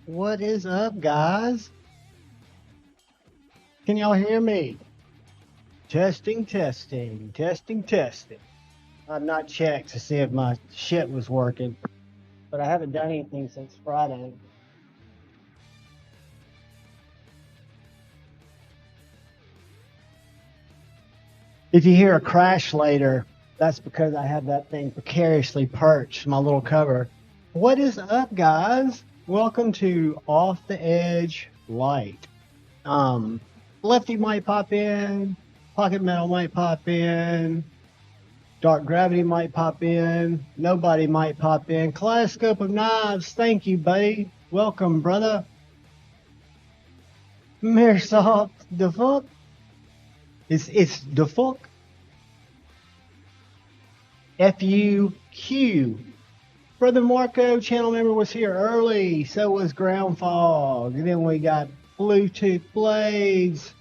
What is up, guys? Can y'all hear me? Testing, testing, testing, testing. I've not checked to see if my shit was working, but I haven't done anything since Friday. If you hear a crash later, that's because I have that thing precariously perched, my little cover. What is up, guys? Welcome to Off the Edge Lite. Lefty might pop in, Pocket Metal might pop in, Dark Gravity might pop in, Nobody might pop in. Kaleidoscope of Knives, thank you, buddy. Welcome, brother. Mirsoft, the fuck? It's the fuck? FUQ. Brother Marco, channel member, was here early. So was Ground Fog. And then we got Bluetooth Blades.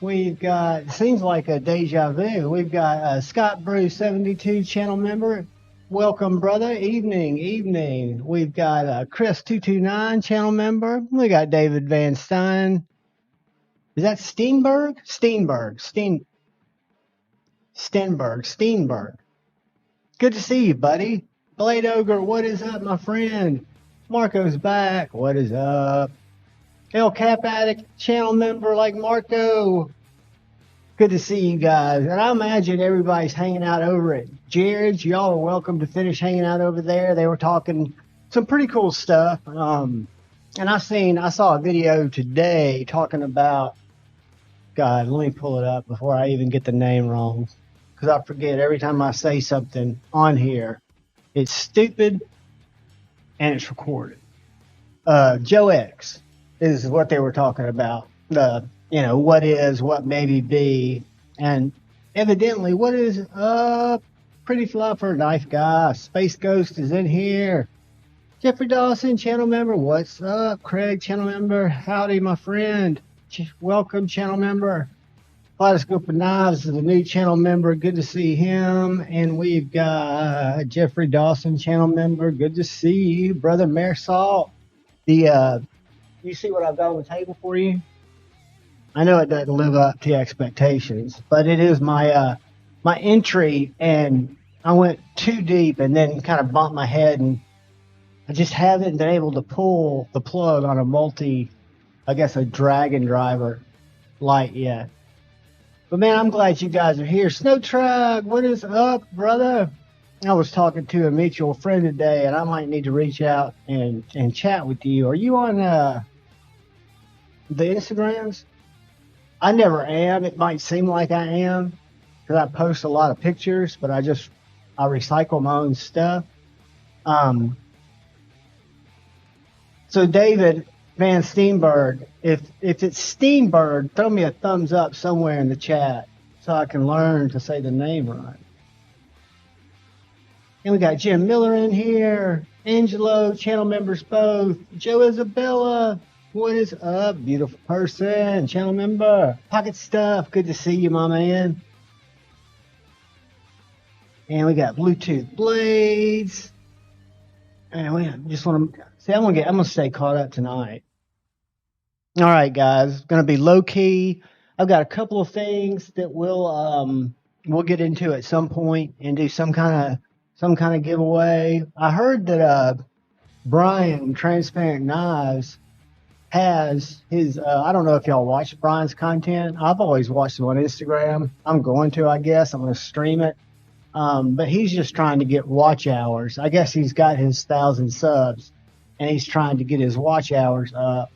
We've got, seems like a deja vu. We've got Scott Bruce 72 channel member. Welcome, brother. Evening, evening. We've got Chris 229 channel member. We got David Van Stein. Is that Steenberg? Steenberg. Good to see you, buddy. Blade Ogre, what is up, my friend? Marco's back. What is up? El Cap Addict, channel member like Marco. Good to see you guys. And I imagine everybody's hanging out over at Jared's. Y'all are welcome to finish hanging out over there. They were talking some pretty cool stuff. And I saw a video today talking about, God, let me pull it up before I even get the name wrong, because I forget every time I say something on here. It's stupid and it's recorded. Joe X is what they were talking about. What is, what maybe be, and evidently what is Pretty Fluffer, Knife Guy, Space Ghost is in here. Jeffrey Dawson, channel member, what's up? Craig, channel member, howdy, my friend. Welcome, channel member. Kaleidoscope of Knives is a new channel member. Good to see him. And we've got Jeffrey Dawson, channel member. Good to see you, brother Marisol. You see what I've got on the table for you? I know it doesn't live up to expectations, but it is my entry, and I went too deep and then kind of bumped my head, and I just haven't been able to pull the plug on a Dragon Driver Lite yet. But man, I'm glad you guys are here. Snow Trug, what is up, brother? I was talking to a mutual friend today, and I might need to reach out and chat with you. Are you on the Instagrams? I never am. It might seem like I am because I post a lot of pictures, but I recycle my own stuff. So David Van Steenberg, if it's Steenberg, throw me a thumbs up somewhere in the chat so I can learn to say the name right. And we got Jim Miller in here, Angelo, channel members both, Joe Isabella, what is up, beautiful person, channel member, Pocket Stuff, good to see you, my man. And we got Bluetooth Blades. And we just want to see, I'm gonna stay caught up tonight. All right, guys, gonna be low key. I've got a couple of things that we'll get into at some point and do some kind of giveaway. I heard that Brian Transparent Knives has his I don't know if y'all watch Brian's content. I've always watched him on Instagram. I'm going to, I guess. I'm going to stream it. But he's just trying to get watch hours. I guess he's got his 1,000 subs, and he's trying to get his watch hours up.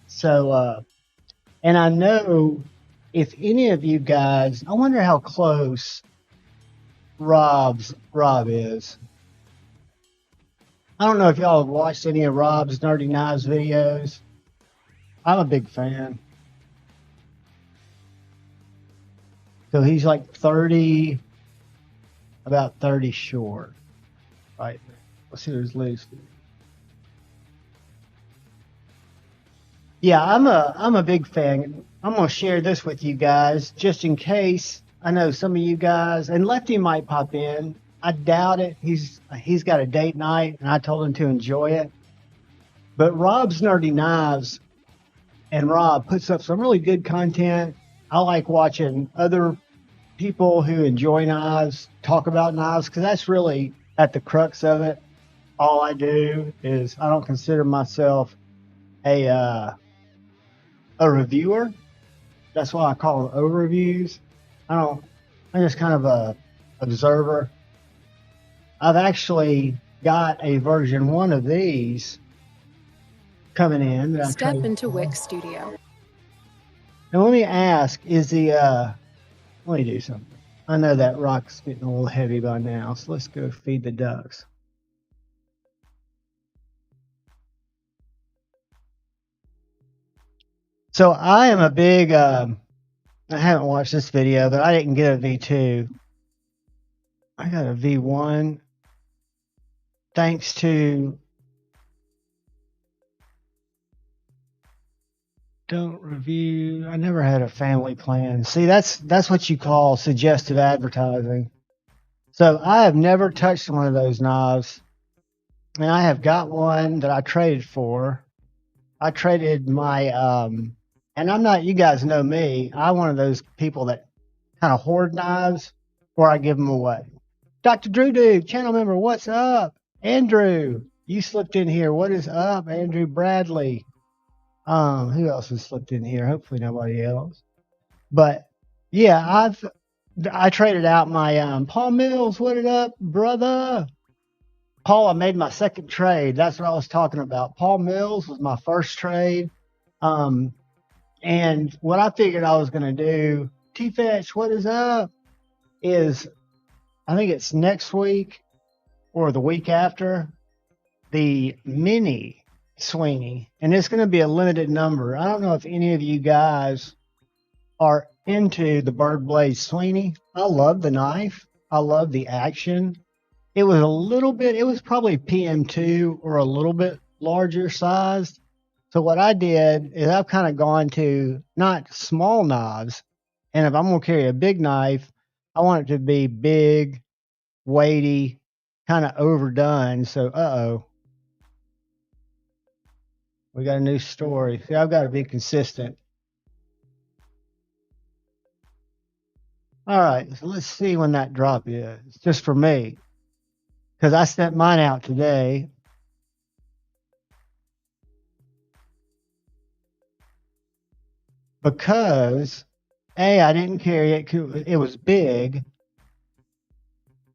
So, and I know if any of you guys, I wonder how close Rob is. I don't know if y'all have watched any of Rob's Nerdy Knives videos. I'm a big fan. So he's like 30, about 30 short. Right. Let's see, there's loose. Yeah, I'm a big fan. I'm gonna share this with you guys just in case. I know some of you guys, and Lefty might pop in. I doubt it. He's got a date night, and I told him to enjoy it. But Rob's Nerdy Knives, and Rob puts up some really good content. I like watching other people who enjoy knives talk about knives because that's really at the crux of it. All I do is I don't consider myself a reviewer. That's why I call them overviews. I don't. I'm just kind of a observer. I've actually got a version 1 of these coming in that I Step traded into for. Wix Studio. Now let me ask: is the let me do something. I know that rock's getting a little heavy by now, so let's go feed the ducks. So I am a big. I haven't watched this video, but I didn't get a V2. I got a V1 thanks to don't review. I never had a family plan. See, that's what you call suggestive advertising. So I have never touched one of those knives, and I have got one that I traded for. I traded my and I'm not. You guys know me. I'm one of those people that kind of hoard knives, or I give them away. Dr. Drew Dude, channel member, what's up? Andrew, you slipped in here. What is up, Andrew Bradley? Who else has slipped in here? Hopefully nobody else. But yeah, I traded out my Paul Mills. What it up, brother? Paul, I made my second trade. That's what I was talking about. Paul Mills was my first trade. And what I figured I was going to do, T-Fetch, what is up? Is I think it's next week or the week after, the mini Sweeney. And it's going to be a limited number. I don't know if any of you guys are into the Bird Blade Sweeney. I love the knife. I love the action. It was probably PM2 or a little bit larger sized. So what I did is I've kind of gone to not small knives. And if I'm going to carry a big knife, I want it to be big, weighty, kind of overdone. So, we got a new story. See, I've got to be consistent. All right, so let's see when that drop is, just for me. Because I sent mine out today. Because, I didn't carry it. It was big.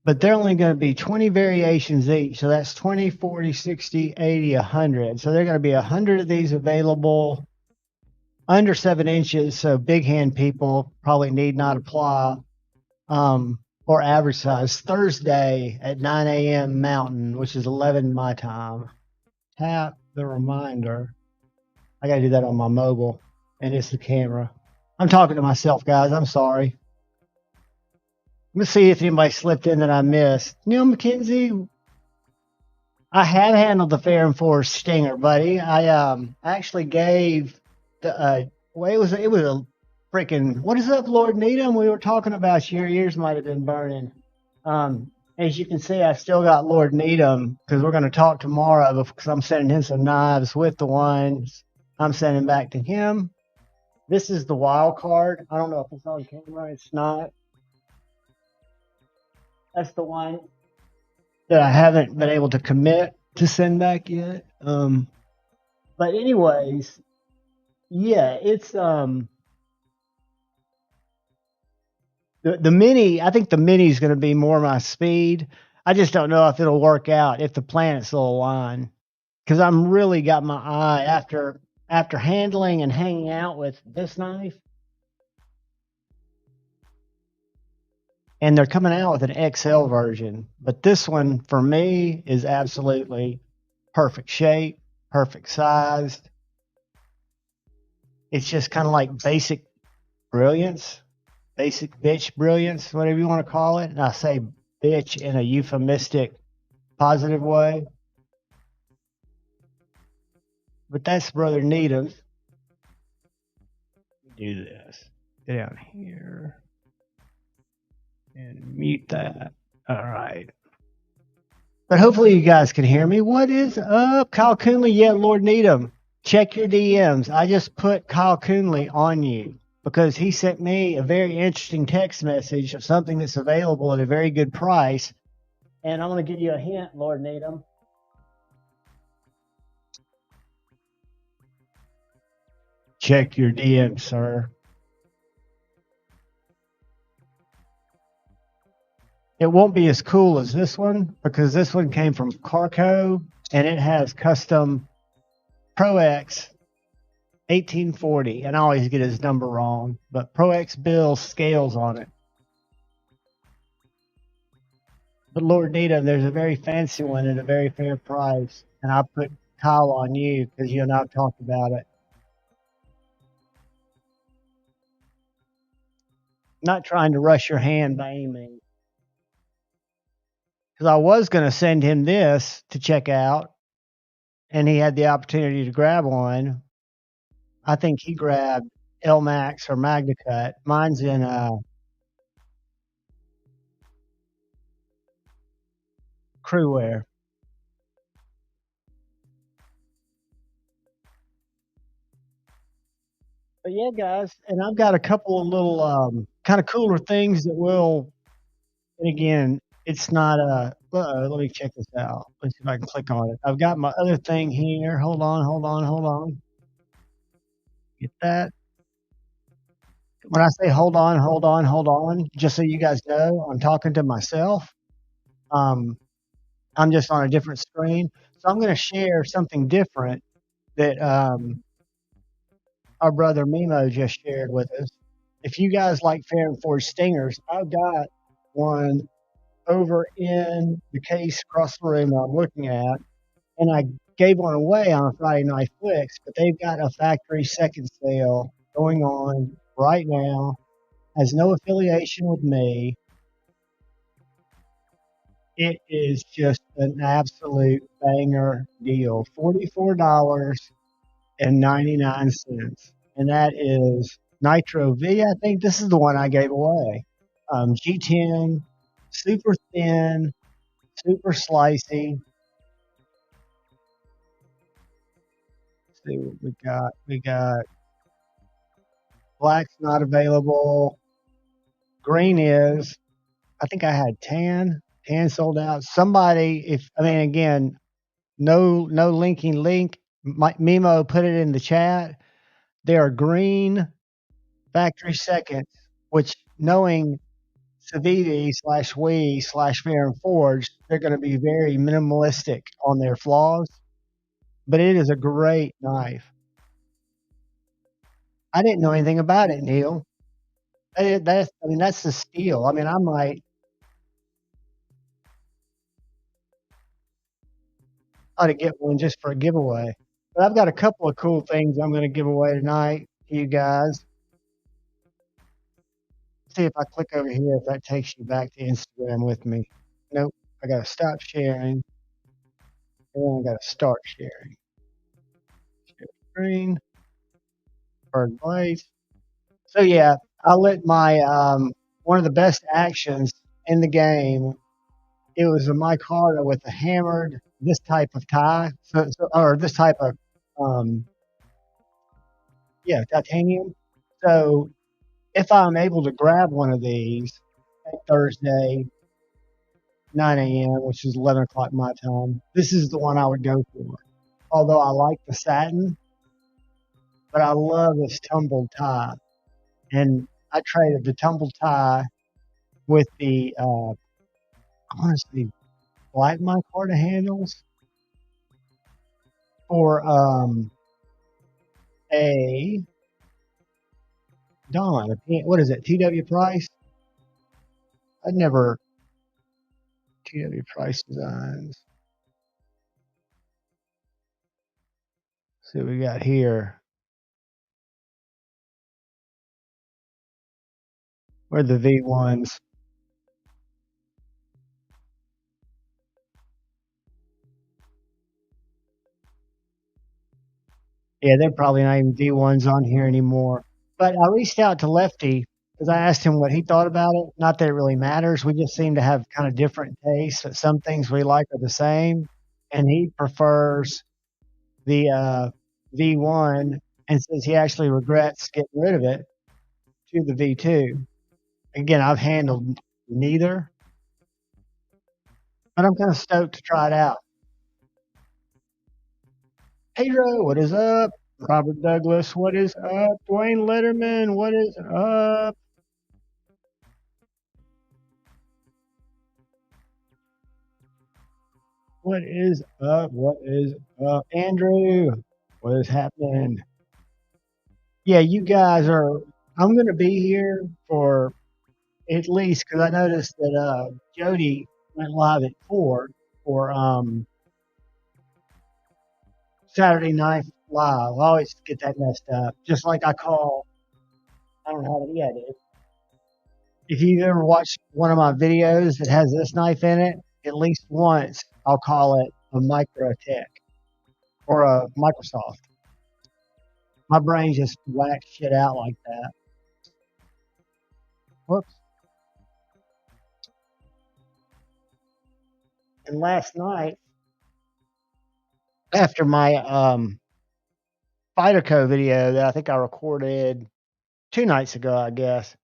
But they're only going to be 20 variations each. So that's 20, 40, 60, 80, 100. So there are going to be 100 of these available under 7 inches. So big hand people probably need not apply. Or average size. Thursday at 9 a.m. Mountain, which is 11 my time. Tap the reminder. I got to do that on my mobile. And it's the camera. I'm talking to myself, guys. I'm sorry. Let's see if anybody slipped in that I missed. Neil McKenzie. I have handled the Fair and Forest Stinger, buddy. I actually gave the well, it was a freaking what is up, Lord Needham? We were talking about your ears might have been burning. As you can see, I still got Lord Needham because we're going to talk tomorrow because I'm sending him some knives with the ones I'm sending back to him. This is the wild card. I don't know if it's on camera. It's not. That's the one that I haven't been able to commit to send back yet. But anyways, yeah, it's the mini. I think the mini is going to be more my speed. I just don't know if it'll work out if the planets will align because I'm really got my eye after handling and hanging out with this knife. And they're coming out with an XL version. But this one, for me, is absolutely perfect shape, perfect sized. It's just kind of like basic brilliance, basic bitch brilliance, whatever you want to call it. And I say bitch in a euphemistic, positive way. But that's Brother Needham's. Do this. Get down here. And mute that. All right. But hopefully you guys can hear me. What is up, Kyle Coonley? Yeah, Lord Needham. Check your DMs. I just put Kyle Coonley on you because he sent me a very interesting text message of something that's available at a very good price. And I'm going to give you a hint, Lord Needham. Check your DMs, sir. It won't be as cool as this one because this one came from Carco and it has custom Pro X 1840, and I always get his number wrong, but Pro X Bill scales on it. But Lord Needham, there's a very fancy one at a very fair price, and I put Kyle on you because you and I've talked about it. Not trying to rush your hand by any means. Because I was going to send him this to check out, and he had the opportunity to grab one. I think he grabbed L Max or Magna Cut. Mine's in crew wear. But yeah, guys, and I've got a couple of little kind of cooler things that will. And again, it's not a. Let me check this out. Let's see if I can click on it. I've got my other thing here. Hold on, hold on, hold on. Get that. When I say hold on, hold on, hold on, just so you guys know, I'm talking to myself. Um, I'm just on a different screen. So I'm going to share something different that our brother Mimo just shared with us. If you guys like Fair and Forge stingers, I've got one over in the case across the room that I'm looking at, and I gave one away on a Friday Night Flicks, but they've got a factory second sale going on right now. Has no affiliation with me. It is just an absolute banger deal. $44.99. And that is Nitro V. I think this is the one I gave away. G10, super thin, super slicey. Let's see what we got. We got black's not available. Green is. I think I had tan. Tan sold out. Somebody, if I mean again, no linking link. Mimo put it in the chat. They are green factory seconds, which knowing Savidi / we / Fair and Forge, they're going to be very minimalistic on their flaws. But it is a great knife. I didn't know anything about it, Neil. That's the steal. I mean, I might ought to get one just for a giveaway. But I've got a couple of cool things I'm going to give away tonight to you guys. See if I click over here if that takes you back to Instagram with me. Nope. I got to stop sharing. And then I got to start sharing. Share screen. Bird Blaze. So yeah, I let my one of the best actions in the game. It was a micarta with a hammered this type of tie, or this type of um, titanium. So if I'm able to grab one of these at Thursday, 9 a.m., which is 11 o'clock my time, this is the one I would go for. Although I like the satin, but I love this tumbled tie. And I traded the tumbled tie with the, honestly, black micarta handles for a Dawn. What is it? TW Price? I'd never TW Price designs. Let's see what we got here. Where are the V1s? Yeah, they're probably not even V1s on here anymore. But I reached out to Lefty because I asked him what he thought about it. Not that it really matters. We just seem to have kind of different tastes. But some things we like are the same, and he prefers the V1 and says he actually regrets getting rid of it to the V2. Again, I've handled neither, but I'm kind of stoked to try it out. Pedro, what is up? Robert Douglas, what is up? Dwayne Letterman, what is up? What is up? What is up? Andrew, what is happening? Yeah, you guys are. I'm going to be here for at least because I noticed that Jody went live at 4 for Saturday Night Live. I always get that messed up. Just like I call, I don't know how to, yeah, it is. If you've ever watched one of my videos that has this knife in it, at least once I'll call it a Microtech or a Microsoft. My brain just whacks shit out like that. Whoops. And last night, after my Fighter Co video that I think I recorded 2 nights ago, I guess,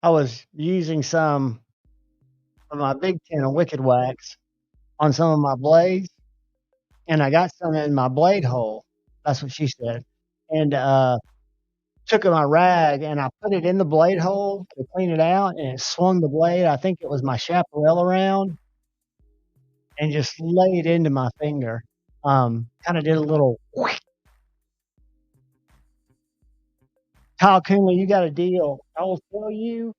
I was using some of my Big Ten of Wicked Wax on some of my blades, and I got some in my blade hole. That's what she said. And took my rag and I put it in the blade hole to clean it out, and it swung the blade. I think it was my chaparral around, and just laid into my finger. Kind of did a little. Kyle Coonley, you got a deal. I will tell you,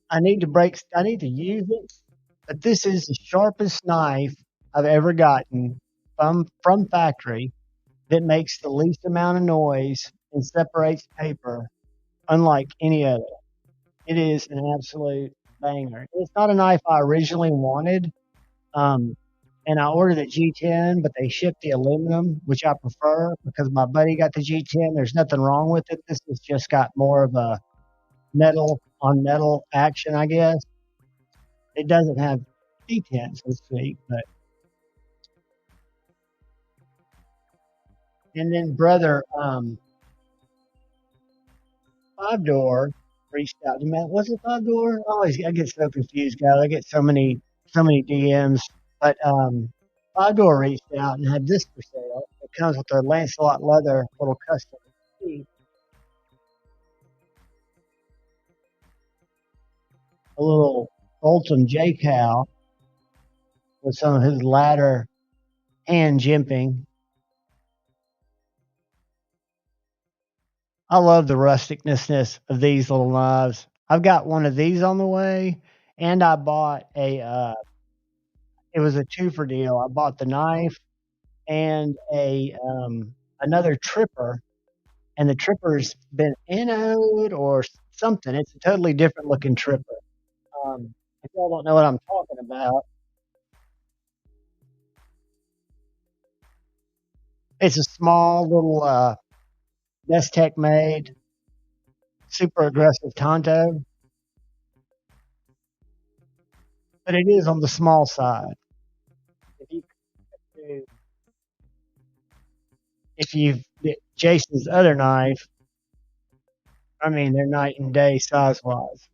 I need to use it, but this is the sharpest knife I've ever gotten from factory that makes the least amount of noise and separates paper unlike any other. It is an absolute banger. It's not a knife I originally wanted, um, and I ordered the G10, but they shipped the aluminum, which I prefer because my buddy got the G10. There's nothing wrong with it. This has just got more of a metal on metal action, I guess. It doesn't have G10, so to speak, but and then brother, 5 door reached out to me. Was it 5 door? I get so confused, guys. I get so many DMs. But 5 door reached out and had this for sale. It comes with their Lancelot leather little custom seat, a little Ultim J Cow with some of his ladder hand jimping. I love the rusticness of these little knives. I've got one of these on the way, and I bought it was a two for deal. I bought the knife and another tripper, and the tripper's been anode or something. It's a totally different looking tripper. If y'all don't know what I'm talking about, it's a small little Bestech made super aggressive Tonto, but it is on the small side. If you if you Jason's other knife, I mean they're night and day size wise,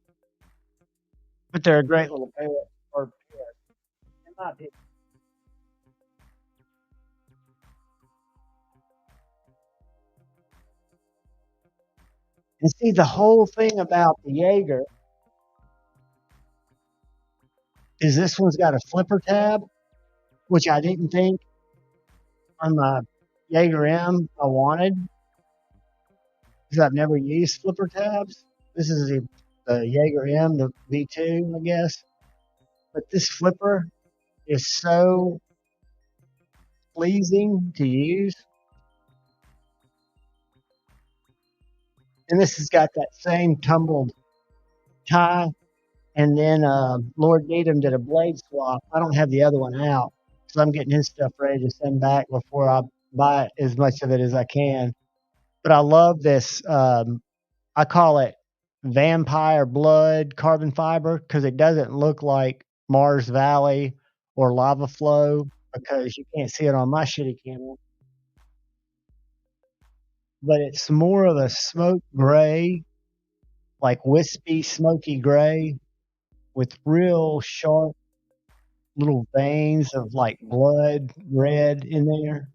but they're a great little pair or pair. In my opinion. And see the whole thing about the Jaeger is this one's got a flipper tab, which I didn't think on my Jaeger M I wanted because I've never used flipper tabs. This is the Jaeger M, the V2, I guess. But this flipper is so pleasing to use. And this has got that same tumbled tie. And then Lord Needham did a blade swap. I don't have the other one out, so I'm getting his stuff ready to send back before I buy as much of it as I can. But I love this. I call it vampire blood carbon fiber because it doesn't look like Mars Valley or lava flow because you can't see it on my shitty camera. But it's more of a smoke gray, like wispy, smoky gray with real sharp little veins of like blood red in there.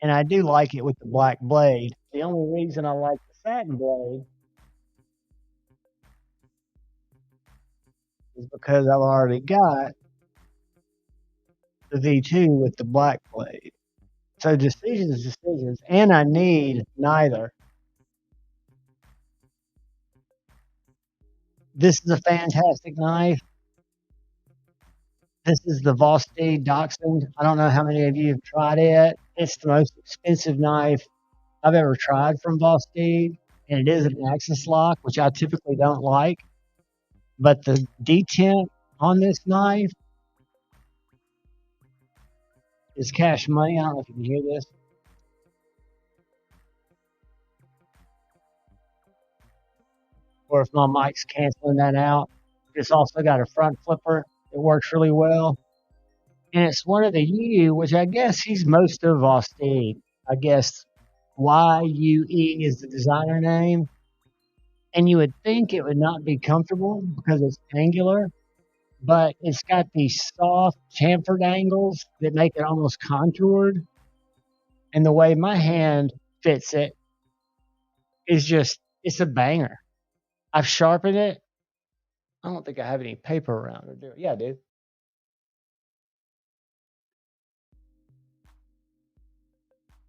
And I do like it with the black blade. The only reason I like the satin blade is because I've already got the V2 with the black blade. So decisions, and I need neither. This is a fantastic knife. This is the Vosteed Dachshund. I don't know how many of you have tried it. It's the most expensive knife I've ever tried from Vosteed, and it is an axis lock, which I typically don't like. But the detent on this knife is cash money. I don't know if you can hear this. Or if my mic's canceling that out. It's also got a front flipper. It works really well. And it's one of the U, which I guess he's most of Vosteed. I guess YUE is the designer name. And you would think it would not be comfortable because it's angular, but it's got these soft chamfered angles that make it almost contoured. And the way my hand fits it is just, it's a banger. I've sharpened it. I don't think I have any paper around it. Yeah, dude.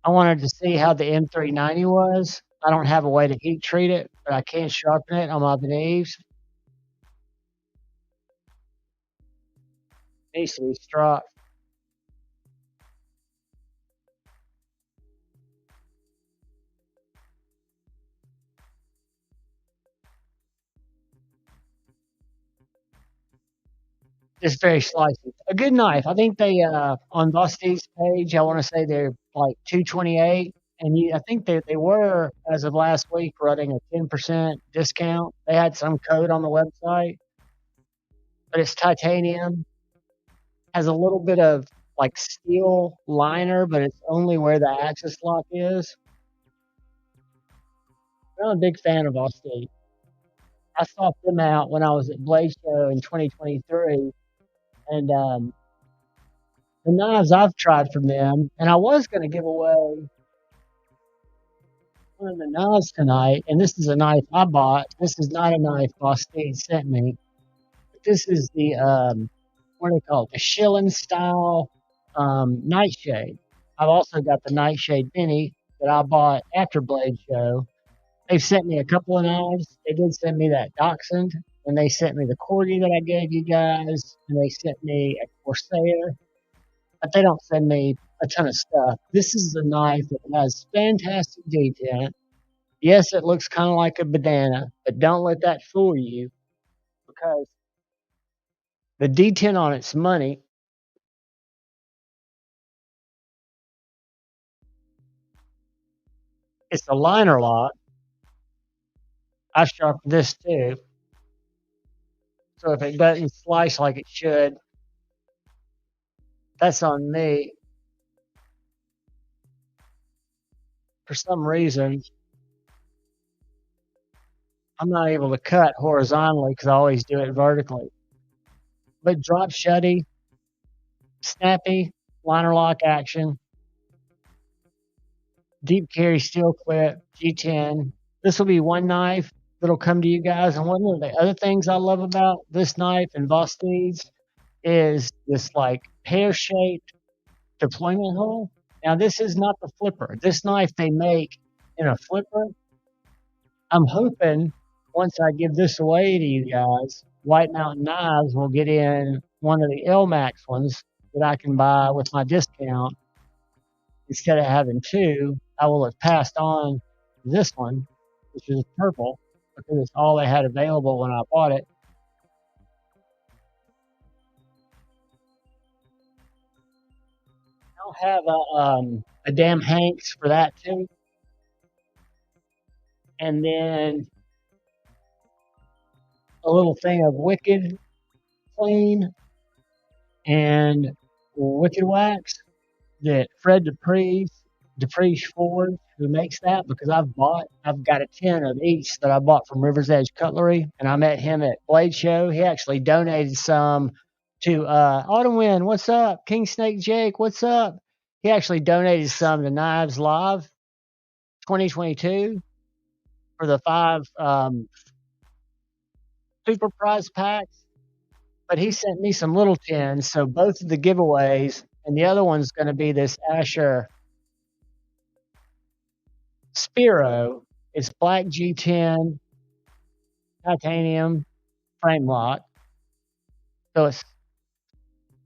I wanted to see how the M390 was. I don't have a way to heat treat it, but I can sharpen it on my Beneves. Needs to be struck. Just very slicey. A good knife. I think they on Vosteed's page, I want to say they're like 228, and I think they were as of last week running a 10% discount. They had some code on the website, but it's titanium. Has a little bit of like steel liner, but it's only where the axis lock is. I'm a big fan of Vosteed. I sought them out when I was at Blade Show in 2023, and the knives I've tried from them, and I was going to give away one of the knives tonight, and this is a knife I bought. This is not a knife Vosteed sent me. But this is the, what do they call it? The Schilling style nightshade. I've also got the nightshade mini that I bought after Blade Show. They've sent me a couple of knives. They did send me that Dachshund, and they sent me the Corgi that I gave you guys, and they sent me a Corsair, but they don't send me a ton of stuff. This is a knife that has fantastic detent. Yes, it looks kind of like a bandana, but don't let that fool you because the detent on it's money. It's a liner lock. I sharpened this too. So if it doesn't slice like it should, that's on me. For some reason, I'm not able to cut horizontally because I always do it vertically. But drop shutty, snappy, liner lock action, deep carry steel clip, G10. This will be one knife that'll come to you guys. And one of the other things I love about this knife and Vosteed's is this like pear-shaped deployment hole. Now this is not the flipper. This knife they make in a flipper. I'm hoping once I give this away to you guys, White Mountain Knives will get in one of the LMAX ones that I can buy with my discount. Instead of having two, I will have passed on this one, which is purple, because it's all they had available when I bought it. I don't have a damn Hanks for that too. and then a little thing of Wicked Clean and Wicked Wax that Fred Dupree's Ford, who makes that, because I've got a tin of each that I bought from River's Edge Cutlery, and I met him at Blade Show. He actually donated some to Autumn Wind. What's up? King Snake Jake, what's up? He actually donated some to Knives Live 2022 for the 5 super prize packs. But he sent me some little tins, so both of the giveaways, and the other one's going to be this Asher Spiro. It's black G10 titanium frame lock. So it's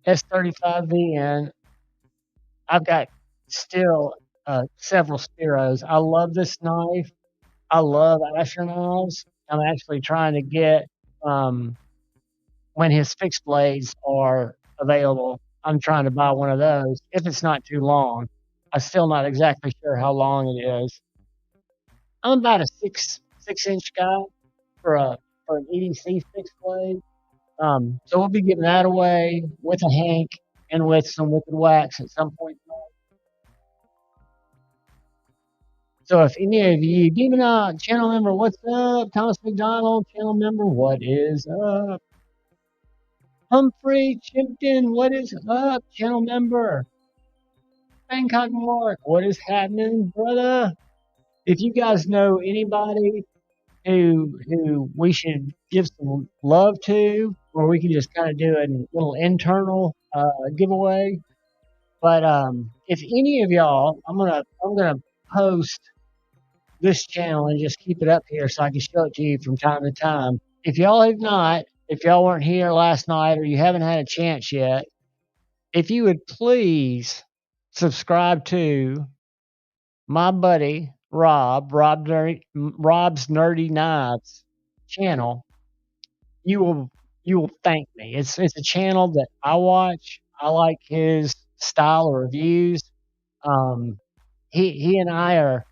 S35VN. I've got still several Spiros. I love this knife. I love Asher knives. I'm actually trying to get, when his fixed blades are available, I'm trying to buy one of those if it's not too long. I'm still not exactly sure how long it is. I'm about a 6 inch guy for an EDC fixed blade. So we'll be giving that away with a Hank and with some Wicked Wax at some point. So if any of you, Demon channel member, what's up? Thomas McDonald, channel member, what is up? Humphrey Chimpton, what is up? Channel member. Bangkok Mark, what is happening, brother? If you guys know anybody who we should give some love to, or we can just kind of do a little internal giveaway. But if any of y'all, I'm gonna post this channel and just keep it up here so I can show it to you from time to time. If y'all have not, if y'all weren't here last night or you haven't had a chance yet, if you would please subscribe to my buddy Rob's Nerdy Knives channel, you will thank me. It's a channel that I watch. I like his style of reviews. He and I have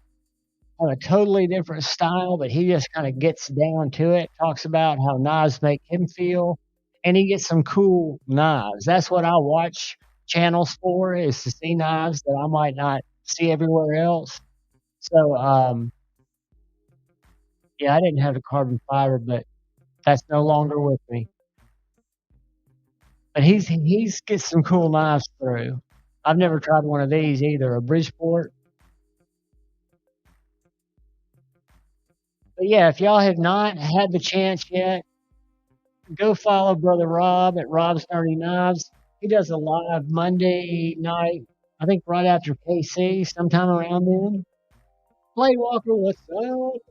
a totally different style, but he just kind of gets down to it. Talks about how knives make him feel, and he gets some cool knives. That's what I watch channels for, is to see knives that I might not see everywhere else. So, yeah, I didn't have the carbon fiber, but that's no longer with me. But he's gets some cool knives through. I've never tried one of these either, a Bridgeport. But yeah, if y'all have not had the chance yet, go follow Brother Rob at Rob's Nerdy Knives. He does a live Monday night, I think right after KC, sometime around then. Blade Walker, what's up?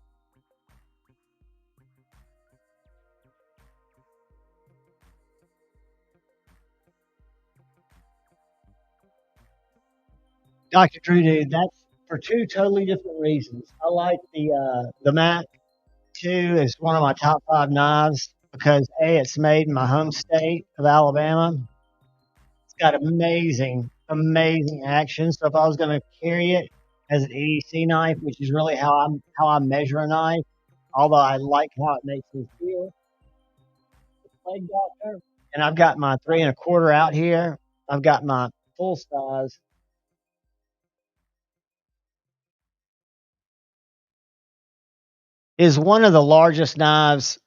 Dr. Drew, dude, that's for two totally different reasons. I like the Mac 2 is one of my top 5 knives because A, it's made in my home state of Alabama. It's got amazing action. So if I was going to carry it as an EDC knife, which is really how I measure a knife, although I like how it makes me feel, it's Blade Doctor. And I've got my 3 1/4 out here. I've got my full size. Is one of the largest knives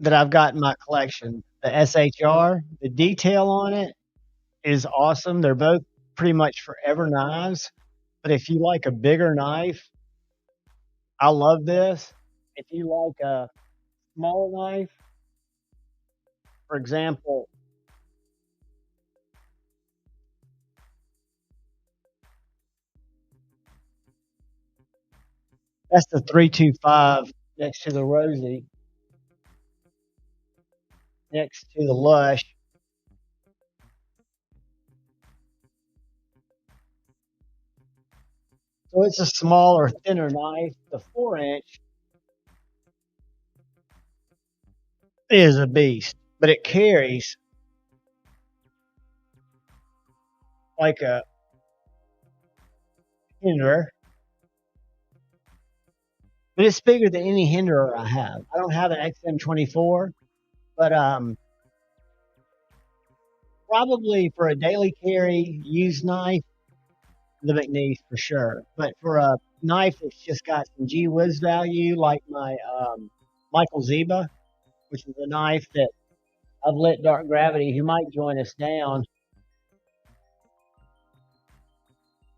that I've got in my collection. The SHR, the detail on it is awesome. They're both pretty much forever knives. But if you like a bigger knife, I love this. If you like a smaller knife, for example, that's the 325 next to the Rosie, next to the Lush. So it's a smaller, thinner knife. The 4 inch is a beast, but it carries like a Hinder. but it's bigger than any Hinderer I have. I don't have an XM24, but probably for a daily carry used knife, the McNeese for sure. But for a knife that's just got some gee whiz value, like my Michael Zeba, which is a knife that I've let Dark Gravity, who might join us down.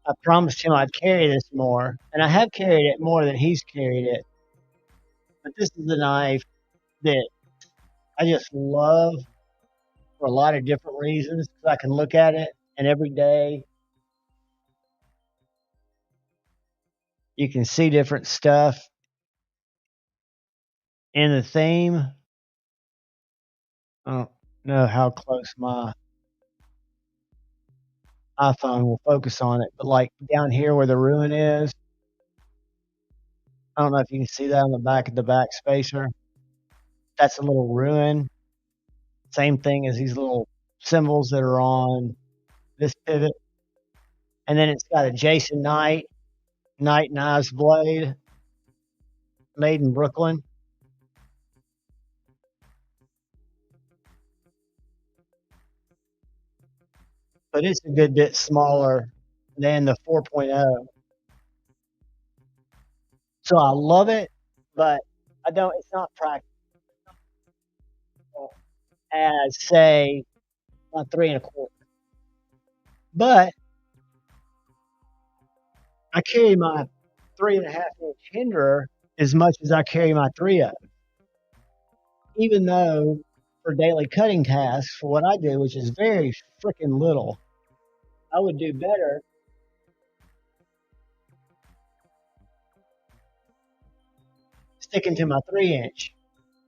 I promised him I'd carry this more, and I have carried it more than he's carried it. But this is a knife that I just love for a lot of different reasons. Because I can look at it, and every day you can see different stuff in the theme. I don't know how close my iPhone will focus on it, but like down here where the ruin is, I don't know if you can see that on the back of the back spacer. That's a little ruin. Same thing as these little symbols that are on this pivot. And then it's got a Jason Knight Knives blade, made in Brooklyn. But it's a good bit smaller than the 4.0. So I love it, but I don't. It's not practical as say my 3 1/4. But I carry my 3.5 inch Hinderer as much as I carry my 3.0. Even though for daily cutting tasks, for what I do, which is very freaking little, I would do better sticking to my 3 inch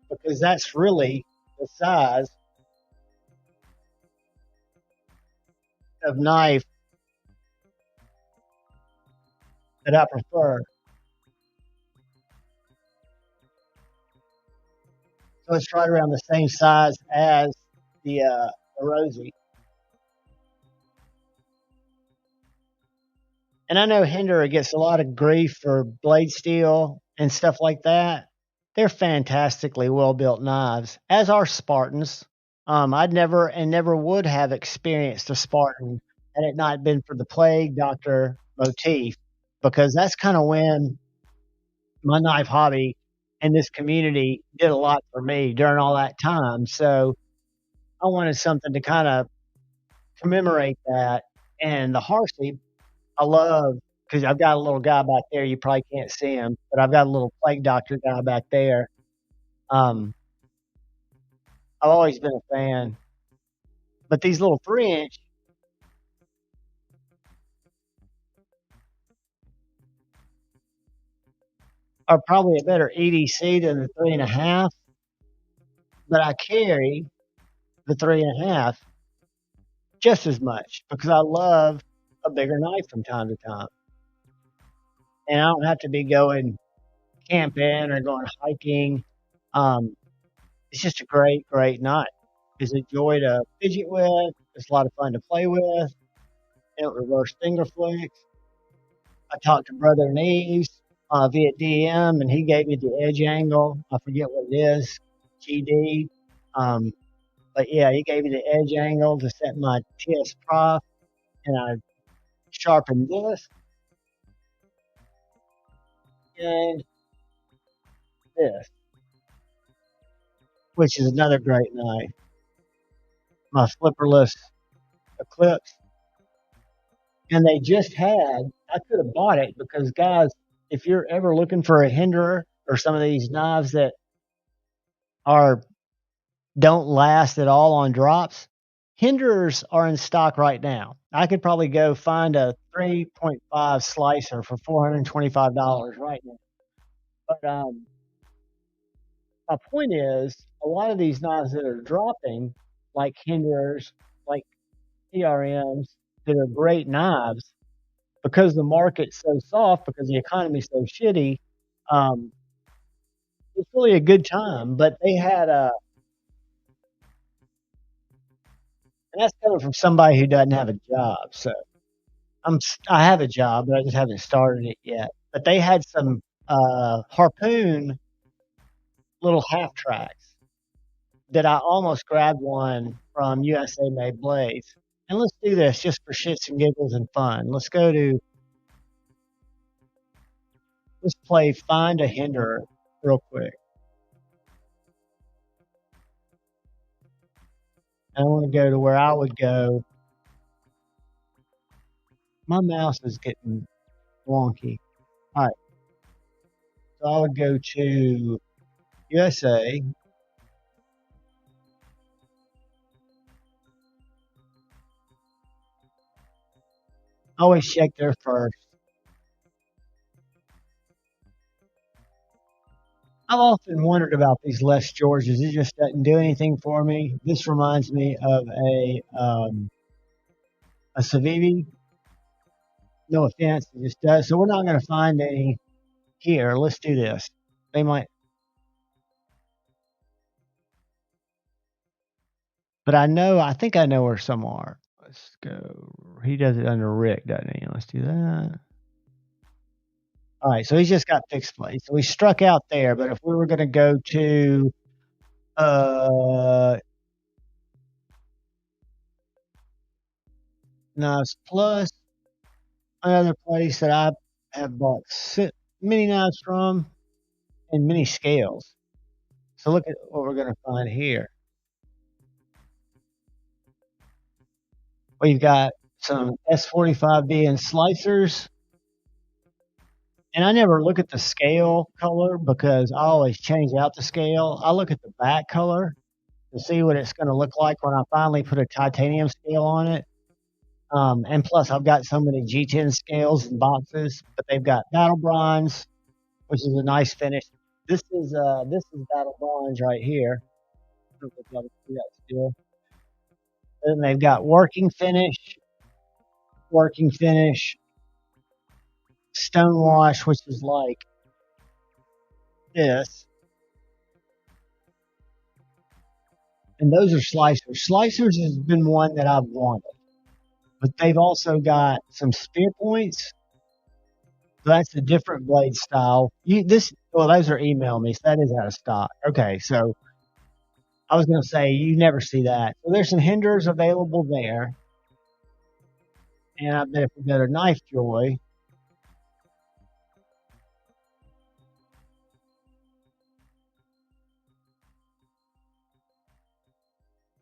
because that's really the size of knife that I prefer. So it's right around the same size as the Rosie. And I know Hinderer gets a lot of grief for blade steel and stuff like that. They're fantastically well built knives, as are Spartans. I'd never and never would have experienced a Spartan had it not been for the Plague Doctor motif, because that's kind of when my knife hobby and this community did a lot for me during all that time. So I wanted something to kind of commemorate that. And the Harsey, I love because I've got a little guy back there. You probably can't see him, but I've got a little plague doctor guy back there. Um, I've always been a fan, but these little 3 inch are probably a better EDC than the 3.5. But I carry the 3.5 just as much because I love a bigger knife from time to time, and I don't have to be going camping or going hiking. Um, it's just a great knife. It's a joy to fidget with. It's a lot of fun to play with. It don't reverse finger flicks. I talked to Brother Neves via DM, and he gave me the edge angle. I forget what it is, GD. Um, but yeah, he gave me the edge angle to set my TS prof, and I sharpened this and this, which is another great knife. My flipperless Eclipse, and they just had. I could have bought it because guys, if you're ever looking for a Hinderer or some of these knives that are don't last at all on drops, Hinderers are in stock right now. I could probably go find a 3.5 slicer for $425 right now. But my point is, a lot of these knives that are dropping, like Hinderers, like PRMs, that are great knives, because the market's so soft, because the economy's so shitty, um, it's really a good time. But they had a, and that's coming from somebody who doesn't have a job. So I have a job, but I just haven't started it yet. But they had some. harpoon little half tracks that I almost grabbed one from USA Made Blades. And let's do this just for shits and giggles and fun. Let's play Find a Hinderer real quick. I want to go to where I would go. My mouse is getting wonky. All right. So I would go to USA. Always check there first. I've often wondered about these Les Georges. It just doesn't do anything for me. This reminds me of a Civivi. No offense, it just does. So we're not going to find any here. Let's do this. They might, but I think I know where some are. Let's go. He does it under Rick, doesn't he? Let's do that. All right, so he's just got fixed plate. So we struck out there, but if we were going to go to knives plus another place that I have bought many knives from and many scales. So look at what we're going to find here. We've got some S45B and slicers. And I never look at the scale color because I always change out the scale. I look at the back color to see what it's going to look like when I finally put a titanium scale on it. And plus, I've got so many G10 scales and boxes, but they've got battle bronze, which is a nice finish. This is battle bronze right here. I don't know if y'all can see that still. Then they've got working finish, stonewash, which is like this, and those are slicers. Slicers has been one that I've wanted, but they've also got some spear points. So that's a different blade style. Those are email me, so that is out of stock. Okay, so I was going to say you never see that. So there's some hinders available there, and I bet if we go to Knife Joy,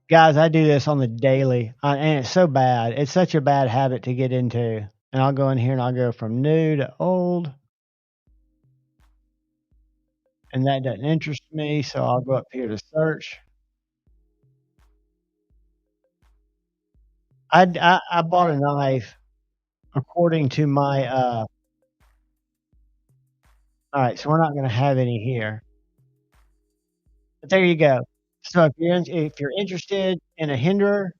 guys, I do this on the daily, and it's so bad. It's such a bad habit to get into. And I'll go in here and I'll go from new to old. And that doesn't interest me, so I'll go up here to search. I bought a knife according to my all right, so we're not going to have any here. But there you go. So if you're interested in a hinderer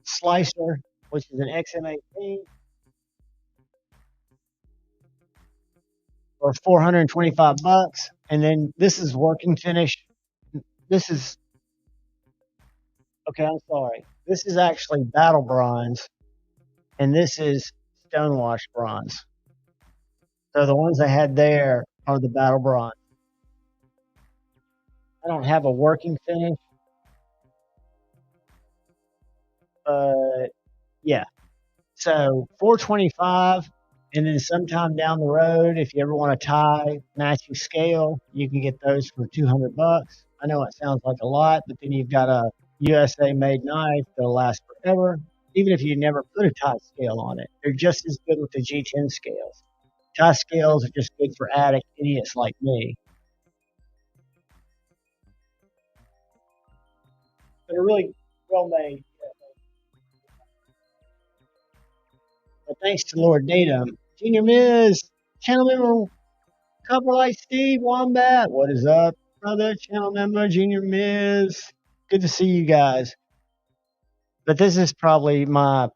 slicer, which is an XM18 for $425, and then this is working finish. This is okay. I'm sorry. This is actually battle bronze, and this is stonewash bronze. So the ones I had there are the battle bronze. I don't have a working finish, but yeah. So 425, and then sometime down the road, if you ever want to tie matching scale, you can get those for $200. I know it sounds like a lot, but then you've got a USA made knife that'll last forever. Even if you never put a tie scale on it, they're just as good with the G10 scales. Tie scales are just good for addict idiots like me. They're really well made. But thanks to Lord Datum, Junior Miz, channel member, Couple Like Steve, Wombat, what is up, brother? Channel member, Junior Miz, good to see you guys. But this is probably my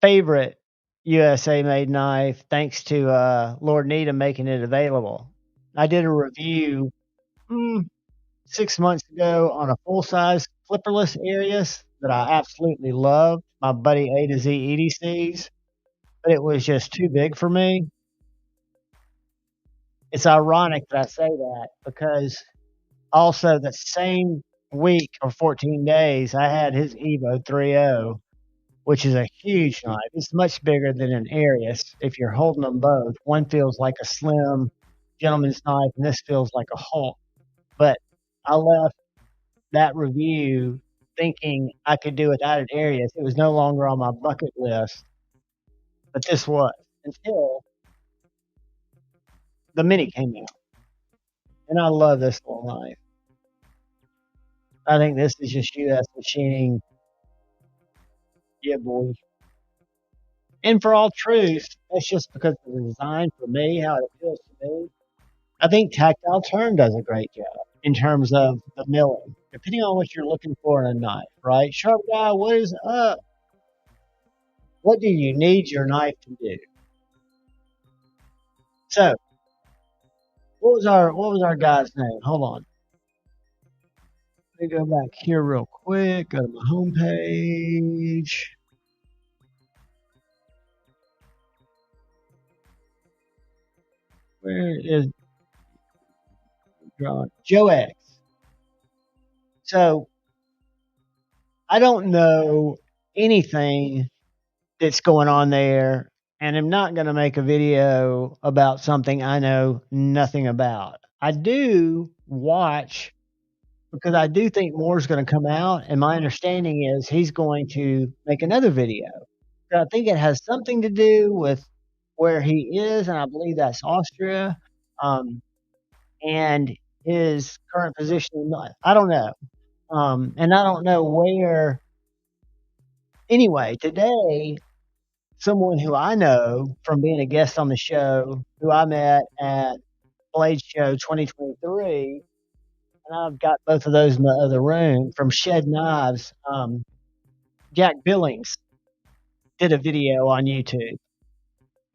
favorite USA made knife, thanks to Lord Needham making it available. I did a review 6 months ago on a full size flipperless Arius that I absolutely loved. My buddy A to Z EDCs, but it was just too big for me. It's ironic that I say that because also the same week or 14 days, I had his Evo 3.0, which is a huge knife. It's much bigger than an Arius if you're holding them both. One feels like a slim gentleman's knife, and this feels like a Hulk. But I left that review thinking I could do without an Arius. It was no longer on my bucket list, but this was until the Mini came out. And I love this little knife. I think this is just US machining. Yeah, boy. And for all truth, that's just because of the design for me, how it feels to me. I think Tactile Turn does a great job in terms of the milling, depending on what you're looking for in a knife, right? Sharp guy, what is up? What do you need your knife to do? So, what was our guy's name? Hold on. Let me go back here real quick. Go to my home page. Where is Joe X? So I don't know anything that's going on there, and I'm not going to make a video about something I know nothing about. I do watch because I do think more is going to come out, and my understanding is he's going to make another video. So I think it has something to do with where he is, and I believe that's Austria, and his current position in life. I don't know. And I don't know where. Anyway, today, someone who I know from being a guest on the show, who I met at Blade Show 2023, and I've got both of those in the other room from Shed Knives. Jack Billings did a video on YouTube,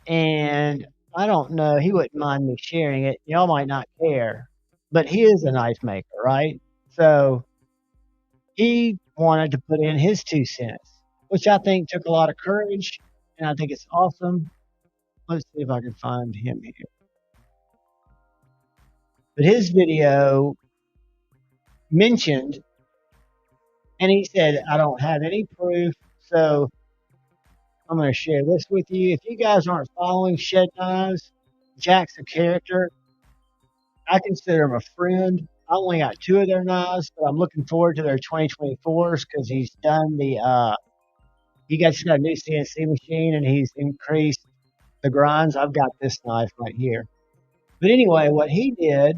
and I don't know, he wouldn't mind me sharing it. Y'all might not care, but he is a knife maker, right? So he wanted to put in his 2 cents, which I think took a lot of courage, and I think it's awesome. Let's see if I can find him here. But his video mentioned, and he said, I don't have any proof, so I'm going to share this with you. If you guys aren't following Shed Knives, Jack's a character. I consider him a friend. I only got 2 of their knives, but I'm looking forward to their 2024s because he's done he got a new CNC machine and he's increased the grinds. I've got this knife right here. But anyway, what he did,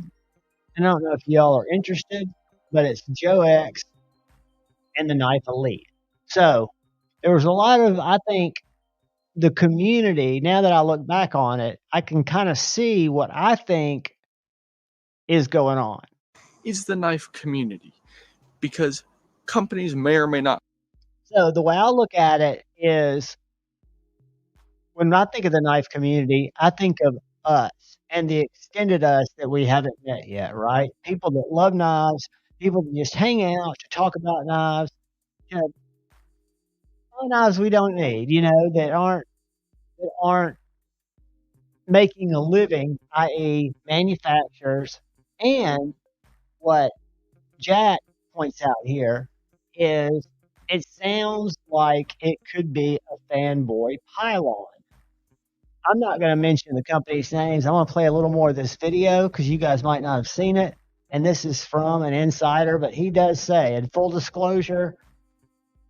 and I don't know if y'all are interested, but it's Joe X and the Knife Elite. So there was a lot of, I think, the community, now that I look back on it, I can kind of see what I think is going on. Is the knife community, because companies may or may not. So the way I look at it is, when I think of the knife community, I think of us and the extended us that we haven't met yet, right? People that love knives, people that just hang out to talk about knives, you know, knives we don't need, that aren't making a living, i.e., manufacturers. And what Jack points out here is it sounds like it could be a fanboy pylon. I'm not going to mention the company's names. I'm going to play a little more of this video because you guys might not have seen it. And this is from an insider, but he does say, in full disclosure,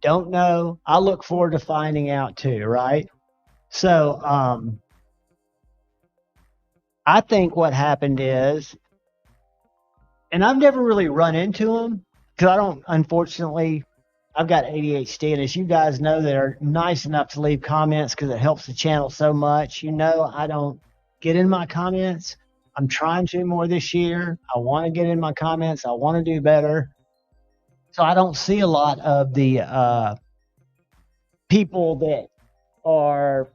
don't know. I look forward to finding out too, right? So I think what happened is, and I've never really run into them because I don't, unfortunately, I've got ADHD, and as you guys know that are nice enough to leave comments because it helps the channel so much, I don't get in my comments. I'm trying to more this year. I want to get in my comments. I want to do better. So I don't see a lot of the people that are,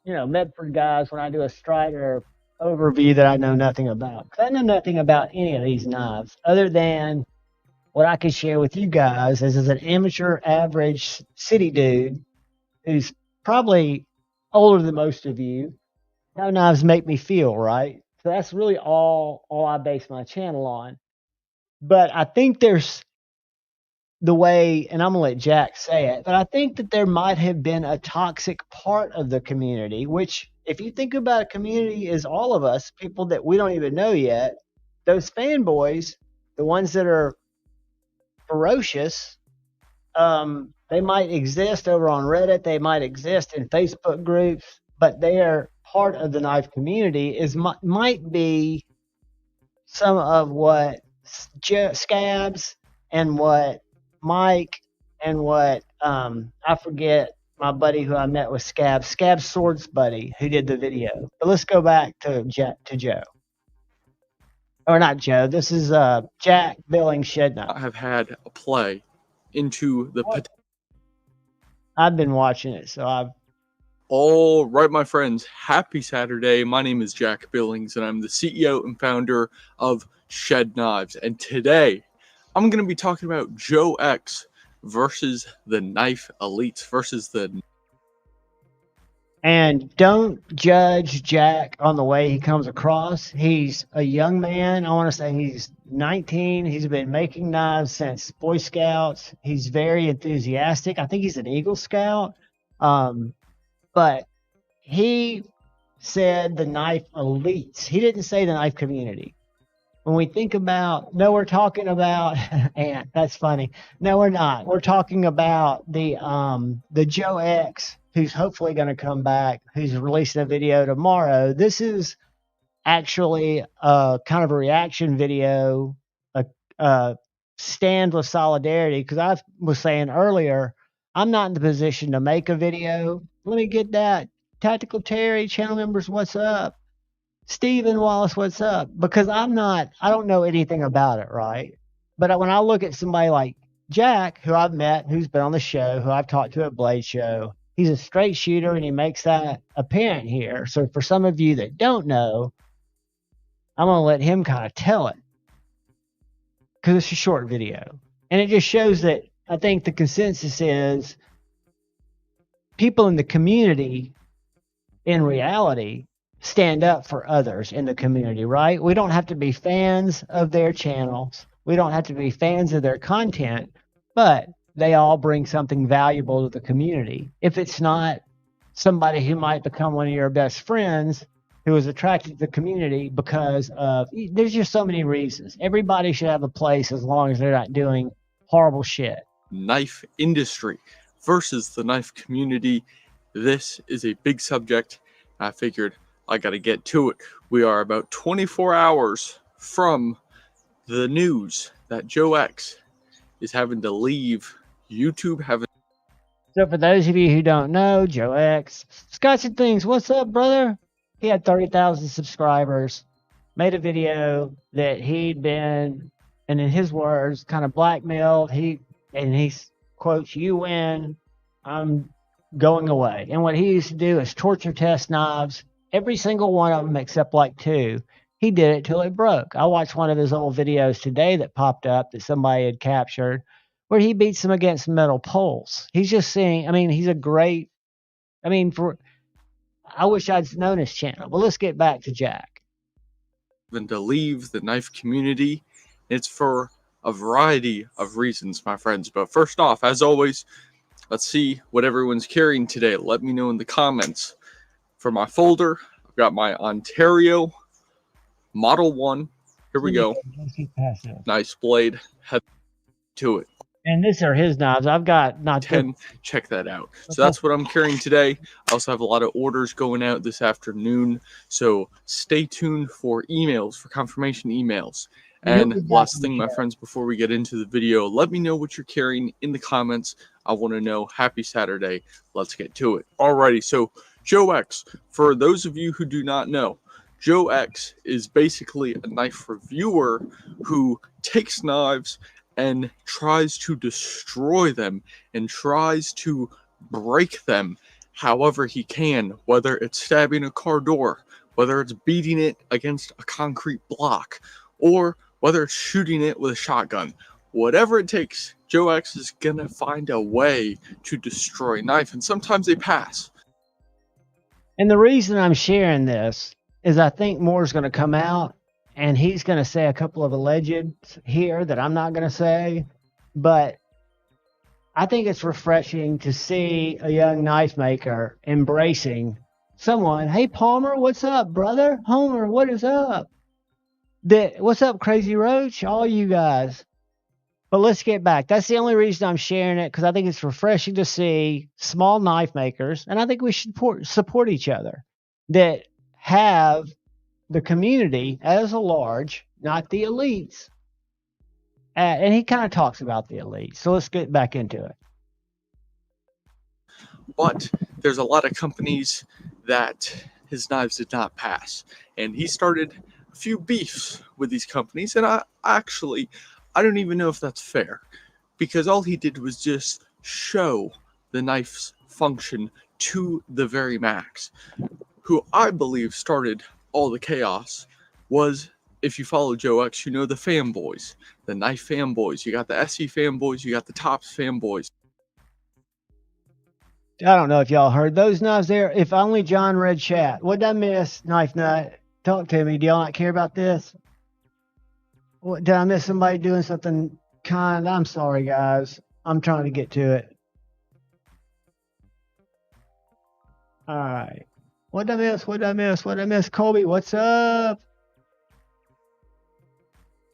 Medford guys when I do a Strider overview that I know nothing about. 'Cause I know nothing about any of these knives other than what I can share with you guys is as an amateur average city dude who's probably older than most of you, how knives make me feel, right? So that's really all I base my channel on. But I think there's the way, and I'm gonna let Jack say it, but I think that there might have been a toxic part of the community, which if you think about a community as all of us, people that we don't even know yet, those fanboys, the ones that are ferocious, they might exist over on Reddit, they might exist in Facebook groups, but they are part of the knife community. Might be some of what Scabs and what Mike and what I forget my buddy who I met with Scab's Swords buddy who did the video. But let's go back to Joe. Or not Joe. This is Jack Billings Shedna. I have had a play into the I've been watching it, so I've. All right, my friends, happy Saturday. My name is Jack Billings, and I'm the CEO and founder of Shed Knives. And today, I'm going to be talking about Joe X versus the Knife Elites versus the... And don't judge Jack on the way he comes across. He's a young man. I want to say he's 19. He's been making knives since Boy Scouts. He's very enthusiastic. I think he's an Eagle Scout. But he said the knife elites. He didn't say the knife community. When we think about, no, we're talking about, and that's funny. No, we're not. We're talking about the Joe X, who's hopefully going to come back, who's releasing a video tomorrow. This is actually kind of a reaction video, a stand with solidarity, because I was saying earlier, I'm not in the position to make a video. Let me get that. Tactical Terry, channel members, what's up? Stephen Wallace, what's up? Because I don't know anything about it, right? But when I look at somebody like Jack, who I've met, who's been on the show, who I've talked to at Blade Show, he's a straight shooter and he makes that apparent here. So for some of you that don't know, I'm going to let him kind of tell it because it's a short video. And it just shows that I think the consensus is people in the community, in reality, stand up for others in the community, right? We don't have to be fans of their channels. We don't have to be fans of their content, but they all bring something valuable to the community. If it's not somebody who might become one of your best friends who is attracted to the community because of, there's just so many reasons. Everybody should have a place as long as they're not doing horrible shit. Knife industry versus the knife community. This is a big subject. I figured I got to get to it. We are about 24 hours from the news that Joe X is having to leave YouTube. So for those of you who don't know, Joe X, Scotch and Things, what's up, brother? He had 30,000 subscribers, made a video that he'd been, and in his words, kind of blackmailed. He quotes, "You win, I'm going away." And what he used to do is torture test knives, every single one of them except like 2. He did it till it broke. I watched one of his old videos today that popped up that somebody had captured where he beats them against metal poles. He's just saying, he's a great, I wish I'd known his channel. But let's get back to Jack. And to leave the knife community, it's for a variety of reasons, my friends. But first off, as always, let's see what everyone's carrying today. Let me know in the comments. For my folder, I've got my Ontario Model 1. Here we go. Nice blade. Head to it. And these are his knives. I've got not 10. Check that out. So that's what I'm carrying today. I also have a lot of orders going out this afternoon. So stay tuned for emails, for confirmation emails. And last thing, my friends, before we get into the video, let me know what you're carrying in the comments. I want to know. Happy Saturday. Let's get to it. Alrighty, so Joe X, for those of you who do not know, Joe X is basically a knife reviewer who takes knives and tries to destroy them and tries to break them however he can, whether it's stabbing a car door, whether it's beating it against a concrete block, or whether it's shooting it with a shotgun. Whatever it takes, Joe X is gonna find a way to destroy a knife, and sometimes they pass. And the reason I'm sharing this is I think more is going to come out, and he's going to say a couple of allegeds here that I'm not going to say, but I think it's refreshing to see a young knife maker embracing someone. Hey, Palmer, what's up, brother? Homer, what is up? What's up, Crazy Roach? All you guys. But let's get back. That's the only reason I'm sharing it, because I think it's refreshing to see small knife makers, and I think we should support each other that have the community as a large, not the elites. And he kind of talks about the elites. So let's get back into it. But there's a lot of companies that his knives did not pass. And he started a few beefs with these companies. And I don't even know if that's fair, because all he did was just show the knife's function to the very max. Who I believe started all the chaos was, if you follow Joe X, you know the fanboys, the knife fanboys. You got the SE fanboys, you got the Tops fanboys. I don't know if y'all heard those knives there. If only John read chat. What did I miss, Knife Nut? Talk to me. Do y'all not care about this? What, did I miss somebody doing something kind? I'm sorry, guys. I'm trying to get to it. All right. What did I miss? What did I miss? What did I miss? Colby, what's up?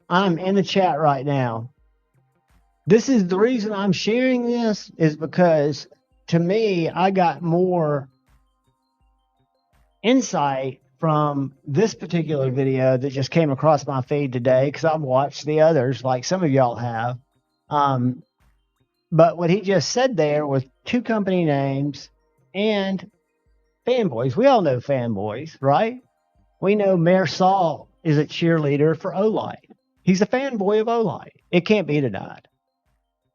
I'm in the chat right now. This is the reason I'm sharing this, is because to me, I got more insight from this particular video that just came across my feed today, because I've watched the others like some of y'all have. But what he just said there was 2 company names and fanboys. We all know fanboys, right? We know Mayor Saul is a cheerleader for Lite. He's a fanboy of Lite. It can't be denied.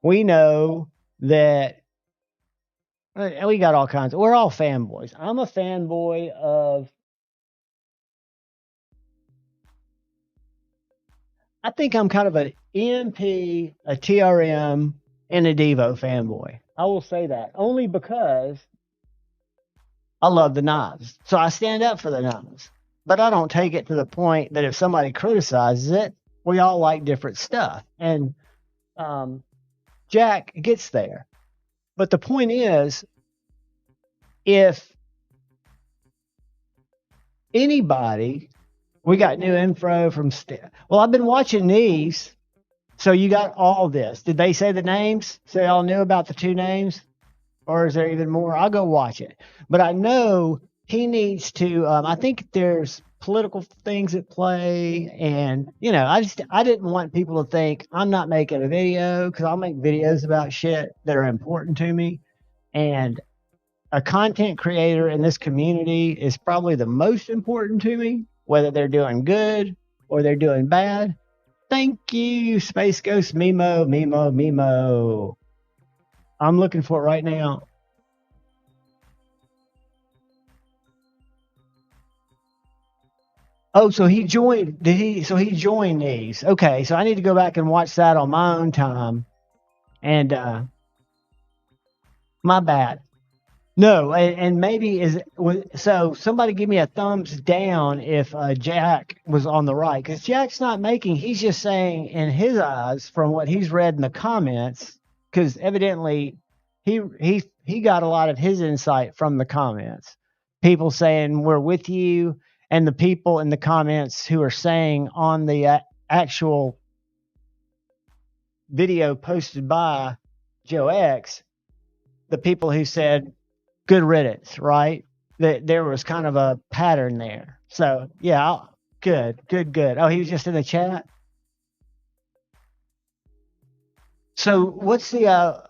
We know that we got all kinds. We're all fanboys. I'm a fanboy of, I think I'm kind of an EMP, a TRM, and a Devo fanboy. I will say that only because I love the knives. So I stand up for the knives. But I don't take it to the point that if somebody criticizes it, we all like different stuff. And Jack gets there. But the point is, if anybody, we got new info from well, I've been watching these, so you got all this. Did they say the names? So y'all knew about the 2 names? Or is there even more? I'll go watch it. But I know he needs to, I think there's political things at play. And, you know, I didn't want people to think I'm not making a video, because I'll make videos about shit that are important to me. And a content creator in this community is probably the most important to me, whether they're doing good or they're doing bad. Thank you, Space Ghost Mimo. I'm looking for it right now. Oh, so he joined. So he joined these. Okay, so I need to go back and watch that on my own time. And my bad. No, and maybe so somebody give me a thumbs down if Jack was on the right, because Jack's not making, he's just saying in his eyes from what he's read in the comments, because evidently he got a lot of his insight from the comments. People saying we're with you, and the people in the comments who are saying on the actual video posted by Joe X, the people who said good riddance, right? That there was kind of a pattern there. So yeah, good. Oh, he was just in the chat. So what's the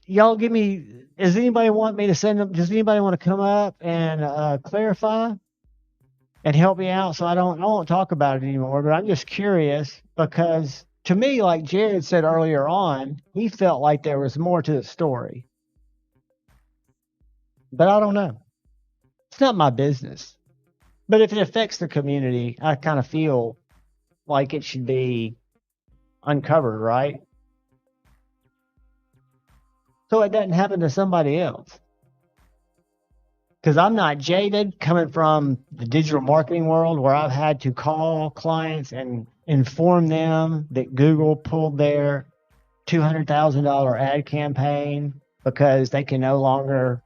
y'all give me? Does anybody want me to send them? Does anybody want to come up and clarify and help me out? So I won't talk about it anymore. But I'm just curious, because to me, like Jared said earlier on, he felt like there was more to the story. But I don't know. It's not my business. But if it affects the community, I kind of feel like it should be uncovered, right? So it doesn't happen to somebody else. because I'm not jaded coming from the digital marketing world where I've had to call clients and inform them that Google pulled their $200,000 ad campaign because they can no longer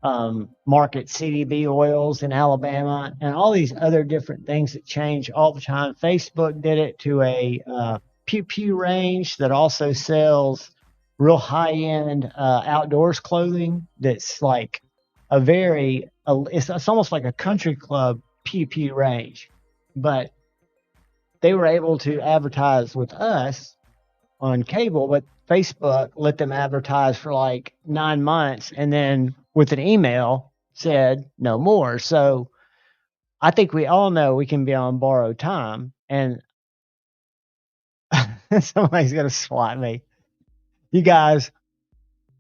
market CDB oils in Alabama and all these other different things that change all the time. Facebook did it to a Pew Pew range that also sells real high end outdoors clothing that's like a very, it's almost like a country club Pew Pew range. But they were able to advertise with us on cable, but Facebook let them advertise for like 9 months and then with an email said no more. So I think we all know we can be on borrowed time and somebody's going to swat me. You guys,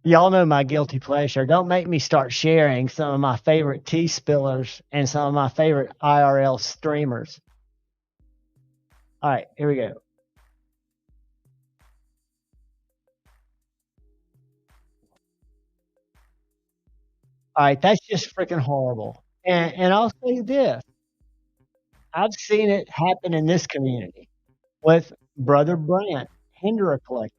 y'all know my guilty pleasure. Don't make me start sharing some of my favorite tea spillers and some of my favorite IRL streamers. All right, here we go. All right, that's just freaking horrible. And I'll say this. I've seen it happen in this community with Brother Brant, Hinder Collective.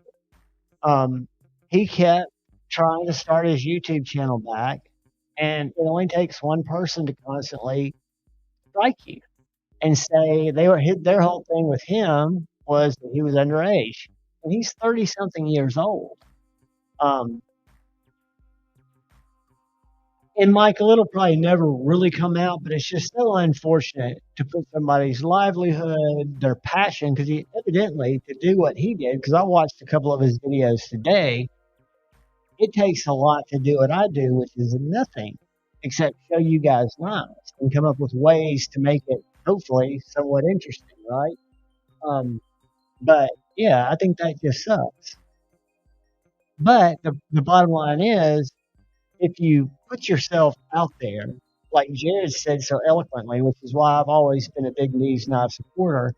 He kept trying to start his YouTube channel back, and it only takes one person to constantly strike you and say their whole thing with him was that he was underage, and he's 30 something years old. Um, and Michael, it'll probably never really come out, but it's just so unfortunate to put somebody's livelihood, their passion, because he evidently to do what he did. Because I watched a couple of his videos today. It takes a lot to do what I do, which is nothing except show you guys lives and come up with ways to make it hopefully somewhat interesting, right? Um, but yeah, I think that just sucks. But the bottom line is, if you put yourself out there, like Jared said so eloquently, which is why I've always been a big Knees Knife supporter,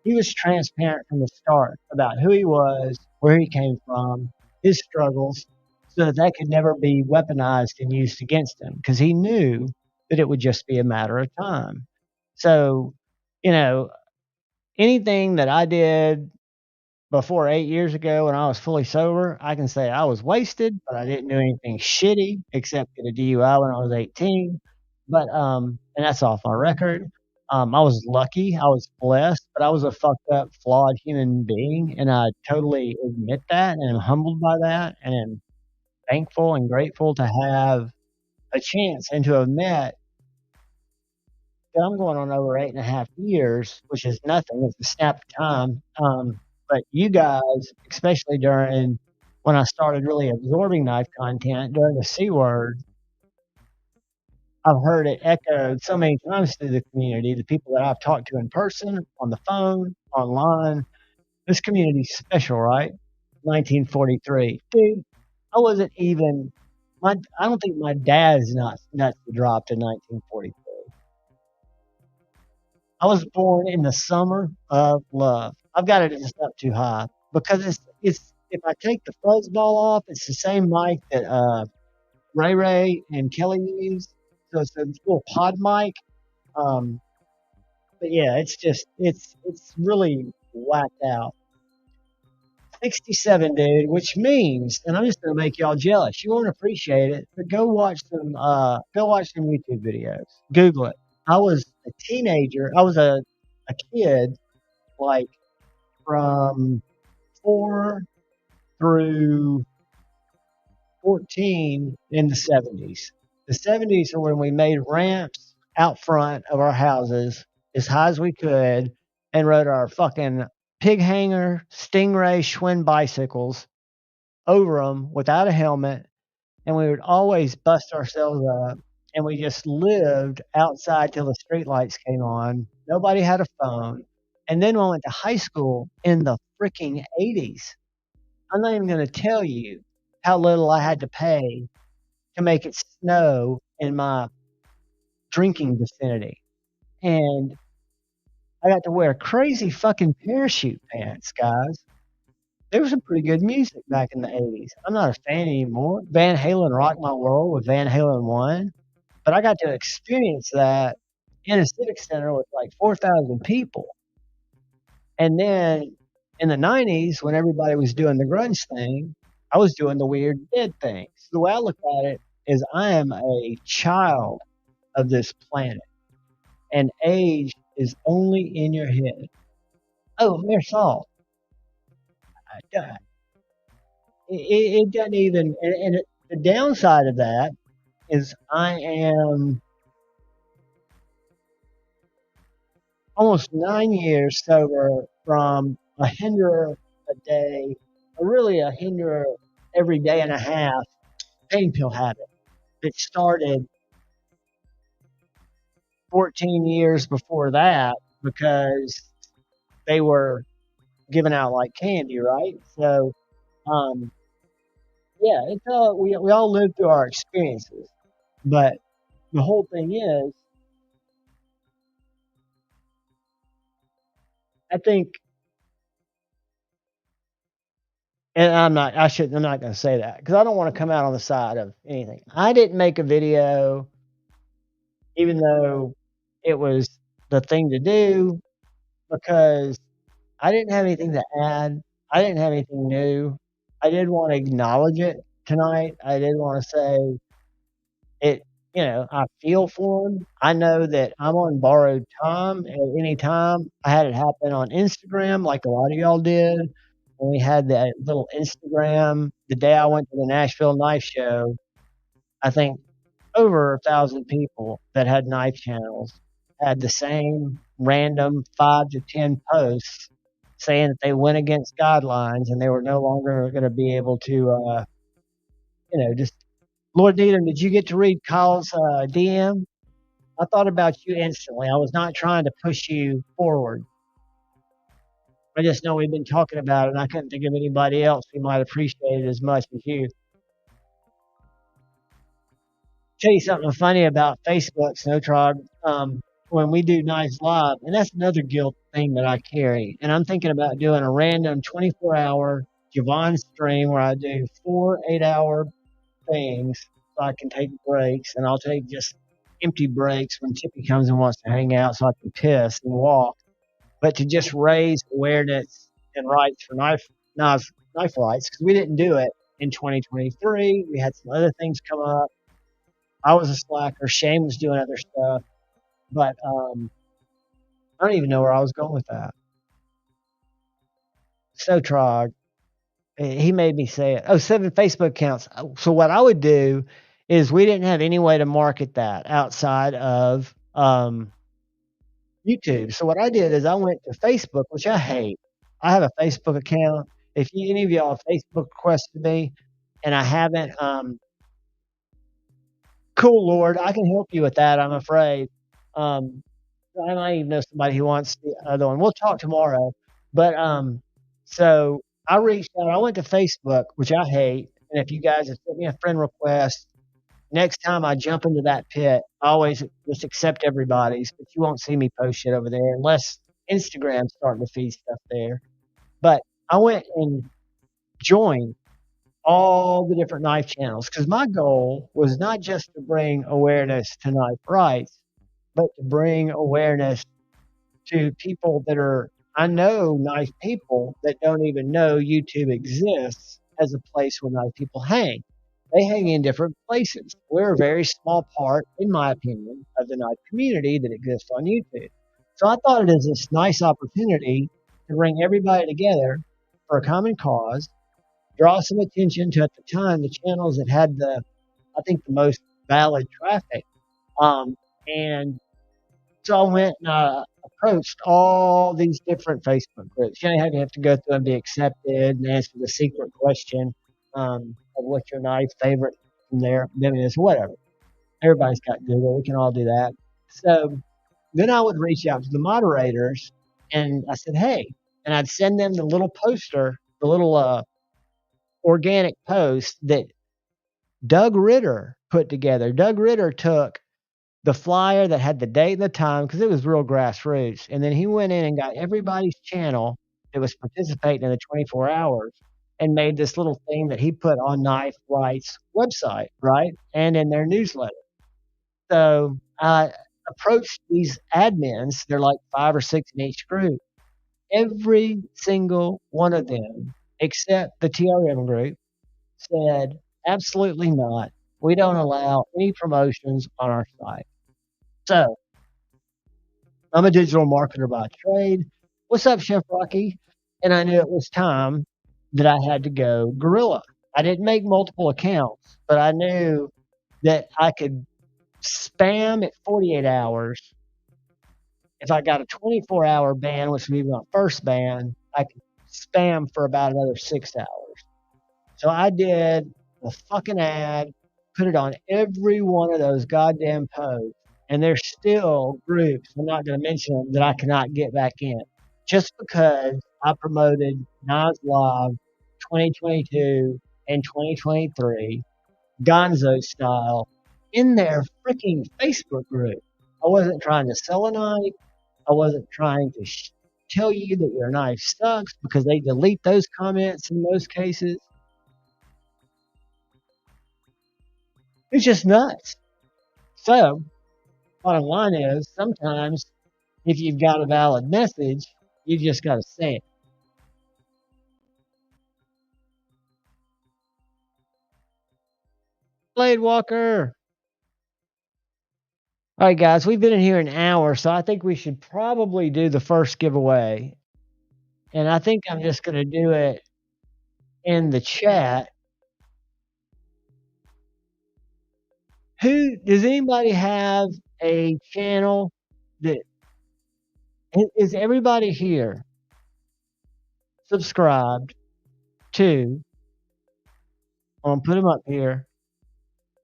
he was transparent from the start about who he was, where he came from, his struggles, so that that could never be weaponized and used against him because he knew that it would just be a matter of time. So, you know, anything that I did before 8 years ago when I was fully sober, I can say I was wasted, but I didn't do anything shitty except get a DUI when I was 18. But and that's off my record. I was lucky, I was blessed, but I was a fucked up, flawed human being, and I totally admit that, and I'm humbled by that, and am thankful and grateful to have a chance and to have met. I'm going on over 8.5 years, which is nothing. It's a snap of time. But you guys, especially during when I started really absorbing knife content during the C word, I've heard it echoed so many times through the community. The people that I've talked to in person, on the phone, online. This community's special, right? 1943, dude. I wasn't even. I don't think my dad's nuts dropped in 1943. I was born in the summer of love. I've got it just up too high because it's if I take the fuzz ball off, it's the same mic that Ray Ray and Kelly use. So it's a little pod mic. Um, but yeah, it's really whacked out. 67, dude, which means, and I'm just gonna make y'all jealous. You won't appreciate it, but go watch some YouTube videos. Google it. I was a teenager. I was a kid like from 4 through 14 in the 70s. The 70s are when we made ramps out front of our houses as high as we could and rode our fucking pig hanger Stingray Schwinn bicycles over them without a helmet. And we would always bust ourselves up. And we just lived outside till the streetlights came on. Nobody had a phone. And then when I went to high school in the freaking 80s, I'm not even going to tell you how little I had to pay to make it snow in my drinking vicinity. And I got to wear crazy fucking parachute pants, guys. There was some pretty good music back in the 80s. I'm not a fan anymore. Van Halen rocked my world with Van Halen 1. But I got to experience that in a civic center with like 4,000 people. And then in the 90s, when everybody was doing the grunge thing, I was doing the weird dead thing. So the way I look at it is I am a child of this planet, and age is only in your head. Oh, mere salt. It doesn't even, the downside of that is I am almost 9 years sober from a hinder a day, or really a hinder every day and a half pain pill habit. It started 14 years before that because they were given out like candy, right? So, um, yeah, it's all, we all live through our experiences. But the whole thing is, I think, and I'm not going to say that because I don't want to come out on the side of anything. I didn't make a video, even though it was the thing to do, because I didn't have anything to add. I didn't have anything new. I did want to acknowledge it tonight. I did want to say it, I feel for him. I know that I'm on borrowed time at any time. I had it happen on Instagram like a lot of y'all did. When we had that little Instagram the day I went to the Nashville Knife Show, I think over 1,000 people that had knife channels had the same random 5 to 10 posts saying that they went against guidelines and they were no longer going to be able to, just Lord Needham, did you get to read Kyle's DM? I thought about you instantly. I was not trying to push you forward. I just know we've been talking about it, and I couldn't think of anybody else who might appreciate it as much as you. Tell you something funny about Facebook, Snow Tribe. When we do Nights Live, and that's another guilt thing that I carry, and I'm thinking about doing a random 24-hour Javon stream where I do 4 8-hour things so I can take breaks, and I'll take just empty breaks when Tippy comes and wants to hang out so I can piss and walk. But to just raise awareness and rights for knife rights, because we didn't do it in 2023. We had some other things come up. I was a slacker. Shane was doing other stuff. But I don't even know where I was going with that. So Trog, he made me say it. Oh, 7 Facebook accounts. So what I would do is we didn't have any way to market that outside of YouTube. So what I did is I went to Facebook, which I hate. I have a Facebook account. If any of y'all have Facebook requested me and I haven't, cool, Lord, I can help you with that, I'm afraid. I might even know somebody who wants the other one. We'll talk tomorrow. But so I reached out. I went to Facebook, which I hate. And if you guys have sent me a friend request, next time I jump into that pit, I always just accept everybody's. But you won't see me post shit over there unless Instagram's starting to feed stuff there. But I went and joined all the different knife channels because my goal was not just to bring awareness to knife rights, but to bring awareness to people that are, I know knife people that don't even know YouTube exists as a place where knife people hang. They hang in different places. We're a very small part, in my opinion, of the knife community that exists on YouTube. So I thought it is this nice opportunity to bring everybody together for a common cause, draw some attention to, at the time, the channels that had I think, the most valid traffic. And so I went and approached all these different Facebook groups. You have to go through and be accepted and answer the secret question of what's your knife favorite from there. I mean, it's whatever. Everybody's got Google. We can all do that. So then I would reach out to the moderators and I said, hey, and I'd send them the little poster, the little organic post that Doug Ritter put together. Doug Ritter took the flyer that had the date and the time because it was real grassroots. And then he went in and got everybody's channel that was participating in the 24 hours and made this little thing that he put on Knife Rights website, right? And in their newsletter. So I approached these admins. They're like 5 or 6 in each group. Every single one of them, except the TRM group, said, absolutely not. We don't allow any promotions on our site. So I'm a digital marketer by trade. What's up, Chef Rocky? And I knew it was time that I had to go guerrilla. I didn't make multiple accounts, but I knew that I could spam at 48 hours. If I got a 24-hour ban, which would be my first ban, I could spam for about another 6 hours. So I did a fucking ad, put it on every one of those goddamn posts, and there's still groups, I'm not going to mention them, that I cannot get back in. Just because I promoted Knives Live 2022 and 2023, Gonzo style, in their freaking Facebook group. I wasn't trying to sell a knife. I wasn't trying to tell you that your knife sucks because they delete those comments in most cases. It's just nuts. So, bottom line is, sometimes if you've got a valid message, you just got to say it. Blade Walker. All right, guys, we've been in here an hour, so I think we should probably do the first giveaway. And I think I'm just going to do it in the chat. Does anybody have a channel that is everybody here subscribed to? I'm going to put them up here.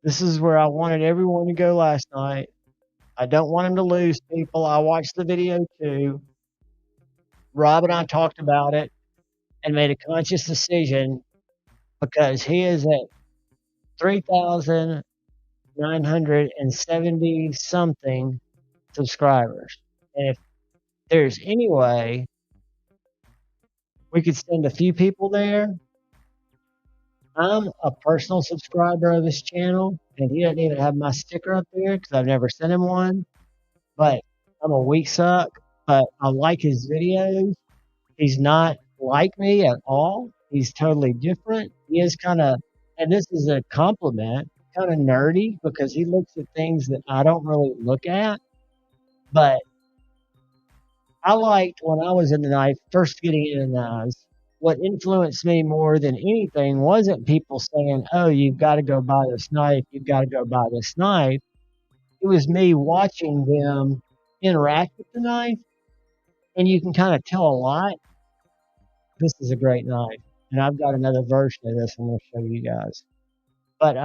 This is where I wanted everyone to go last night. I don't want them to lose people. I watched the video too. Rob and I talked about it and made a conscious decision because he is at 3,970 something subscribers. And if there's any way we could send a few people there, I'm a personal subscriber of his channel, and he doesn't even have my sticker up there because I've never sent him one. But I'm a weak suck, but I like his videos. He's not like me at all. He's totally different. He is kind of, and this is a compliment, kind of nerdy because he looks at things that I don't really look at. But I liked when I was in the knife, first getting into knives, what influenced me more than anything wasn't people saying, oh, you've got to go buy this knife, you've got to go buy this knife. It was me watching them interact with the knife, and you can kind of tell a lot. This is a great knife, and I've got another version of this I'm going to show you guys. But,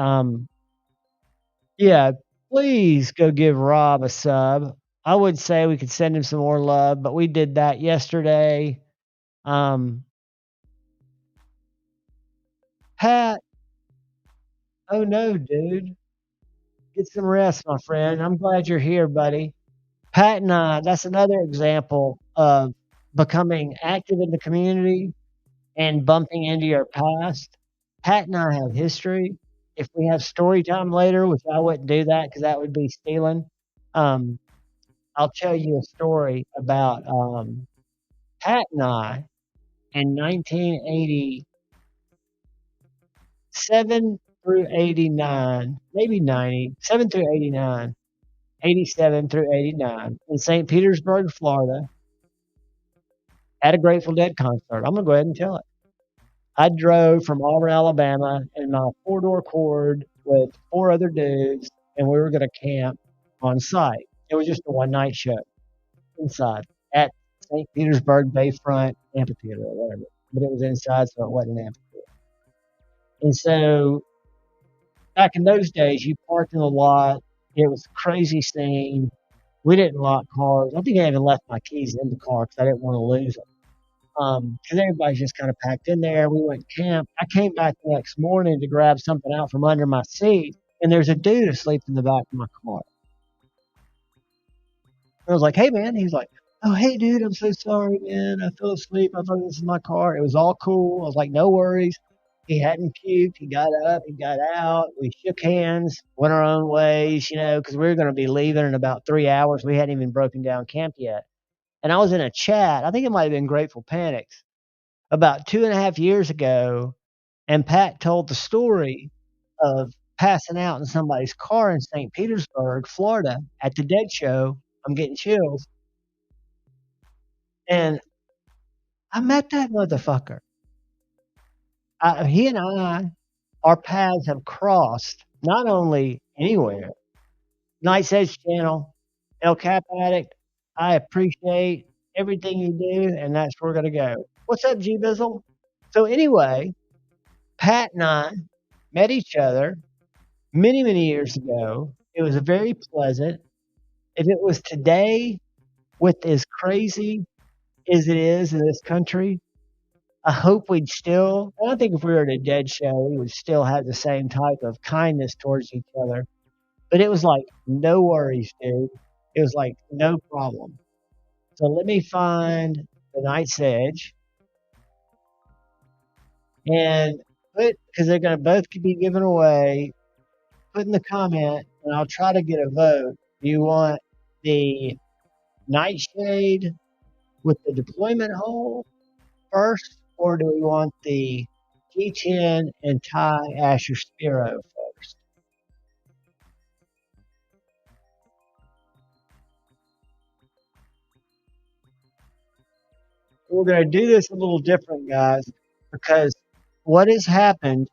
yeah, please go give Rob a sub. I would say we could send him some more love, but we did that yesterday. Pat, oh no, dude. Get some rest, my friend. I'm glad you're here, buddy. Pat and I, that's another example of becoming active in the community and bumping into your past. Pat and I have history. If we have story time later, which I wouldn't do that because that would be stealing, I'll tell you a story about Pat and I in 1987 through 89, maybe 90, 7 through 89, 87 through 89 in St. Petersburg, Florida, at a Grateful Dead concert. I'm going to go ahead and tell it. I drove from Auburn, Alabama in my 4-door Cord with 4 other dudes, and we were going to camp on site. It was just a one-night show inside at St. Petersburg Bayfront Amphitheater or whatever. But it was inside, so it wasn't an amphitheater. And so back in those days, you parked in the lot. It was a crazy scene. We didn't lock cars. I think I even left my keys in the car because I didn't want to lose them. Because everybody's just kind of packed in there. We went camp. I came back the next morning to grab something out from under my seat, and there's a dude asleep in the back of my car. I was like, hey, man. He's like, oh, hey, dude, I'm so sorry, man. I fell asleep. I thought this was my car. It was all cool. I was like, no worries. He hadn't puked. He got up. He got out. We shook hands, went our own ways, because we were going to be leaving in about 3 hours. We hadn't even broken down camp yet. And I was in a chat. I think it might have been Grateful Panics about 2.5 years ago. And Pat told the story of passing out in somebody's car in St. Petersburg, Florida, at the Dead Show. I'm getting chills. And I met that motherfucker. He and our paths have crossed not only anywhere, Night's Edge channel, El Cap Addict. I appreciate everything you do, and that's where we're going to go. What's up, G Bizzle? So, anyway, Pat and I met each other many, many years ago. It was very pleasant. If it was today, with as crazy as it is in this country, I hope we'd still, I don't think if we were at a Dead Show, we would still have the same type of kindness towards each other. But it was like, no worries, dude. It was like, no problem. So let me find the Night's Edge. And because they're going to both be given away, put in the comment, and I'll try to get a vote. Do you want the Nightshade with the deployment hole first, or do we want the G10 and Ty Asher Spiro first? We're going to do this a little different, guys, because what has happened,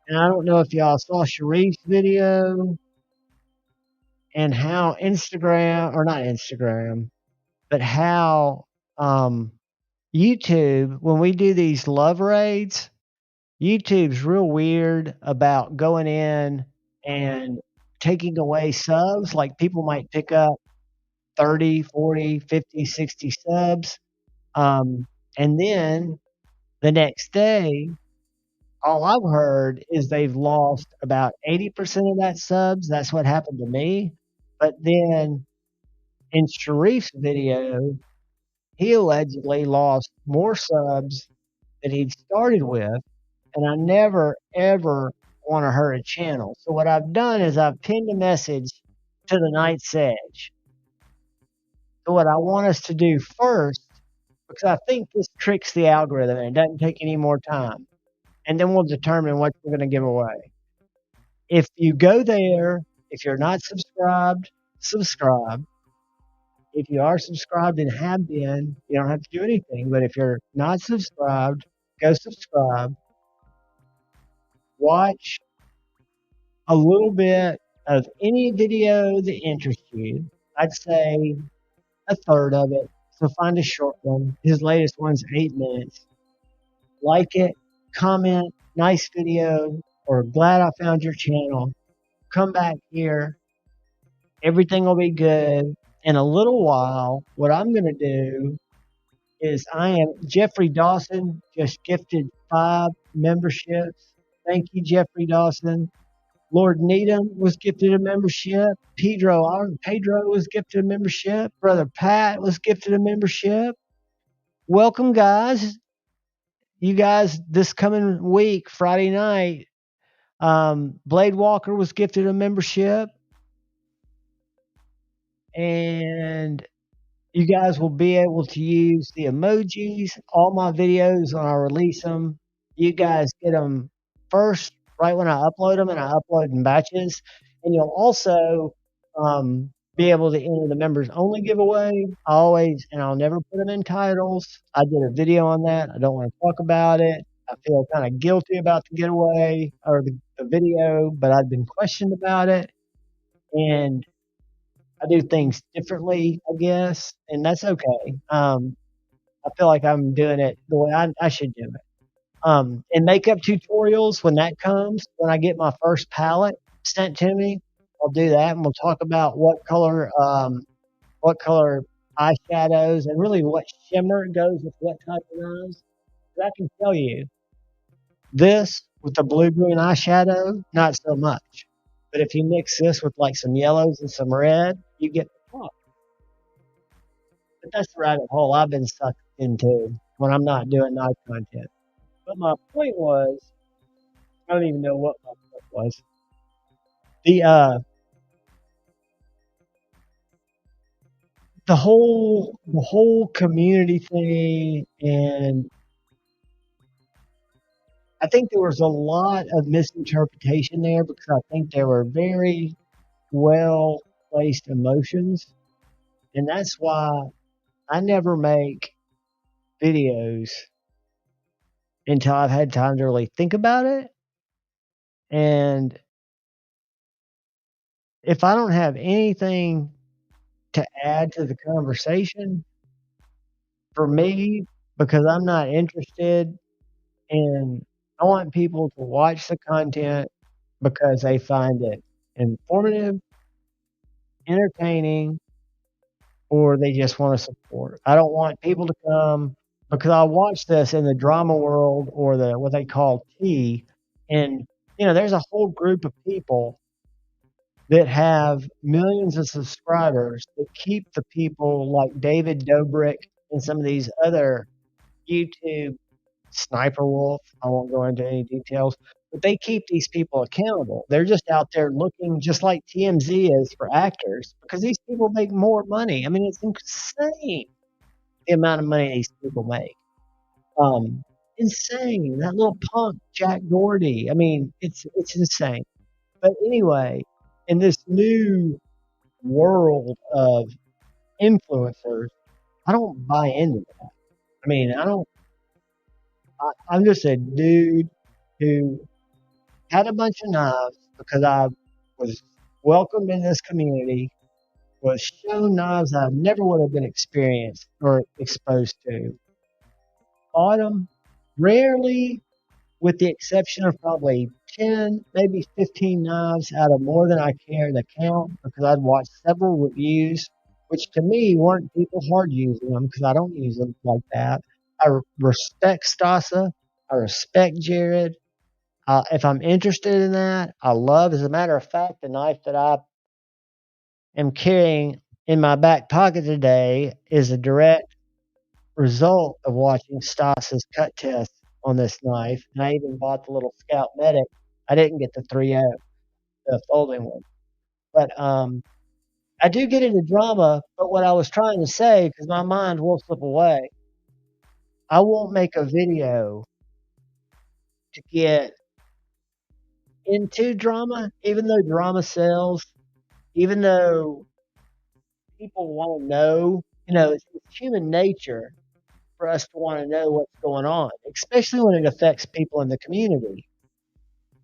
and I don't know if y'all saw Sharif's video and how Instagram, or not Instagram, but how YouTube, when we do these love raids, YouTube's real weird about going in and taking away subs. Like people might pick up 30, 40, 50, 60 subs. And then the next day, all I've heard is they've lost about 80% of that subs. That's what happened to me. But then in Sharif's video, he allegedly lost more subs that he'd started with. And I never, ever want to hurt a channel. So what I've done is I've pinned a message to the Night's Edge. So what I want us to do first, because I think this tricks the algorithm and it doesn't take any more time, and then we'll determine what we're going to give away. If you go there, if you're not subscribed, subscribe. If you are subscribed and have been, you don't have to do anything. But if you're not subscribed, go subscribe. Watch a little bit of any video that interests you. I'd say a third of it. So find a short one. His latest one's 8 minutes. Like it, comment, nice video, or glad I found your channel. Come back here. Everything will be good. In a little while, what I'm going to do is Jeffrey Dawson just gifted 5 memberships. Thank you, Jeffrey Dawson. Lord Needham was gifted a membership. Pedro was gifted a membership. Brother Pat was gifted a membership. Welcome, guys. You guys, this coming week, Friday night, Blade Walker was gifted a membership. And you guys will be able to use the emojis. All my videos, when I release them, you guys get them first right when I upload them, and I upload in batches. And you'll also be able to enter the members only giveaway. I'll never put them in titles. I did a video on that. I don't want to talk about it. I feel kind of guilty about the giveaway or the video, but I've been questioned about it. And I do things differently, I guess, and that's okay. I feel like I'm doing it the way I should do it. And makeup tutorials, when that comes, when I get my first palette sent to me, I'll do that, and we'll talk about what color eyeshadows and really what shimmer goes with what type of eyes. I can tell you, this with the blue-green eyeshadow, not so much. But if you mix this with like some yellows and some red, you get the pop. But that's the rabbit hole I've been sucked into when I'm not doing night content. But my point was, I don't even know what my point was. The whole community thing, and I think there was a lot of misinterpretation there because I think there were very well placed emotions, and that's why I never make videos until I've had time to really think about it. And if I don't have anything to add to the conversation, for me, because I'm not interested in, I want people to watch the content because they find it informative, entertaining, or they just want to support. I don't want people to come because I watch this in the drama world or the what they call T, and there's a whole group of people that have millions of subscribers that keep the people like David Dobrik and some of these other YouTube Sniper Wolf. I won't go into any details, but they keep these people accountable. They're just out there looking just like TMZ is for actors because these people make more money. I mean, it's insane the amount of money these people make. Um, Insane. That little punk Jack Doherty. I mean, it's insane. But anyway, in this new world of influencers, I don't buy into that. I mean, I don't. I'm just a dude who had a bunch of knives because I was welcomed in this community, was shown knives I never would have been experienced or exposed to. Bought them rarely, with the exception of probably 10, maybe 15 knives out of more than I care to count because I'd watched several reviews, which to me weren't people hard using them because I don't use them like that. I respect Stasa. I respect Jared. If I'm interested in that, I love, as a matter of fact, the knife that I am carrying in my back pocket today is a direct result of watching Stasa's cut test on this knife. And I even bought the little Scout Medic. I didn't get the 3.0, the folding one. But I do get into drama. But what I was trying to say, because my mind will slip away, I won't make a video to get into drama, even though drama sells, even though people want to know, it's human nature for us to want to know what's going on, especially when it affects people in the community.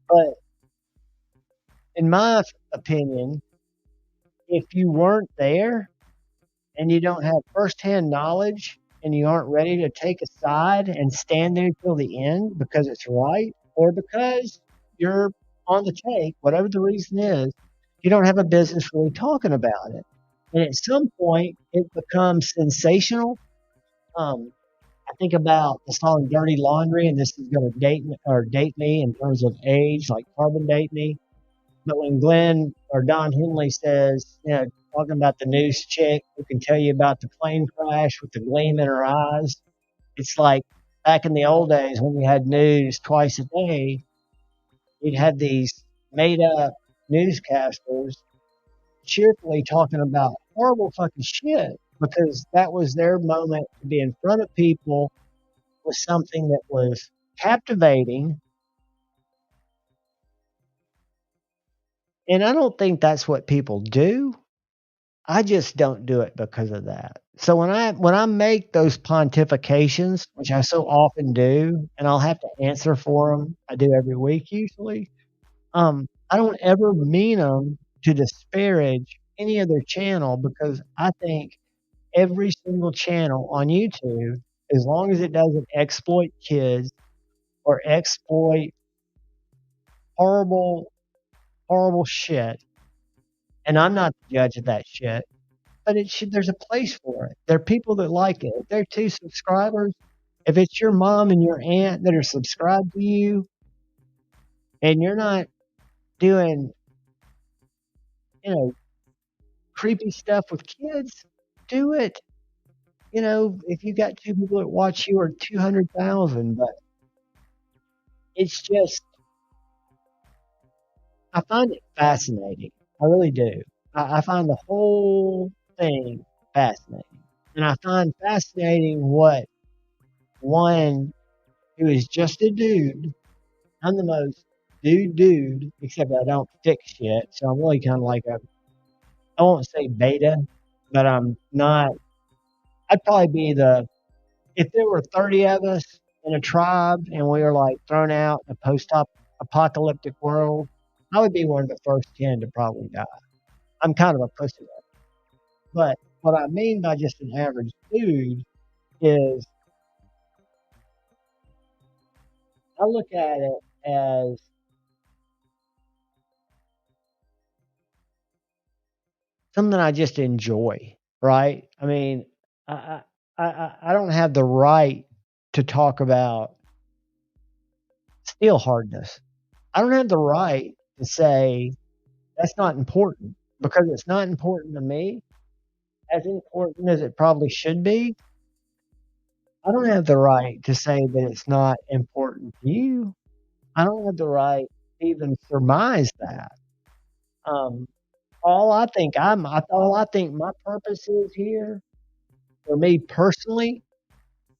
But in my opinion, if you weren't there and you don't have firsthand knowledge and you aren't ready to take a side and stand there till the end because it's right or because you're on the take, whatever the reason is, you don't have a business really talking about it. And at some point, it becomes sensational. I think about the song "Dirty Laundry," and this is going to date me in terms of age, like carbon date me. But when Glenn or Don Henley says, talking about the news chick who can tell you about the plane crash with the gleam in her eyes, it's like back in the old days when you had news twice a day, you'd had these made up newscasters cheerfully talking about horrible fucking shit because that was their moment to be in front of people with something that was captivating. And I don't think that's what people do. I just don't do it because of that. So when I make those pontifications, which I so often do, and I'll have to answer for them, I do every week usually. I don't ever mean them to disparage any other channel because I think every single channel on YouTube, as long as it doesn't exploit kids or exploit horrible, horrible shit, and I'm not the judge of that shit, but there's a place for it. There are people that like it. If they're 2 subscribers, if it's your mom and your aunt that are subscribed to you, and you're not doing, you know, creepy stuff with kids, do it. If you got 2 people that watch you or 200,000, but it's just, I find it fascinating. I really do. I find the whole thing fascinating. And I find fascinating what one who is just a dude, I'm the most dude, except I don't fix shit. So I'm really kind of like I won't say beta, but I'm not, I'd probably be if there were 30 of us in a tribe and we were like thrown out in a apocalyptic world, I would be one of the first 10 to probably die. I'm kind of a pussy. But what I mean by just an average dude is I look at it as something I just enjoy, right? I mean, I don't have the right to talk about steel hardness. I don't have the right to say that's not important because it's not important to me, as important as it probably should be. I don't have the right to say that it's not important to you. I don't have the right to even surmise that. Um, all I think my purpose is here for me personally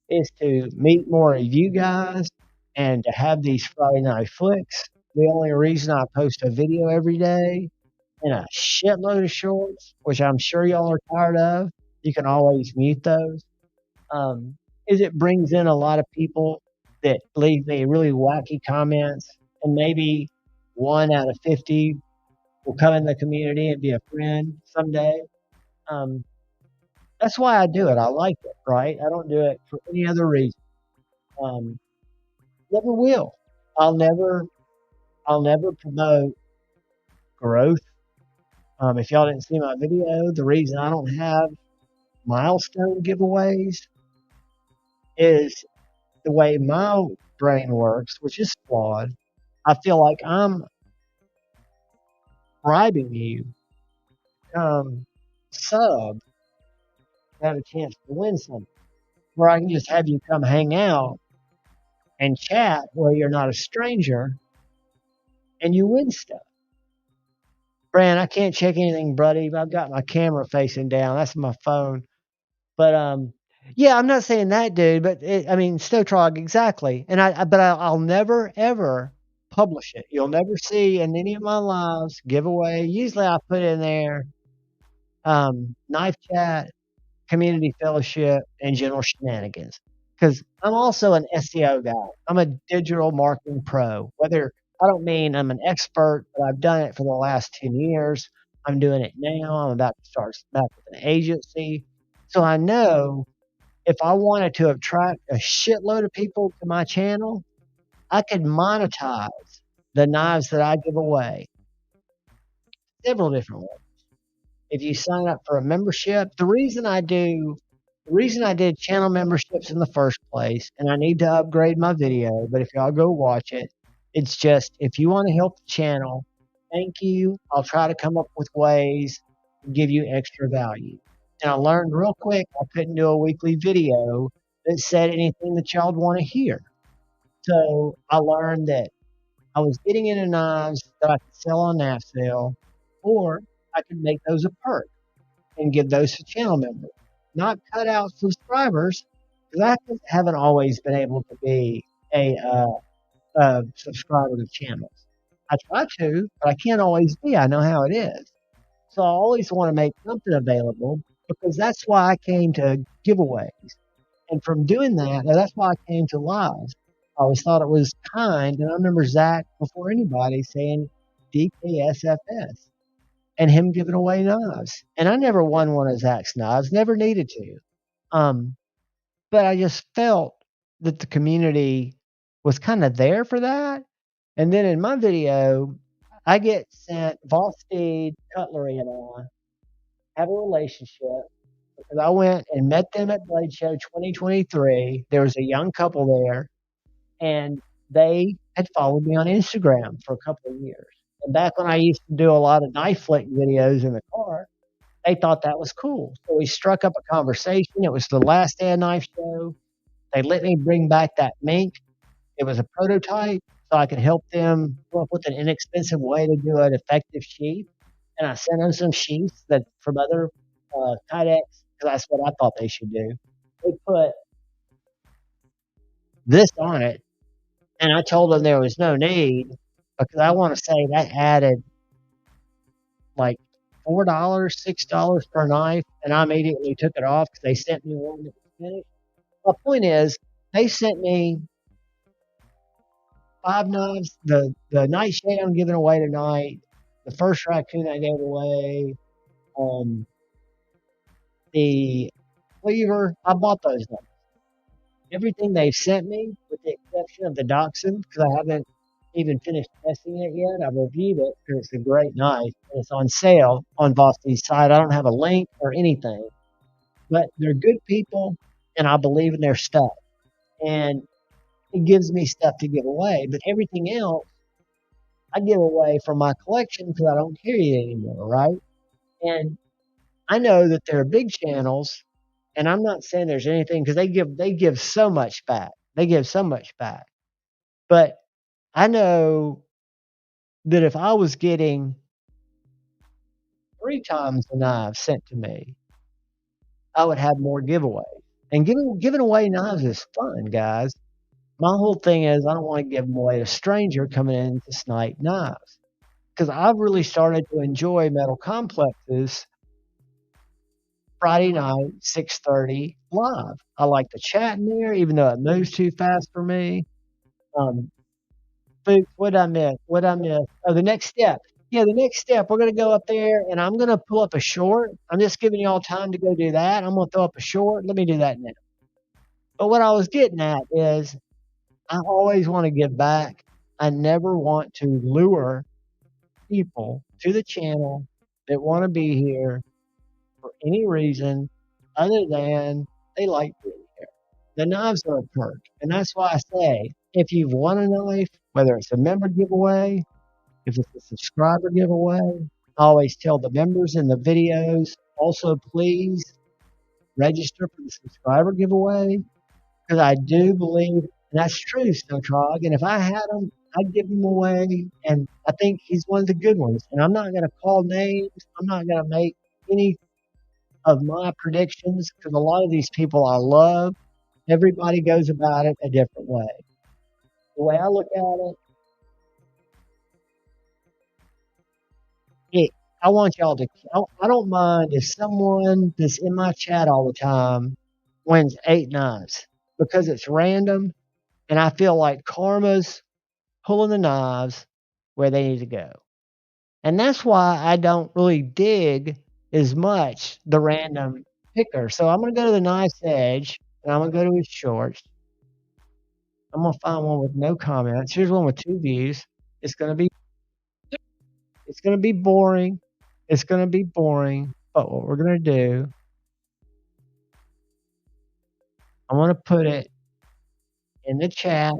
is to meet more of you guys and to have these Friday night flicks. The only reason I post a video every day and a shitload of shorts, which I'm sure y'all are tired of, you can always mute those, um, is it brings in a lot of people that leave me really wacky comments, and maybe 1 out of 50 will come in the community and be a friend someday. Um, that's why I do it. I like it, right? I don't do it for any other reason. Um, never will. I'll never. I'll never promote growth. If y'all didn't see my video, the reason I don't have milestone giveaways is the way my brain works, which is flawed. I feel like I'm bribing you to sub to have a chance to win something. Where I can just have you come hang out and chat where you're not a stranger and you win stuff. Brand, I can't check anything, buddy. I've got my camera facing down. That's my phone. But yeah, I'm not saying that, dude. But I mean, Stotrog, exactly. And I'll never ever publish it. You'll never see in any of my lives giveaway. Usually, I put in there knife chat, community fellowship, and general shenanigans. Because I'm also an SEO guy. I'm a digital marketing pro. Whether I don't mean I'm an expert, but I've done it for the last 10 years. I'm doing it now. I'm about to start back with an agency. So I know if I wanted to attract a shitload of people to my channel, I could monetize the knives that I give away several different ways. If you sign up for a membership, the reason I did channel memberships in the first place, and I need to upgrade my video, but if y'all go watch it, it's just if you want to help the channel, thank you. I'll try to come up with ways to give you extra value. And I learned real quick I couldn't do a weekly video that said anything that y'all'd want to hear. So I learned that I was getting into knives that I could sell on NAFSale, or I could make those a perk and give those to channel members, not cut out subscribers, because I haven't always been able to be a subscriber to channels. I try to, but I can't always be. I know how it is. So I always want to make something available because that's why I came to giveaways. And from doing that, that's why I came to lives. I always thought it was kind. And I remember Zach, before anybody, saying DKSFS and him giving away knives. And I never won one of Zach's knives, never needed to. But I just felt that the community was kind of there for that. And then in my video, I get sent Volsteed Cutlery and I have a relationship because I went and met them at Blade Show 2023. There was a young couple there, and they had followed me on Instagram for a couple of years. And back when I used to do a lot of knife flick videos in the car, they thought that was cool. So we struck up a conversation. It was the last day of knife show. They let me bring back that mink. It was a prototype. so I could help them come up with an inexpensive way to do an effective sheath. And I sent them some sheaths that from other kydex because that's what I thought they should do. They put this on it, and I told them there was no need because I want to say that added like $4, $6 per knife, and I immediately took it off because they sent me one that was finished. My point is, they sent me 5 knives. The nightshade I'm giving away tonight, the first raccoon I gave away, the cleaver, I bought those knives. Everything they've sent me, with the exception of the Dachshund, because I haven't even finished testing it yet. I've reviewed it because it's a great knife. And it's on sale on Vosti's site. I don't have a link or anything, but they're good people, and I believe in their stuff. And it gives me stuff to give away. But everything else, I give away from my collection because I don't carry it anymore, right? And I know that there are big channels, and I'm not saying there's anything because they give so much back. They give so much back. But I know that if I was getting 3 times the knives sent to me, I would have more giveaways. And giving away knives is fun, guys. My whole thing is I don't want to give them away to a stranger coming in to snipe knives. Because I've really started to enjoy Metal Complexes Friday night, 6:30 live. I like the chat in there, even though it moves too fast for me. Boots, what'd I miss? What'd I miss? Oh, the next step. Yeah, the next step, we're gonna go up there and I'm gonna pull up a short. I'm just giving y'all time to go do that. I'm gonna throw up a short. Let me do that now. But what I was getting at is I always want to give back. I never want to lure people to the channel that want to be here for any reason other than they like being here. The knives are a perk. And that's why I say if you've won a knife, whether it's a member giveaway, if it's a subscriber giveaway, I always tell the members in the videos also please register for the subscriber giveaway because I do believe, and that's true, Snowtrog. And if I had them, I'd give them away. And I think he's one of the good ones. And I'm not going to call names. I'm not going to make any of my predictions because a lot of these people I love. Everybody goes about it a different way. The way I look at it, I want y'all to. I don't mind if someone that's in my chat all the time wins 8 knives because it's random, and I feel like karma's pulling the knives where they need to go, and that's why I don't really dig as much the random picker. So I'm gonna go to the Knife's Edge, and I'm gonna go to his shorts. I'm gonna find one with no comments. Here's one with 2 views. It's gonna be boring. It's gonna be boring. But what we're gonna do, I'm gonna put it in the chat.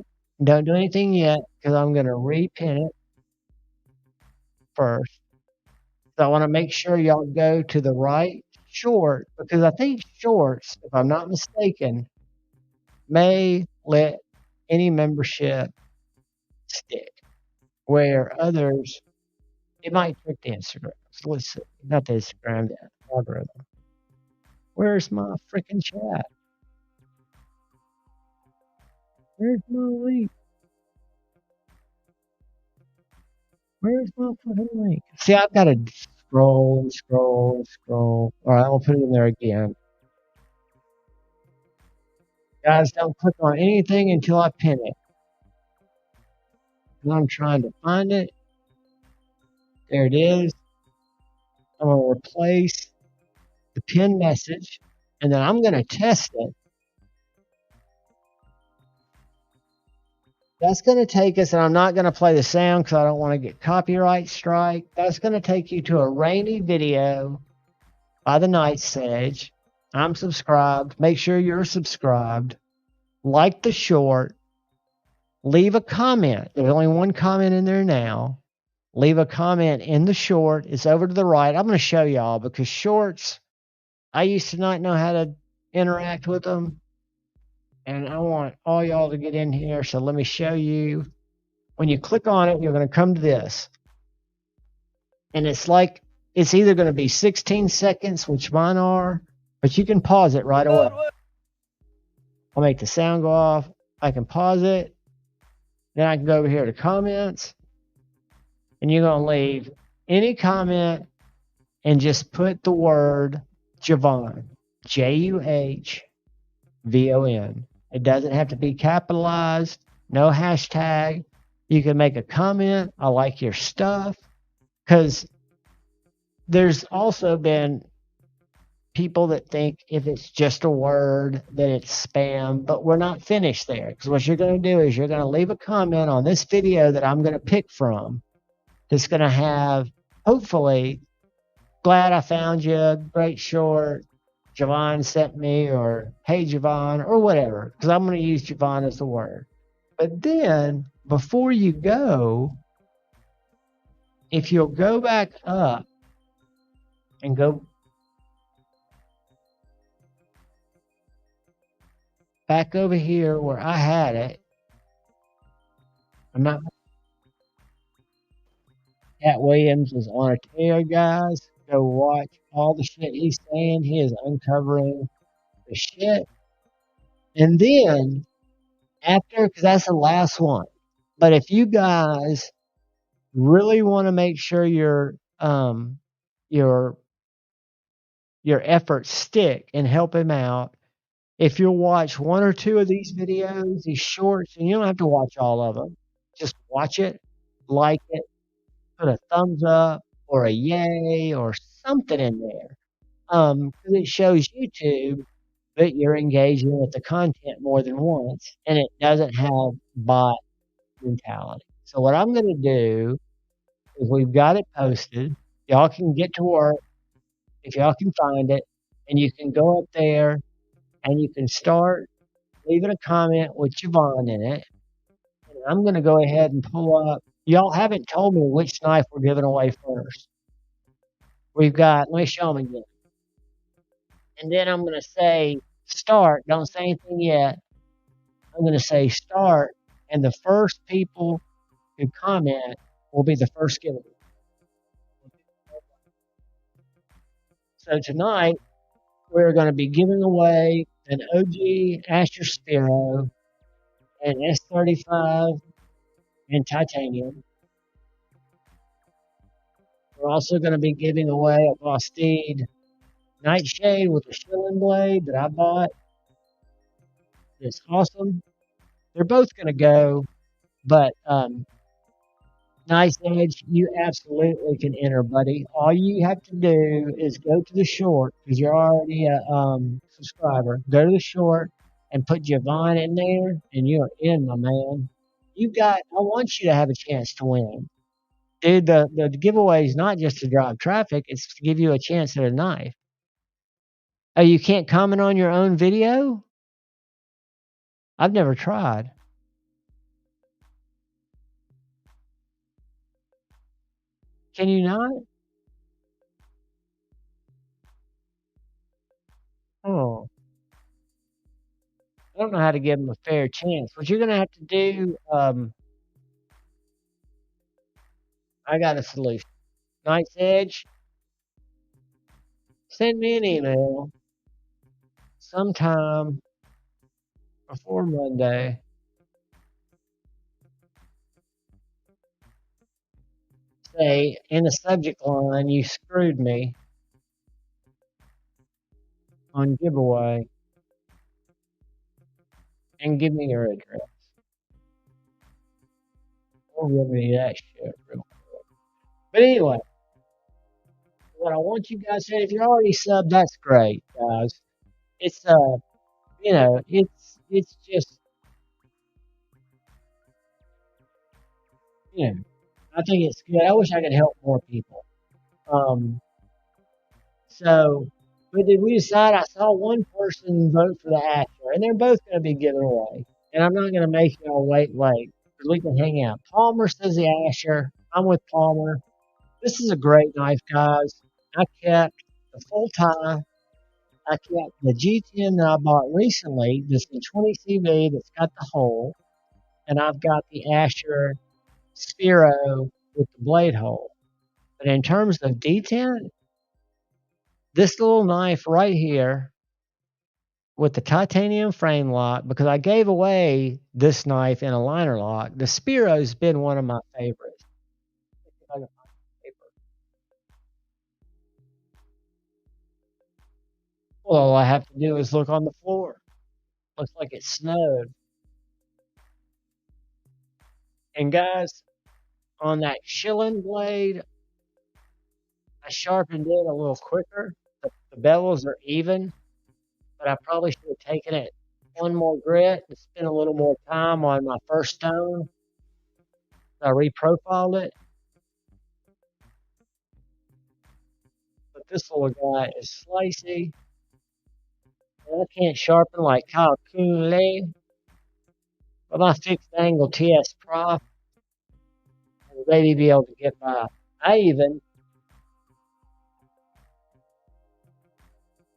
Don't do anything yet because I'm gonna repin it first. So I want to make sure y'all go to the right short because I think shorts, if I'm not mistaken, may let any membership stick, where others it might trick the Instagram. So let's see, not the Instagram, the algorithm. Where's my freaking chat? Where's my link? Where's my fucking link? See, I've got to scroll and scroll and scroll. All right, I'll put it in there again. Guys, don't click on anything until I pin it. And I'm trying to find it. There it is. I'm going to replace the pin message, and then I'm going to test it. That's going to take us, and I'm not going to play the sound because I don't want to get copyright strike. That's going to take you to a rainy video by the Night Sage. I'm subscribed. Make sure you're subscribed. Like the short. Leave a comment. There's only one comment in there now. Leave a comment in the short. It's over to the right. I'm going to show y'all because shorts, I used to not know how to interact with them. And I want all y'all to get in here. So let me show you. When you click on it, you're going to come to this. And it's like, it's either going to be 16 seconds, which mine are, but you can pause it right away. I'll make the sound go off. I can pause it. Then I can go over here to comments. And you're going to leave any comment and just put the word Javon. Juhvon. It doesn't have to be capitalized. No hashtag. You can make a comment. I like your stuff. Because there's also been people that think if it's just a word that it's spam, but we're not finished there. Because what you're going to do is you're going to leave a comment on this video that I'm going to pick from that's going to have, hopefully, glad I found you, great short, Javon sent me, or hey Javon, or whatever, because I'm going to use Javon as the word. But then, before you go, if you'll go back up and go back over here where I had it, I'm not. Cat Williams is on a tear, guys. Go watch all the shit he's saying. He is uncovering the shit. And then, after, because that's the last one. But if you guys really want to make sure your efforts stick and help him out, if you'll watch one or two of these videos, these shorts, and you don't have to watch all of them, just watch it, like it, put a thumbs up or a yay or something in there, because it shows YouTube that you're engaging with the content more than once, and it doesn't have bot mentality. So what I'm going to do is we've got it posted. Y'all can get to work if y'all can find it, and you can go up there and you can start leaving a comment with Javon in it. And I'm going to go ahead and pull up. Y'all haven't told me which knife we're giving away first. We've got, let me show them again. And then I'm going to say start. Don't say anything yet. I'm going to say start. And the first people who comment will be the first giveaway. So tonight, we're going to be giving away an OG Asher Spiro, an S35 in titanium. We're also going to be giving away a Bostede Nightshade with a shilling blade that I bought. It's awesome. They're both going to go, but Nice Edge, you absolutely can enter, buddy. All you have to do is go to the short, because you're already a subscriber. Go to the short and put Javon in there, and you're in, my man. I want you to have a chance to win. Dude, the giveaway is not just to drive traffic, it's to give you a chance at a knife. Oh, you can't comment on your own video? I've never tried. Can you not? Oh. I don't know how to give them a fair chance. What you're going to have to do, I got a solution. Night's Edge, send me an email sometime before Monday. Say in the subject line, you screwed me on giveaway, and give me your address. We'll remedy that shit real quick. But anyway, what I want you guys to say, if you're already subbed, that's great, guys. It's it's just, I think it's good. I wish I could help more people. So, but did we decide? I saw one person vote for the Asher, and they're both going to be given away. And I'm not going to make y'all wait late, because we can hang out. Palmer says the Asher. I'm with Palmer. This is a great knife, guys. I kept the full tie. I kept the G10 that I bought recently, this 20 CV that's got the hole, and I've got the Asher Sphero with the blade hole. But in terms of detent, this little knife right here with the titanium frame lock, because I gave away this knife in a liner lock, the Spiro's been one of my favorites. If I can find paper. Well, all I have to do is look on the floor. Looks like it snowed. And guys, on that shilling blade, I sharpened it a little quicker. The bevels are even, but I probably should have taken it one more grit and spent a little more time on my first stone. I reprofiled it. But this little guy is slicey. And I can't sharpen like Kyle Coonley. But my fixed angle TS Prof will maybe be able to get by.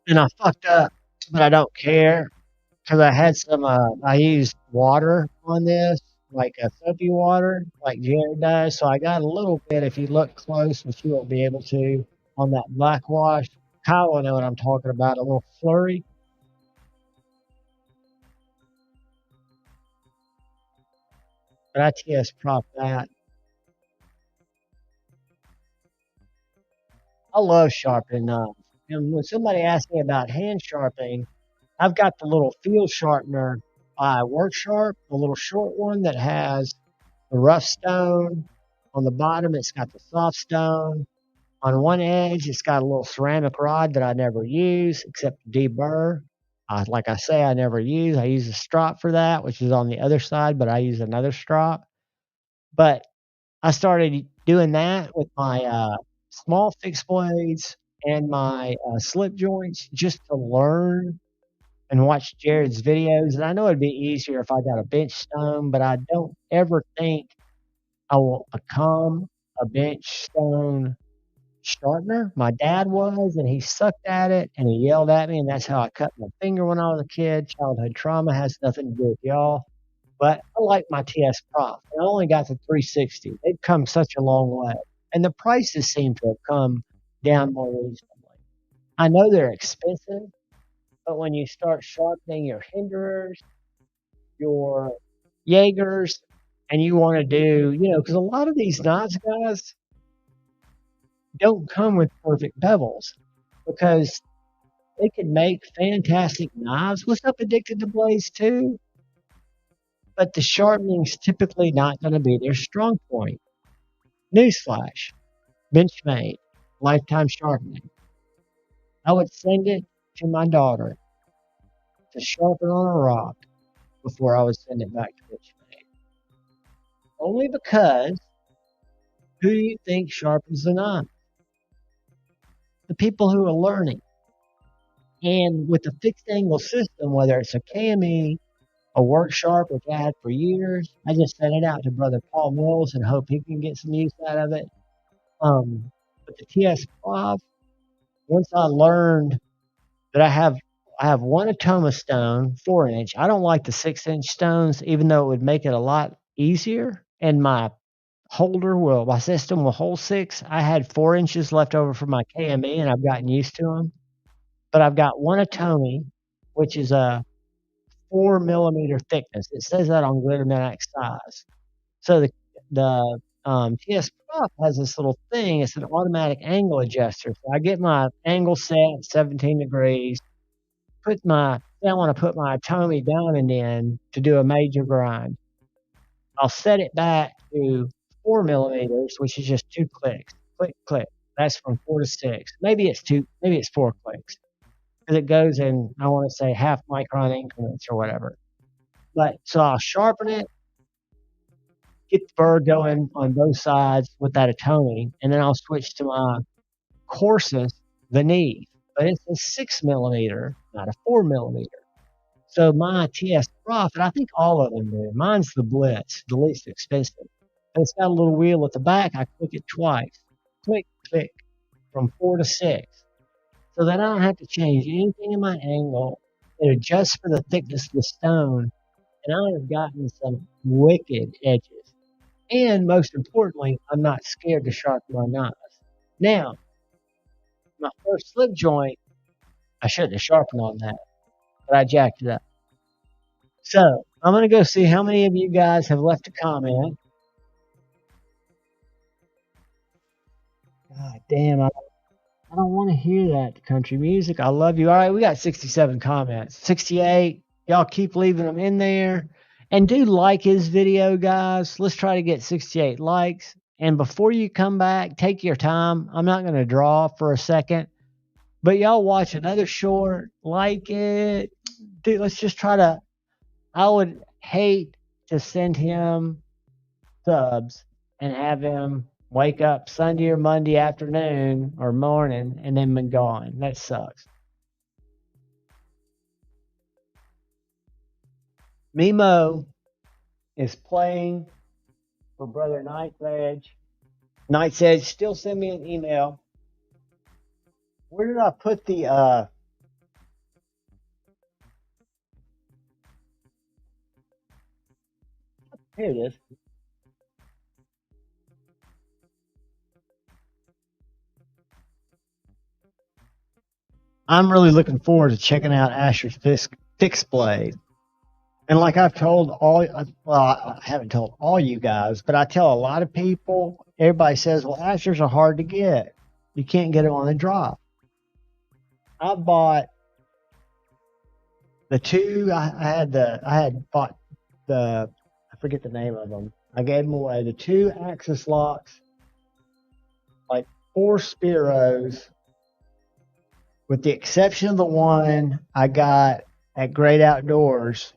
And I fucked up, but I don't care because I had some. I used water on this, like a soapy water, like Jared does. So I got a little bit. If you look close, which you won't be able to, on that black wash. Kyle will know what I'm talking about. A little flurry. But I TS Prop that. I love sharpening knives. And when somebody asks me about hand sharpening, I've got the little field sharpener by Work Sharp, the little short one that has the rough stone. On the bottom, it's got the soft stone. On one edge, it's got a little ceramic rod that I never use except to deburr. Like I say, I never use. I use a strop for that, which is on the other side, but I use another strop. But I started doing that with my small fixed blades and my slip joints just to learn and watch Jared's videos. And I know it'd be easier if I got a bench stone, but I don't ever think I will become a bench stone sharpener. My dad was, and he sucked at it, and he yelled at me, and that's how I cut my finger when I was a kid. Childhood trauma has nothing to do with y'all. But I like my TS Prof. I only got the 360. They've come such a long way. And the prices seem to have come down more reasonably. I know they're expensive, but when you start sharpening your Hinderers, your Jaegers, and you want to do, because a lot of these knives, guys, don't come with perfect bevels because they can make fantastic knives. What's up, Addicted to Blaze too? But the sharpening's typically not going to be their strong point. Newsflash, Benchmade, Lifetime Sharpening. I would send it to my daughter to sharpen on a rock before I would send it back to Benchmade. Only because who do you think sharpens the knife? The people who are learning. And with the fixed angle system, whether it's a KME, a Work Sharp, which I had for years, I just sent it out to Brother Paul Mills and hope he can get some use out of it. But the TS Prof, once I learned that I have one Atoma stone, 4-inch. I don't like the 6-inch stones, even though it would make it a lot easier. And my system will hold 6. I had 4 inches left over from my KME, and I've gotten used to them. But I've got one Atomi, which is a 4 millimeter thickness. It says that on Glittermatic size. So the TS Prof has this little thing. It's an automatic angle adjuster. So I get my angle set at 17 degrees. I want to put my Atomi diamond in to do a major grind. I'll set it back to 4 millimeters, which is just 2 clicks. Click, click. That's from 4 to 6. Maybe it's 4 clicks. Because it goes in, I want to say, half micron increments or whatever. But so I'll sharpen it, get the burr going on both sides with that Atomi, and then I'll switch to my coarsest Veneve. But it's a 6 millimeter, not a 4 millimeter. So my TS Prof, and I think all of them do. Mine's the Blitz, the least expensive. And it's got a little wheel at the back. I click it twice. Click, click, from 4 to 6. So that I don't have to change anything in my angle. It adjusts for the thickness of the stone. And I have gotten some wicked edges. And most importantly, I'm not scared to sharpen my knives. Now, my first slip joint, I shouldn't have sharpened on that, but I jacked it up. So I'm going to go see how many of you guys have left a comment. God damn, I don't want to hear that country music. I love you. All right, we got 67 comments. 68. Y'all keep leaving them in there. And do like his video, guys. Let's try to get 68 likes. And before you come back, take your time. I'm not going to draw for a second. But y'all watch another short. Like it. Dude, let's just try to. I would hate to send him subs and have him wake up Sunday or Monday afternoon or morning and then been gone. That sucks. Mimo is playing for brother Night's Edge. Night's Edge, still send me an email. Where did I put the here it is. I'm really looking forward to checking out Asher's fixed blade. And like I've told I haven't told all you guys, but I tell a lot of people, everybody says, well, Ashers are hard to get. You can't get them on the drop. I bought the two, I had bought I forget the name of them. I gave them away. The two Axis locks, like 4 Spiros, with the exception of the one I got at Great Outdoors,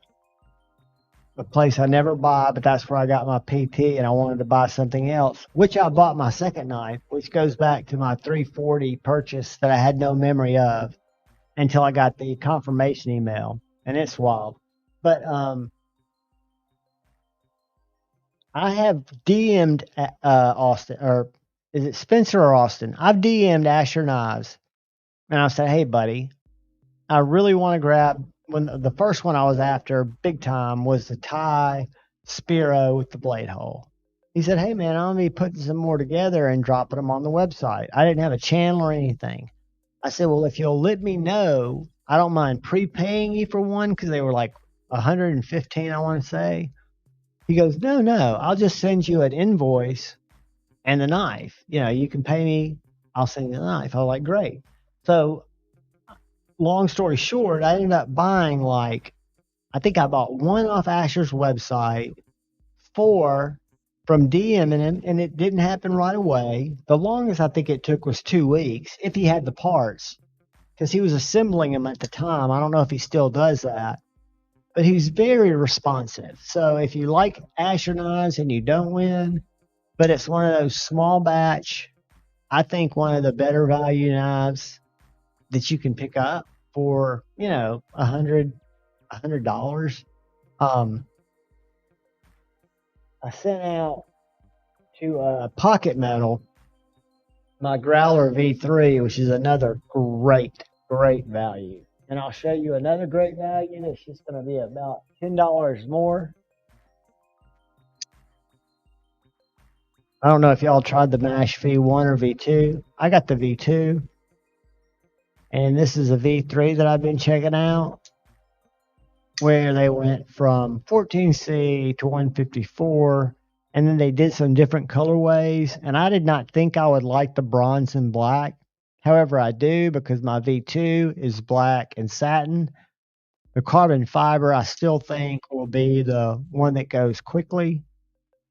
a place I never buy, but that's where I got my PT, and I wanted to buy something else, which I bought my second knife, which goes back to my 340 purchase that I had no memory of until I got the confirmation email, and it's wild. But I have DM'd Austin, or is it Spencer or Austin? I've DM'd Asher Knives, and I said, hey, buddy, I really want to grab, when the first one I was after big time was the Thai Spiro with the blade hole. He said, hey, man, I'm going to be putting some more together and dropping them on the website. I didn't have a channel or anything. I said, well, if you'll let me know, I don't mind prepaying you for one, because they were like 115, I want to say. He goes, no, I'll just send you an invoice and the knife. You know, you can pay me, I'll send you the knife. I was like, great. So long story short, I ended up buying I think I bought 1 off Asher's website, 4 from DMing him, and it didn't happen right away. The longest I think it took was 2 weeks, if he had the parts, because he was assembling them at the time. I don't know if he still does that, but he's very responsive. So if you like Asher knives and you don't win, but it's one of those small batch, I think one of the better value knives that you can pick up for, $100. I sent out to Pocket Metal my Growler V3, which is another great value. And I'll show you another great value that's just going to be about $10 more. I don't know if y'all tried the Mash V1 or V2. I got the V2. And this is a V3 that I've been checking out, where they went from 14C to 154, and then they did some different colorways. And I did not think I would like the bronze and black. However, I do, because my V2 is black and satin. The carbon fiber, I still think, will be the one that goes quickly.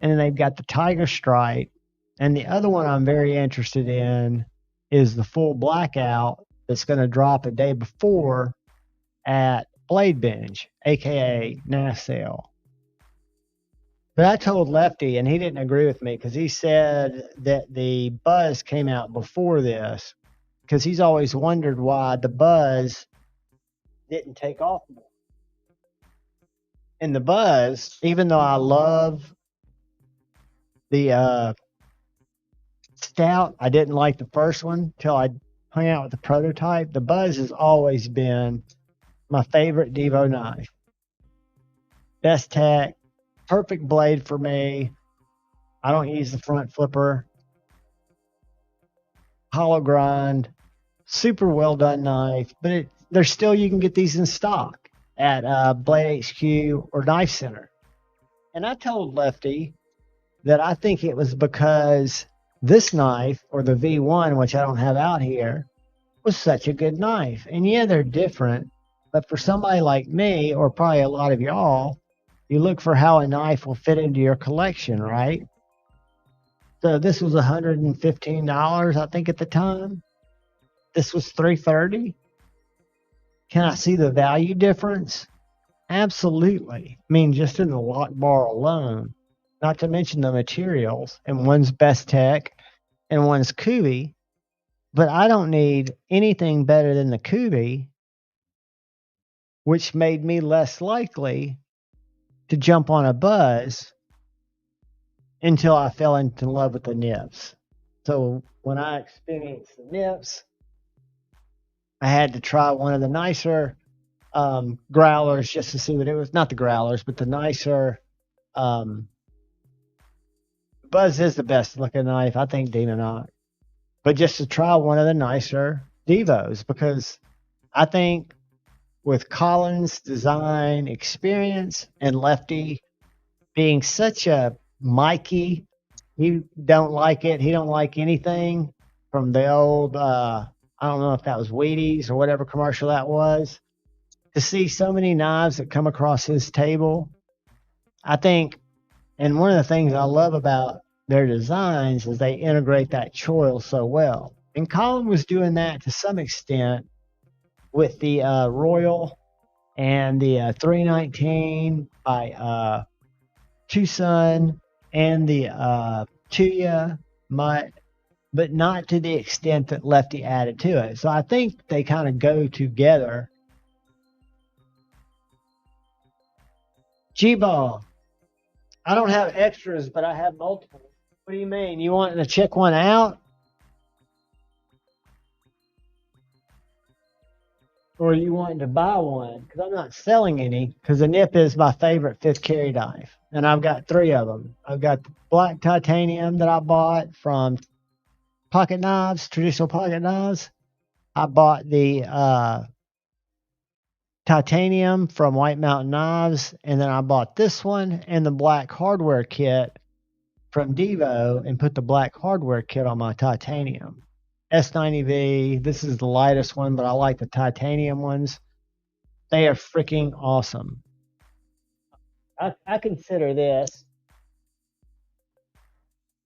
And then they've got the Tiger Stripe. And the other one I'm very interested in is the full blackout that's going to drop a day before at Blade Binge, aka NASL. But I told Lefty, and he didn't agree with me, because he said that the Buzz came out before this, because he's always wondered why the Buzz didn't take off more. And the Buzz, even though I love the Stout, I didn't like the first one till I hung out with the prototype. The Buzz has always been my favorite Devo knife. Best tech, perfect blade for me. I don't use the front flipper. Hollow grind, super well done knife, but there's still, you can get these in stock at Blade HQ or Knife Center. And I told Lefty that I think it was because this knife, or the V1, which I don't have out here, was such a good knife. And yeah, they're different, but for somebody like me, or probably a lot of y'all, you look for how a knife will fit into your collection, right? So this was $115, I think, at the time. This was $330. Can I see the value difference? Absolutely. I mean, just in the lock bar alone, not to mention the materials, and one's Best Tech and one's Kubi. But I don't need anything better than the Kubi, which made me less likely to jump on a buzz until I fell into love with the nips. So when I experienced the nips, I had to try one of the nicer growlers just to see what it was. Not the growlers, but the nicer. Buzz is the best looking knife, I think, Demonox. But just to try one of the nicer Devos, because I think with Colin's design experience and Lefty being such a Mikey, he don't like it. He don't like anything from the old, I don't know if that was Wheaties or whatever commercial that was. To see so many knives that come across his table, I think, and one of the things I love about their designs is they integrate that choil so well. And Colin was doing that to some extent with the Royal and the 319 by Tucson and the Chuya Mutt, but not to the extent that Lefty added to it. So I think they kind of go together. G-Ball. I don't have extras, but I have multiple. What do you mean? You wanting to check one out? Or are you wanting to buy one? Because I'm not selling any, because the nip is my favorite fifth carry knife. And I've got 3 of them. I've got the black titanium that I bought from Pocket Knives, traditional Pocket Knives. I bought the titanium from White Mountain Knives. And then I bought this one and the black hardware kit from Devo and put the black hardware kit on my titanium. S90V. This is the lightest one, but I like the titanium ones. They are freaking awesome. I consider this,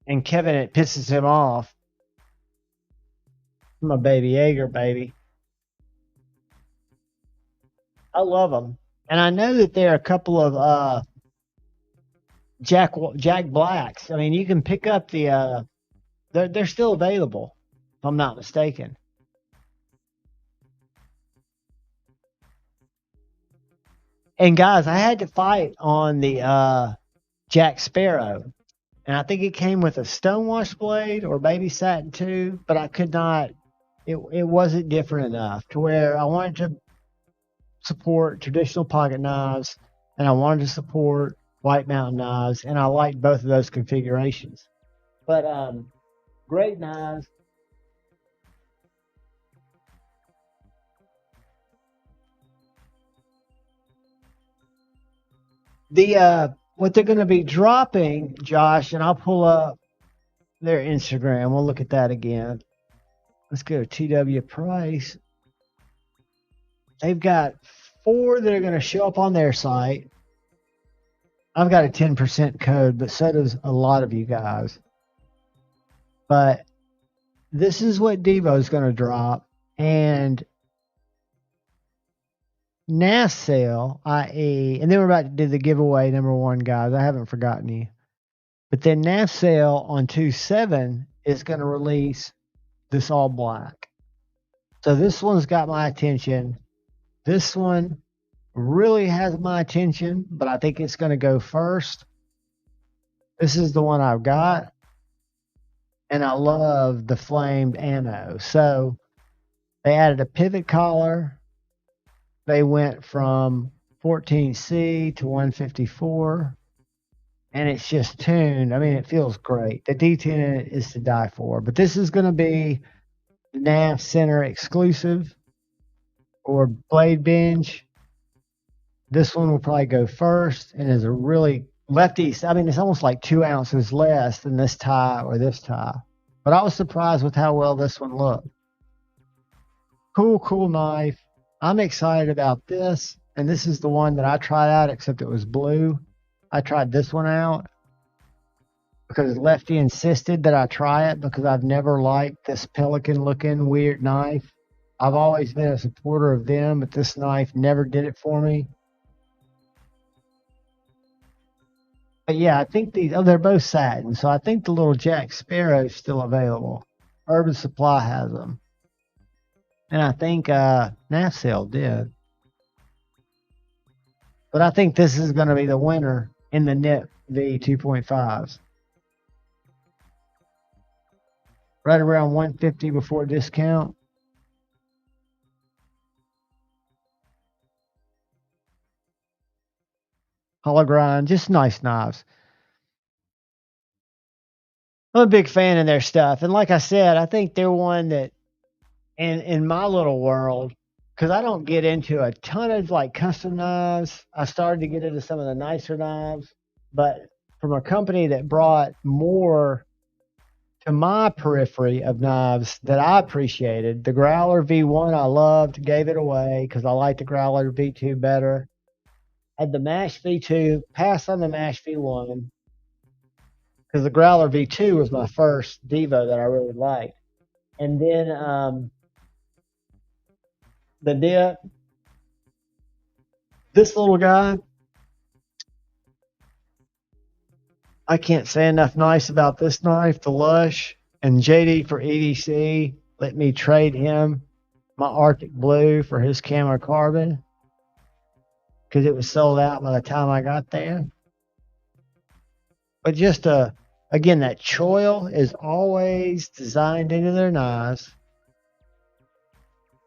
and Kevin, it pisses him off. I'm a baby Jaeger, baby. I love them. And I know that there are a couple of Jack Blacks. I mean, you can pick up the, they're still available, if I'm not mistaken. And guys, I had to fight on the Jack Sparrow. And I think it came with a stonewash blade or baby satin too, but I could not, it wasn't different enough to where I wanted to support traditional pocket knives and I wanted to support White Mountain knives, and I liked both of those configurations. But great knives. The what they're going to be dropping, Josh, and I'll pull up their Instagram. We'll look at that again. Let's go to TW Price. They've got 4 that are going to show up on their site. I've got a 10% code, but so does a lot of you guys. But this is what Devo's going to drop. And NAS sale, i.e., and then we're about to do the giveaway number 1, guys. I haven't forgotten you. But then NAS sale on 2/7 is going to release this all black. So this one's got my attention. This one really has my attention, but I think it's going to go first. This is the one I've got. And I love the flamed ammo. So they added a pivot collar. They went from 14C to 154. and it's just tuned. I mean, it feels great. The D10 in it is to die for. But this is going to be the NAF Center exclusive or Blade Binge. This one will probably go first and is a really lefty. I mean, it's almost like 2 ounces less than this tie or this tie. But I was surprised with how well this one looked. Cool knife. I'm excited about this. And this is the one that I tried out, except it was blue. I tried this one out because Lefty insisted that I try it because I've never liked this pelican looking weird knife. I've always been a supporter of them, but this knife never did it for me. But yeah, I think they're both satin. So I think the little Jack Sparrow is still available. Urban Supply has them. And I think NAFSAIL did. But I think this is going to be the winner in the knit V 2.5s. Right around $150 before discount. Hologrind, just nice knives. I'm a big fan of their stuff. And like I said, I think they're one that in my little world, because I don't get into a ton of like custom knives. I started to get into some of the nicer knives, but from a company that brought more to my periphery of knives that I appreciated, the Growler V1 I loved, gave it away because I like the Growler V2 better. Had the Mash V2, passed on the Mash V1 because the Growler V2 was my first Devo that I really liked. And then the dip, this little guy, I can't say enough nice about this knife, the Lush, and JD for EDC let me trade him my Arctic Blue for his Camo Carbon because it was sold out by the time I got there. But just again, that choil is always designed into their knives.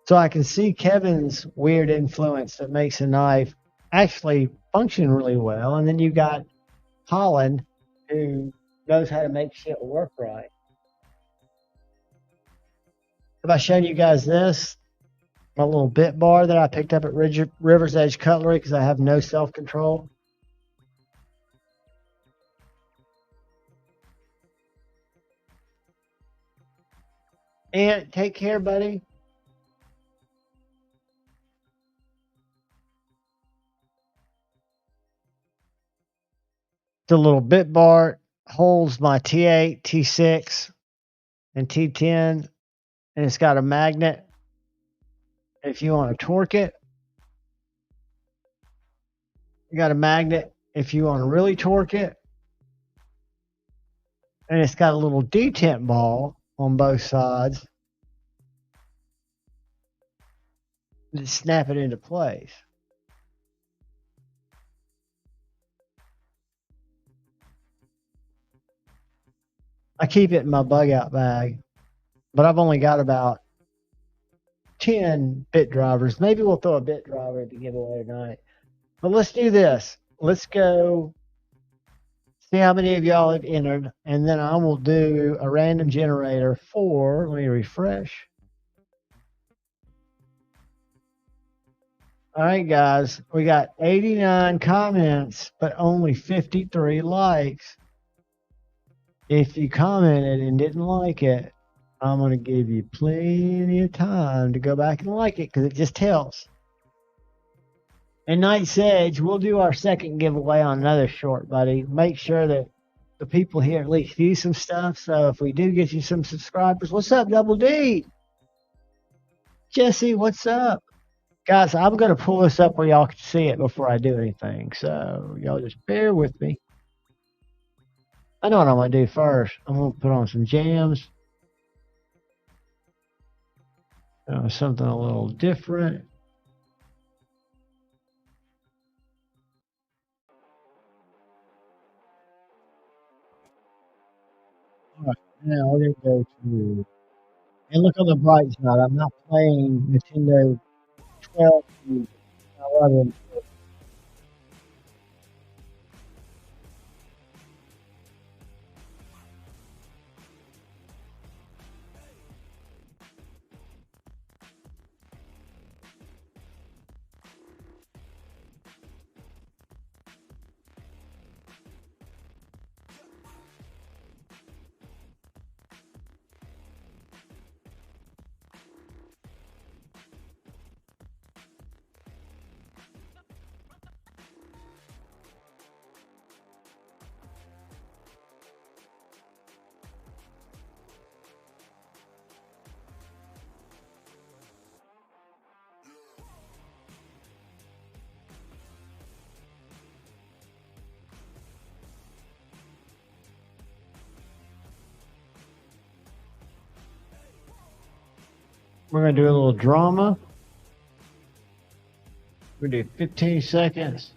So I can see Kevin's weird influence that makes a knife actually function really well. And then you got Holland, who knows how to make shit work right. Have I shown you guys this? My little bit bar that I picked up at River's Edge Cutlery because I have no self-control. And take care, buddy. The little bit bar holds my T8, T6, and T10, and it's got a magnet if you want to torque it. You got a magnet if you want to really torque it. And it's got a little detent ball on both sides to snap it into place. I keep it in my bug out bag, but I've only got about 10 bit drivers. Maybe we'll throw a bit driver at the giveaway tonight. But let's do this. Let's go see how many of y'all have entered, and then I will do a random generator for, let me refresh. All right, guys, we got 89 comments, but only 53 likes. If you commented and didn't like it, I'm going to give you plenty of time to go back and like it because it just helps. And Night Sedge, we'll do our second giveaway on another short, buddy. Make sure that the people here at least view some stuff. So if we do get you some subscribers, what's up, Double D? Jesse, what's up? Guys, I'm going to pull this up where y'all can see it before I do anything. So y'all just bear with me. I know what I'm going to do first. I'm going to put on some jams. Something a little different. All right, now we're going to go to, and look on the bright side. I'm not playing Nintendo 12 and 11. We're going to do a little drama. We're going to do 15 seconds.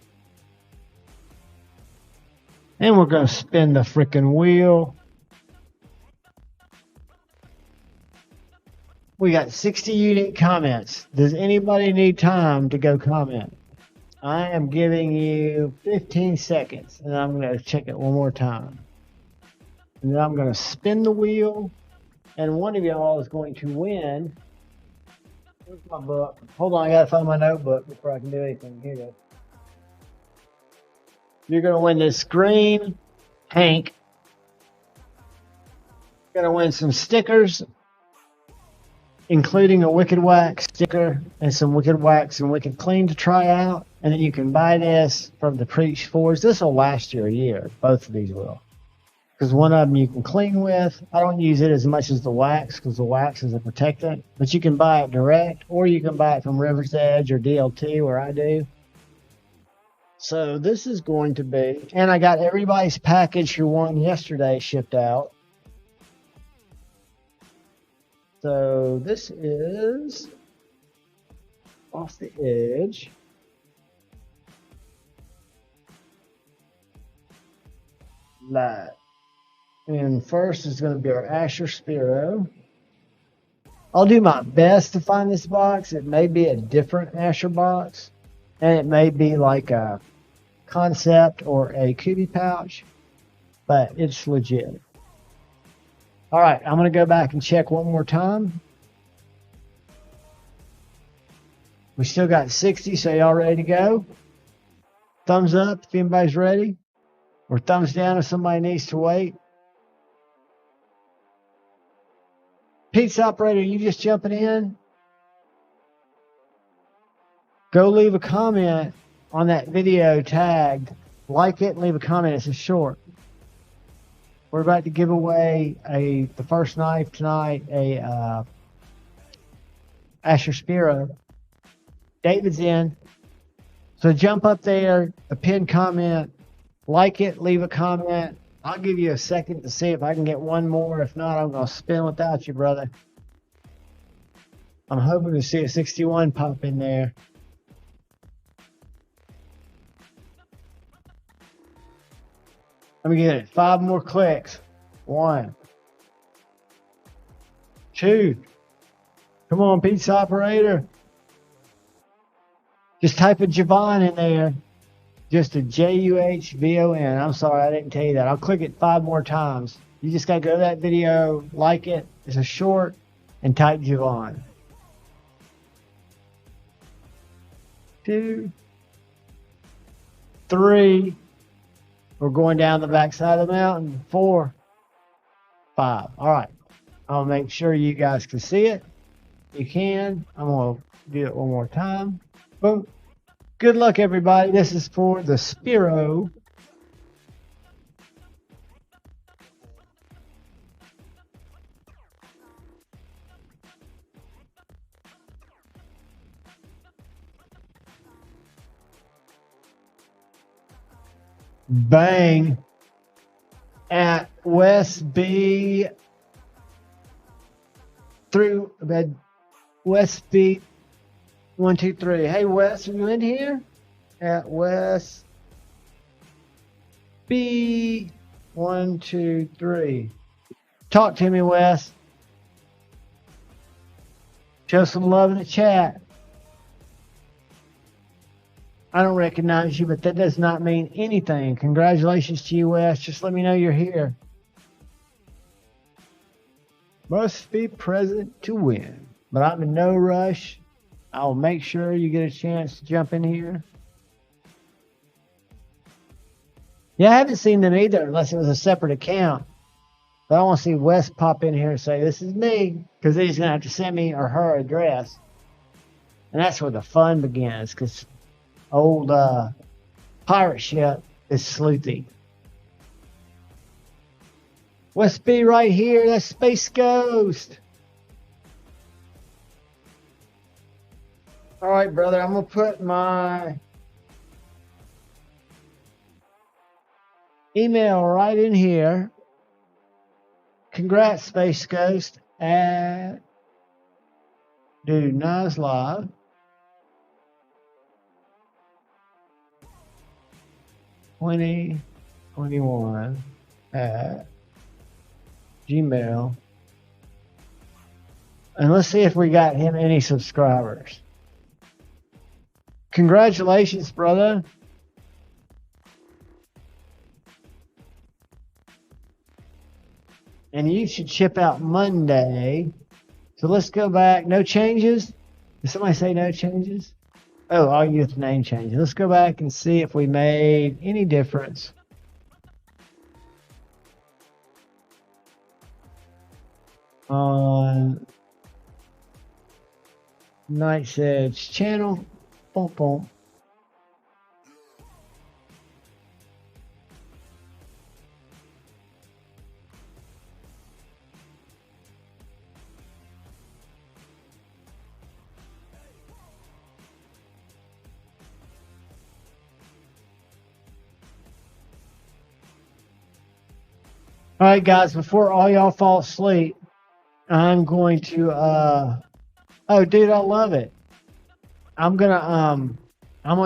And we're going to spin the freaking wheel. We got 60 unique comments. Does anybody need time to go comment? I am giving you 15 seconds, and I'm going to check it one more time. And then I'm going to spin the wheel, and one of y'all is going to win. Where's my book? Hold on, I got to find my notebook before I can do anything. Here it is. You're going to win this green Hank. You're going to win some stickers, including a Wicked Wax sticker and some Wicked Wax and Wicked Clean to try out. And then you can buy this from the Preach Forge. This will last you a year. Both of these will. Because one of them you can clean with. I don't use it as much as the wax because the wax is a protectant. But you can buy it direct, or you can buy it from River's Edge or DLT where I do. So this is going to be, and I got everybody's package who won yesterday shipped out. So this is Off the Edge. Lite. And first is going to be our Asher Spiro. I'll do my best to find this box. It may be a different Asher box, and it may be like a concept or a Kubi pouch, but it's legit. All right, I'm going to go back and check one more time. We still got 60, so y'all ready to go? Thumbs up if anybody's ready, or thumbs down if somebody needs to wait. Pizza operator, you just jumping in? Go leave a comment on that video tagged. Like it and leave a comment. It's a short. We're about to give away the first knife tonight, a Asher Spiro. David's in. So jump up there, a pinned comment, like it, leave a comment. I'll give you a second to see if I can get one more. If not, I'm going to spin without you, brother. I'm hoping to see a 61 pop in there. Let me get it. 5 more clicks. 1, 2. Come on, pizza operator. Just type a Javon in there. Just a Juhvon. I'm sorry, I didn't tell you that. I'll click it 5 more times. You just got to go to that video, like it. It's a short, and type Javon. 2, 3. We're going down the backside of the mountain. 4, 5. All right. I'll make sure you guys can see it. You can. I'm going to do it one more time. Boom. Good luck, everybody. This is for the Spiro. Bang at West B through West B 1, 2, 3. Hey Wes, are you in here? At West B 1, 2, 3. Talk to me, Wes. Show some love in the chat. I don't recognize you, but that does not mean anything. Congratulations to you, Wes. Just let me know you're here. Must be present to win. But I'm in no rush. I'll make sure you get a chance to jump in here. Yeah, I haven't seen them either unless it was a separate account. But I want to see Wes pop in here and say, this is me. Because he's going to have to send me or her address. And that's where the fun begins. Because old pirate ship is sleuthy. West B right here. That's Space Ghost. All right, brother. I'm going to put my email right in here. Congrats, Space Ghost. do Nas Live. (2021) at Gmail. And let's see if we got him any subscribers. Congratulations, brother. And you should ship out Monday. So let's go back. No changes? Did somebody say no changes? Oh, all youth name changes. Let's go back and see if we made any difference. On Night's Edge channel. Boom, boom. All right, guys, before all y'all fall asleep, I'm going to oh dude, I love it. I'm gonna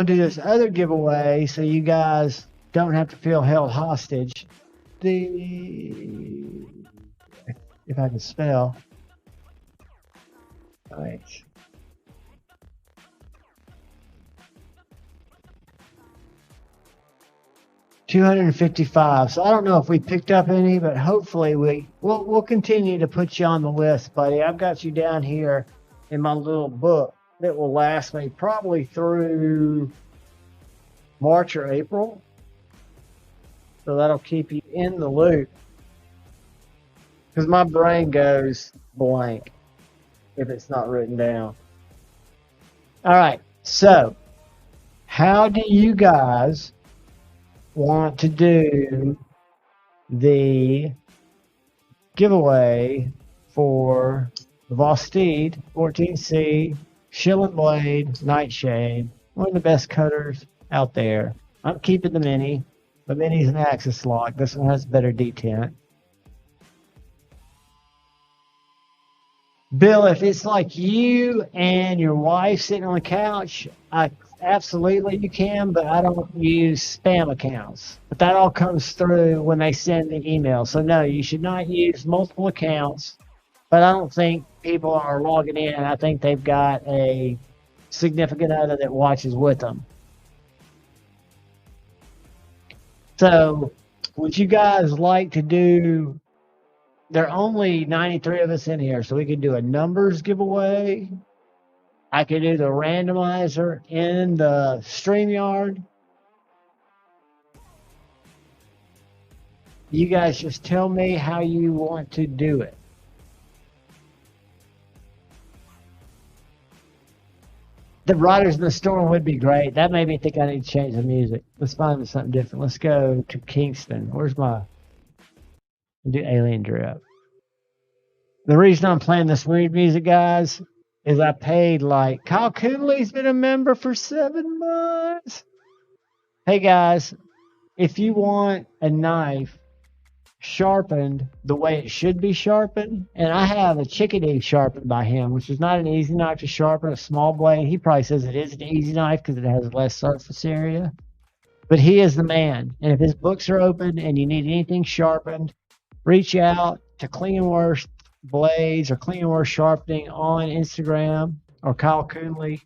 do this other giveaway so you guys don't have to feel held hostage. If I can spell. All right. $255. So I don't know if we picked up any, but hopefully we'll continue to put you on the list, buddy. I've got you down here in my little book that will last me probably through March or April. So that'll keep you in the loop. Because my brain goes blank if it's not written down. All right. So how do you guys want to do the giveaway for the Vosteed 14C Shilling Blade Nightshade? One of the best cutters out there. I'm keeping the Mini. The Mini's an Axis lock. This one has better detent. Bill, if it's like you and your wife sitting on the couch, absolutely you can, but I don't use spam accounts. But that all comes through when they send the email. So no, you should not use multiple accounts. But I don't think people are logging in. I think they've got a significant other that watches with them. So would you guys like to do... There are only 93 of us in here, so we could do a numbers giveaway. I could do the randomizer in the StreamYard. You guys just tell me how you want to do it. The Riders in the Storm would be great. That made me think I need to change the music. Let's find something different. Let's go to Kingston. Where's my... do Alien Drip. The reason I'm playing this weird music, guys, is I paid like... Kyle Coonley's been a member for 7 months. Hey, guys, if you want a knife sharpened the way it should be sharpened, and I have a chickadee sharpened by him, which is not an easy knife to sharpen, a small blade. He probably says it is an easy knife because it has less surface area. But he is the man. And if his books are open and you need anything sharpened, reach out to Clean Worst Blades or Clean Worst Sharpening on Instagram or Kyle Coonley.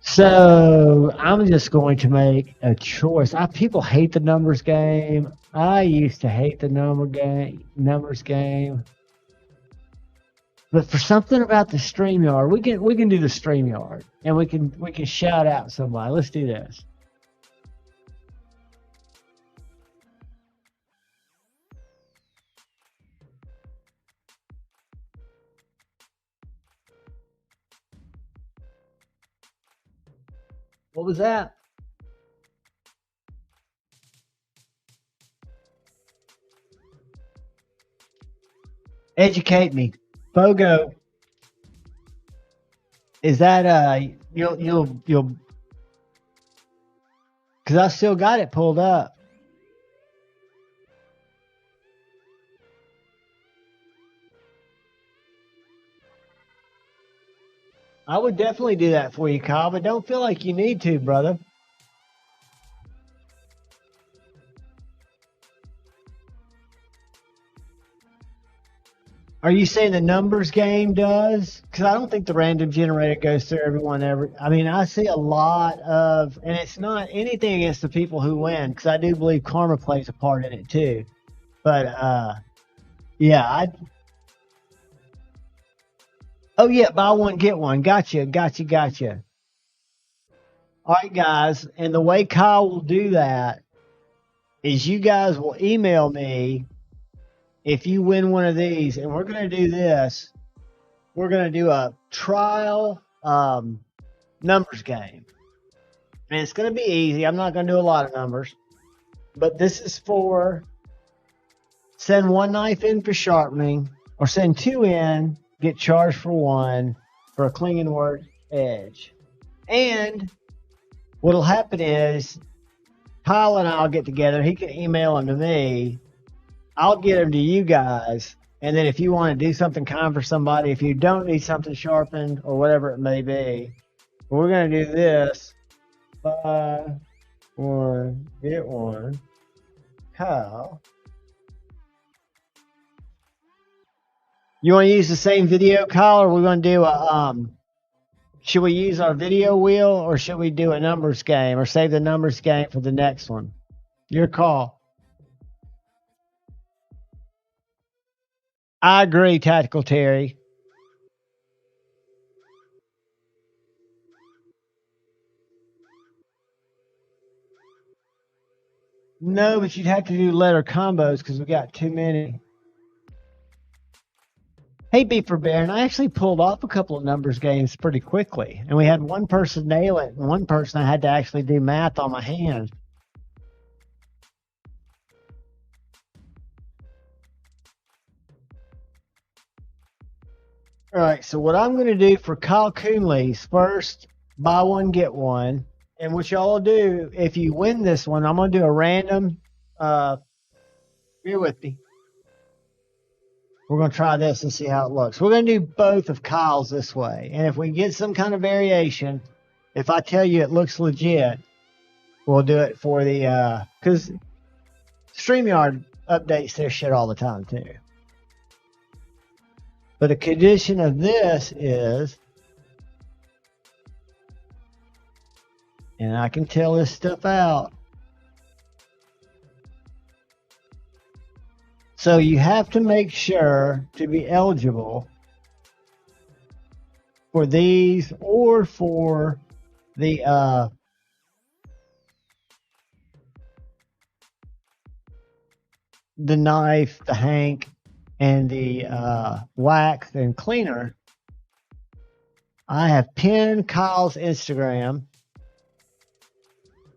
So I'm just going to make a choice. People hate the numbers game. I used to hate the numbers game. But for something about the StreamYard, we can do the StreamYard, and we can shout out somebody. Let's do this. What was that? Educate me. Bogo, is that you'll because I still got it pulled up. I would definitely do that for you, Kyle, but don't feel like you need to, brother. Are you saying the numbers game does? Because I don't think the random generator goes through everyone ever. I mean, I see a lot of, and it's not anything against the people who win, because I do believe karma plays a part in it too. But yeah, oh yeah, buy one get one. Gotcha. All right, guys, and the way Kyle will do that is you guys will email me if you win one of these, and we're going to do this. We're going to do a trial numbers game. And it's going to be easy. I'm not going to do a lot of numbers. But this is for send one knife in for sharpening, or send two in, get charged for one for a clinging word edge. And what'll happen is Kyle and I'll get together. He can email them to me. I'll get them to you guys. And then if you want to do something kind for somebody, if you don't need something sharpened or whatever it may be, we're going to do this. Buy one, get one. Kyle. You want to use the same video, Kyle, or we're going to do a, should we use our video wheel, or should we do a numbers game, or save the numbers game for the next one? Your call. I agree, Tactical Terry. No, but you'd have to do letter combos because we got too many. Hey, Beeper Bear, and I actually pulled off a couple of numbers games pretty quickly. And we had one person nail it, and one person I had to actually do math on my hand. All right, so what I'm going to do for Kyle Coonley's first, buy one, get one. And what y'all do, if you win this one, I'm going to do a random, bear with me. We're going to try this and see how it looks. We're going to do both of Kyle's this way. And if we get some kind of variation, if I tell you it looks legit, we'll do it for the, because StreamYard updates their shit all the time too. But a condition of this is, and I can tell this stuff out. So you have to make sure to be eligible for these or for the knife, the hank, and the wax and cleaner. I have pinned Kyle's Instagram.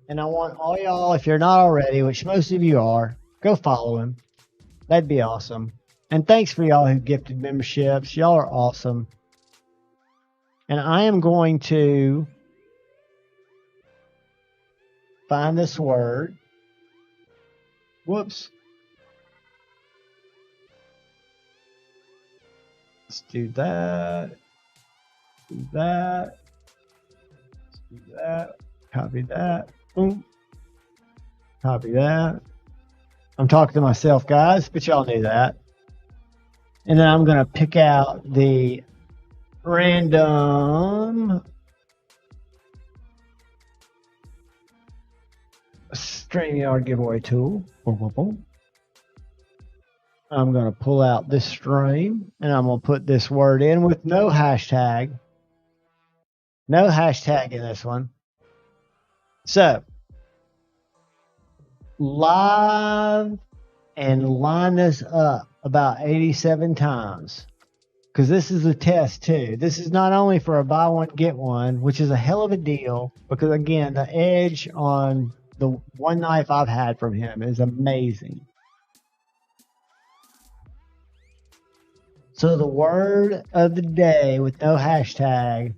And I want all y'all, if you're not already, which most of you are, go follow him. That'd be awesome. And thanks for y'all who gifted memberships. Y'all are awesome. And I am going to find this word. Whoops. Let's do that. Do that. Let's do that. Copy that. Boom. Copy that. I'm talking to myself, guys, but y'all knew that. And then I'm going to pick out the random StreamYard giveaway tool. Boom, boom, boom. I'm going to pull out this stream, and I'm going to put this word in with no hashtag. No hashtag in this one. So, live and line this up about 87 times. Because this is a test too. This is not only for a buy one, get one, which is a hell of a deal. Because again, the edge on the one knife I've had from him is amazing. So the word of the day with no hashtag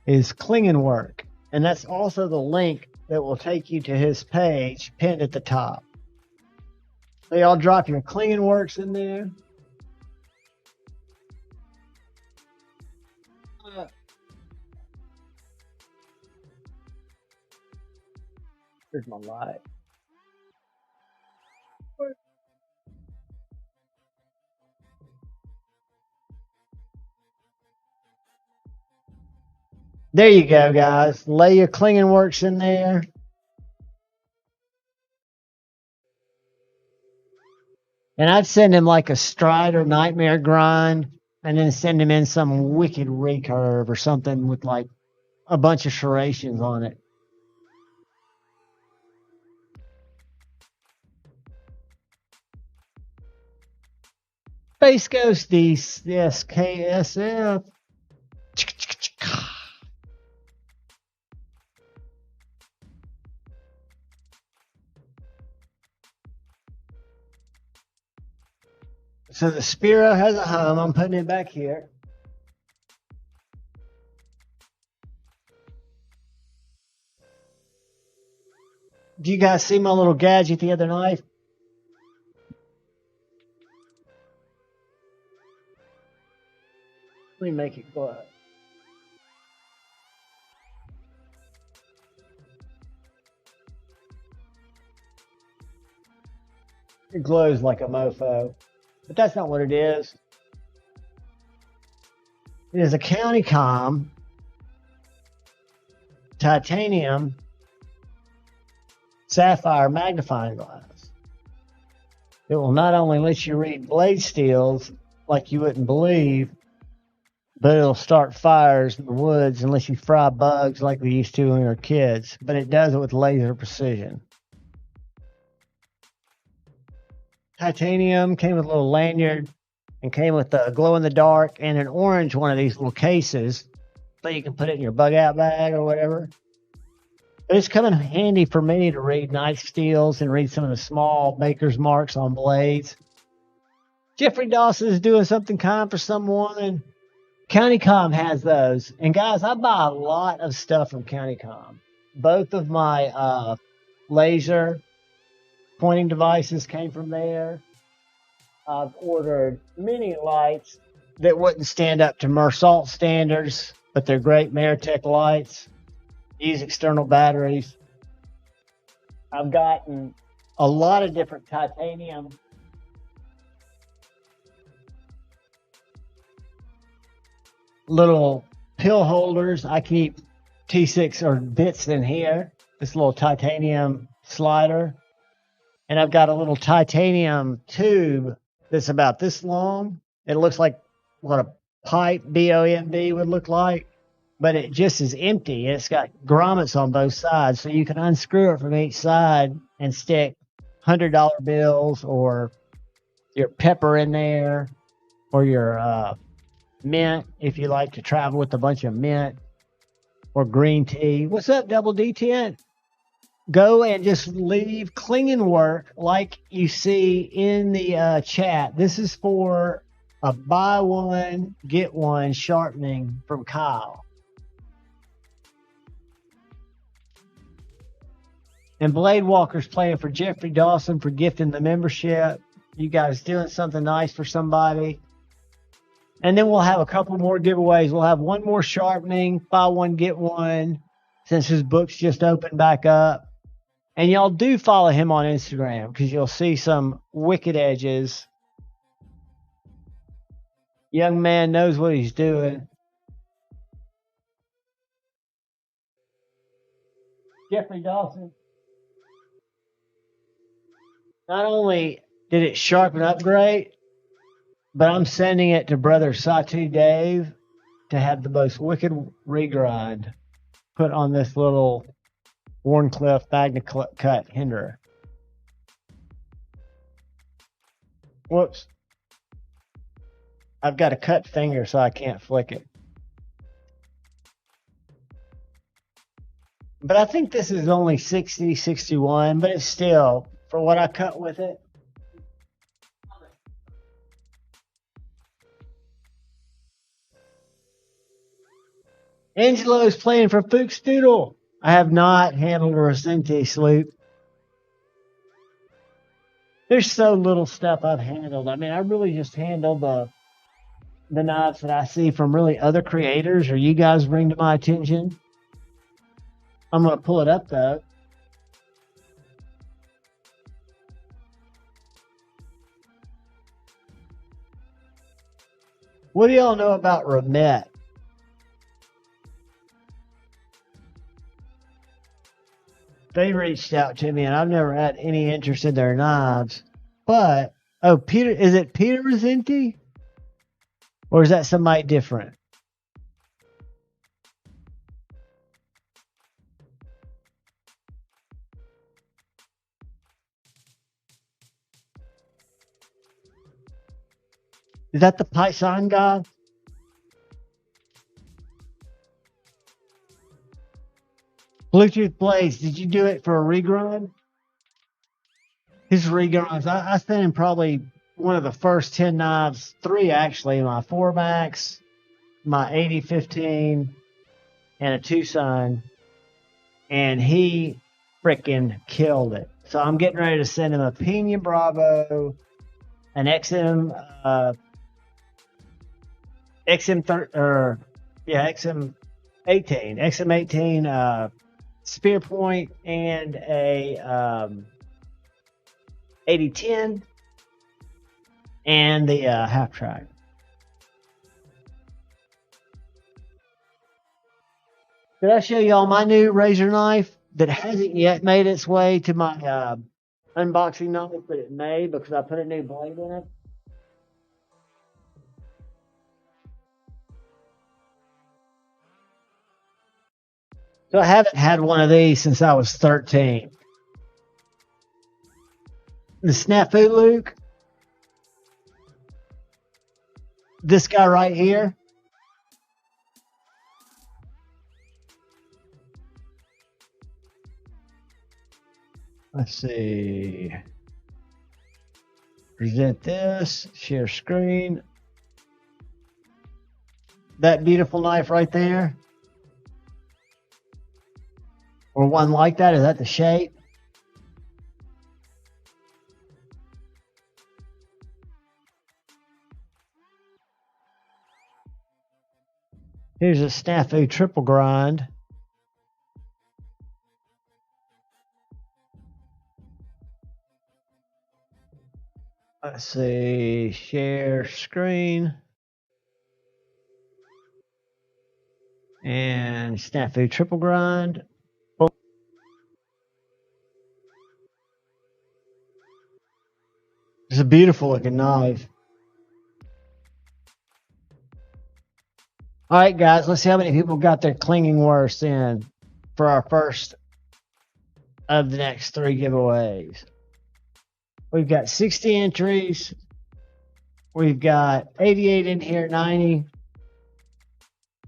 is Klingenwerk. And that's also the link that will take you to his page pinned at the top. So y'all drop your Klingenworks in there. Here's my Lite. There you go, guys. Lay your Klingenworks in there. And I'd send him like a Strider Nightmare grind and then send him in some wicked recurve or something with like a bunch of serrations on it. Space Ghost SKSF. So the Spiro has a hum. I'm putting it back here. Do you guys see my little gadget the other night? Let me make it glow. It glows like a mofo, but that's not what it is. It is a County Com titanium sapphire magnifying glass. It will not only let you read blade steels like you wouldn't believe, but it'll start fires in the woods and let you fry bugs like we used to when we were kids. But it does it with laser precision. Titanium came with a little lanyard and came with a glow in the dark and an orange one of these little cases so you can put it in your bug out bag or whatever. But it's coming handy for me to read knife steels and read some of the small maker's marks on blades. Jeffrey Dawson is doing something kind for someone. CountyCom has those. And guys, I buy a lot of stuff from CountyCom. Both of my laser pointing devices came from there. I've ordered many lights that wouldn't stand up to Mersault standards, but they're great Meritech lights. Use external batteries. I've gotten a lot of different titanium little pill holders. I keep T6 or bits in here. This little titanium slider. And I've got a little titanium tube that's about this long. It looks like what a pipe, BOMB, would look like. But it just is empty. It's got grommets on both sides. So you can unscrew it from each side and stick $100 bills or your pepper in there or your mint if you like to travel with a bunch of mint or green tea. What's up, Double D10? Go and just leave Klingenwerk like you see in the chat. This is for a buy one, get one sharpening from Kyle. And Blade Walker's playing for Jeffrey Dawson for gifting the membership. You guys doing something nice for somebody. And then we'll have a couple more giveaways. We'll have one more sharpening, buy one, get one, since his book's just opened back up. And y'all do follow him on Instagram because you'll see some wicked edges. Young man knows what he's doing. Jeffrey Dawson. Not only did it sharpen up great, but I'm sending it to brother Satu Dave to have the most wicked regrind put on this little Warncliffe Magna Cut Hinderer. Whoops. I've got a cut finger, so I can't flick it. But I think this is only 60, 61, but it's still, for what I cut with it. Angelo's playing for Fuchs Doodle. I have not handled a Rosente sloop. There's so little stuff I've handled. I mean, I really just handle the knives that I see from really other creators or you guys bring to my attention. I'm going to pull it up though. What do y'all know about Ramet? They reached out to me and I've never had any interest in their knives. But, oh, Peter, is it Peter Rosenti? Or is that somebody different? Is that the Python guy? Bluetooth Blades, did you do it for a regrind? His regrinds, I sent him probably one of the first 10 knives, 3 actually, my 4 Max, my 8015, and a Tucson, and he freaking killed it. So I'm getting ready to send him a Pina Bravo, an XM, XM18 spear point and a 8010 and the half track. Did I show y'all my new razor knife that hasn't yet made its way to my unboxing knife, but it may because I put a new blade in it? So I haven't had one of these since I was 13. The Snafu Luke. This guy right here. Let's see. Present this. Share screen. That beautiful knife right there. Or one like that. Is that the shape? Here's a Snafu triple grind. Let's see. Share screen. And Snafu triple grind. Boom. It's a beautiful looking knife. All right, guys, let's see how many people got their clinging worst in for our first of the next 3 giveaways. We've got 60 entries. We've got 88 in here, 90.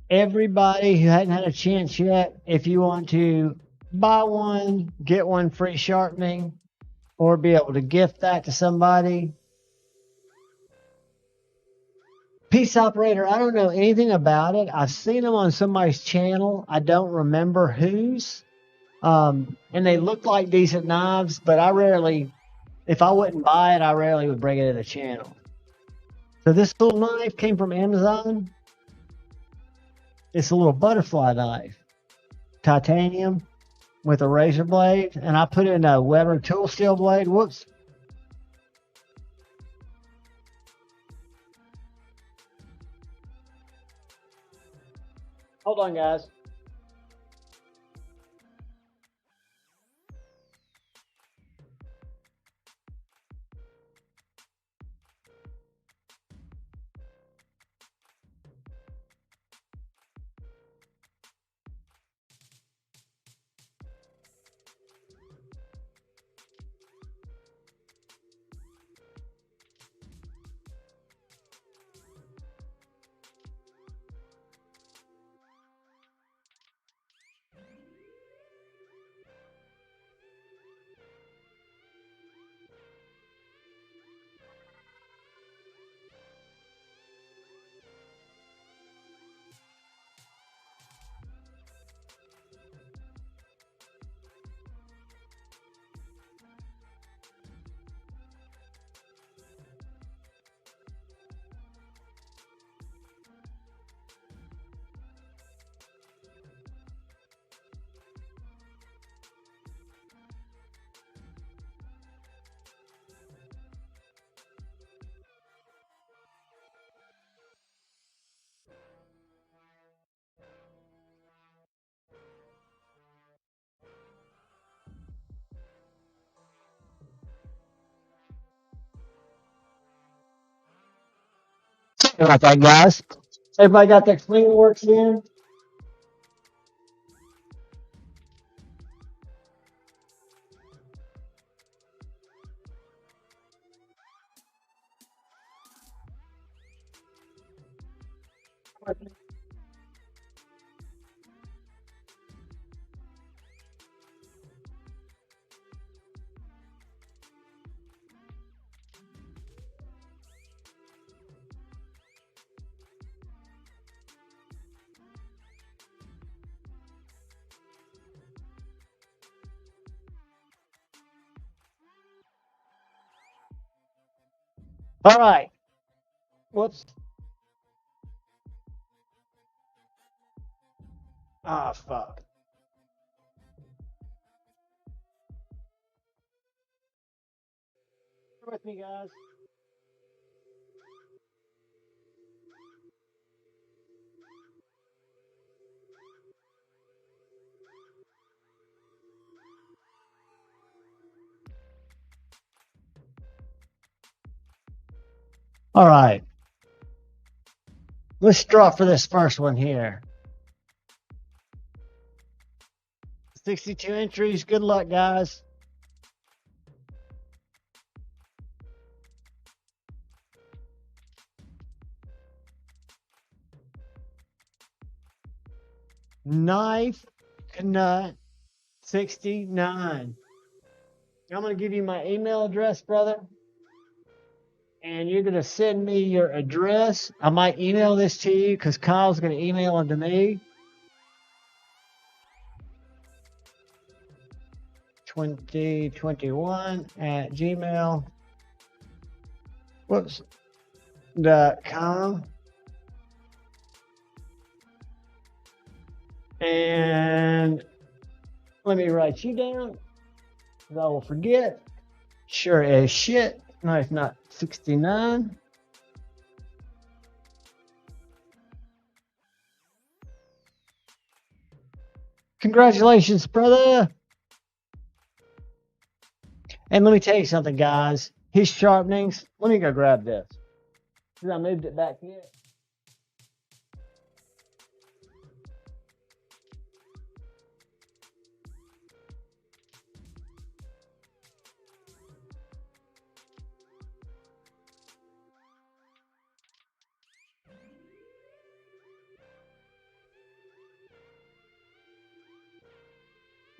Everybody who hadn't had a chance yet, if you want to buy one, get one free sharpening, or be able to gift that to somebody. Peace Operator, I don't know anything about it. I've seen them on somebody's channel. I don't remember whose. And they look like decent knives, but I rarely, if I wouldn't buy it, I rarely would bring it to the channel. So this little knife came from Amazon. It's a little butterfly knife. Titanium with a razor blade. And I put in a Weber tool steel blade. Whoops. Hold on, guys. about that, guys. Everybody got their clean works in? All right. Whoops. Ah, fuck. Bear with me, guys. All right. Let's draw for this first one here. 62 entries. Good luck, guys. Knife Knut 69. I'm going to give you my email address, brother. And you're going to send me your address. I might email this to you because Kyle's going to email it to me. 2021 at gmail. Whoops. .com. And let me write you down because I will forget. Sure as shit. No, it's not 69. Congratulations, brother. And let me tell you something, guys. His sharpenings. Let me go grab this. Because I moved it back here.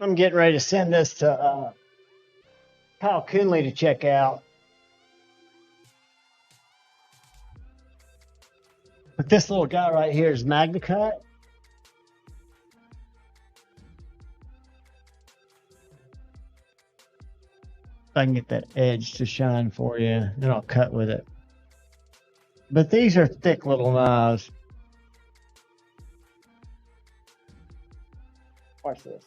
I'm getting ready to send this to Kyle Coonley to check out. But this little guy right here is MagnaCut. If I can get that edge to shine for you, then I'll cut with it. But these are thick little knives. Watch this.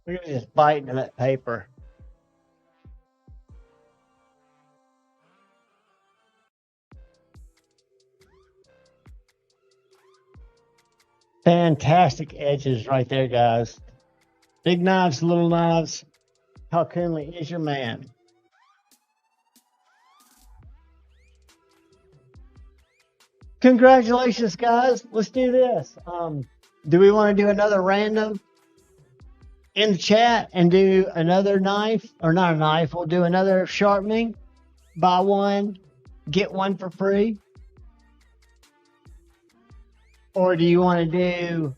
Look at me just biting into that paper. Fantastic edges right there, guys. Big knives, little knives. Kyle Coonley is your man. Congratulations, guys. Let's do this. Do we want to do another random in the chat and do another knife? Or not a knife. We'll do another sharpening. Buy one, get one for free. Or do you want to do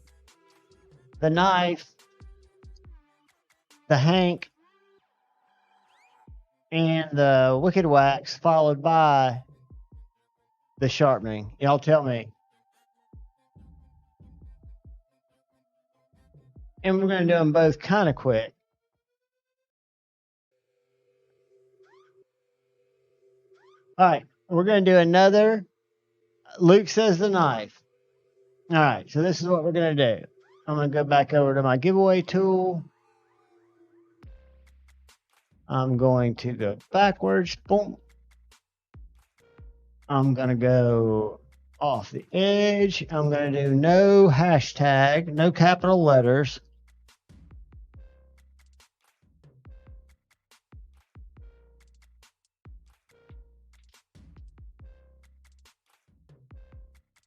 the knife, the Hank, and the Wicked Wax followed by the sharpening? Y'all tell me. And we're going to do them both kind of quick. All right. We're going to do another Luke Says the Knife. All right. So this is what we're going to do. I'm going to go back over to my giveaway tool. I'm going to go backwards. Boom. I'm going to go off the edge. I'm going to do no hashtag, no capital letters.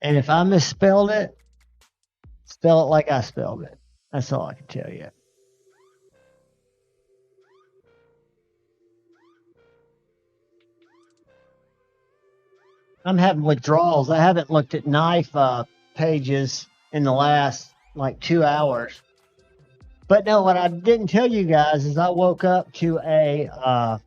And if I misspelled it, spell it like I spelled it. That's all I can tell you. I'm having withdrawals. I haven't looked at knife pages in the last like 2 hours. But no, what I didn't tell you guys is I woke up to a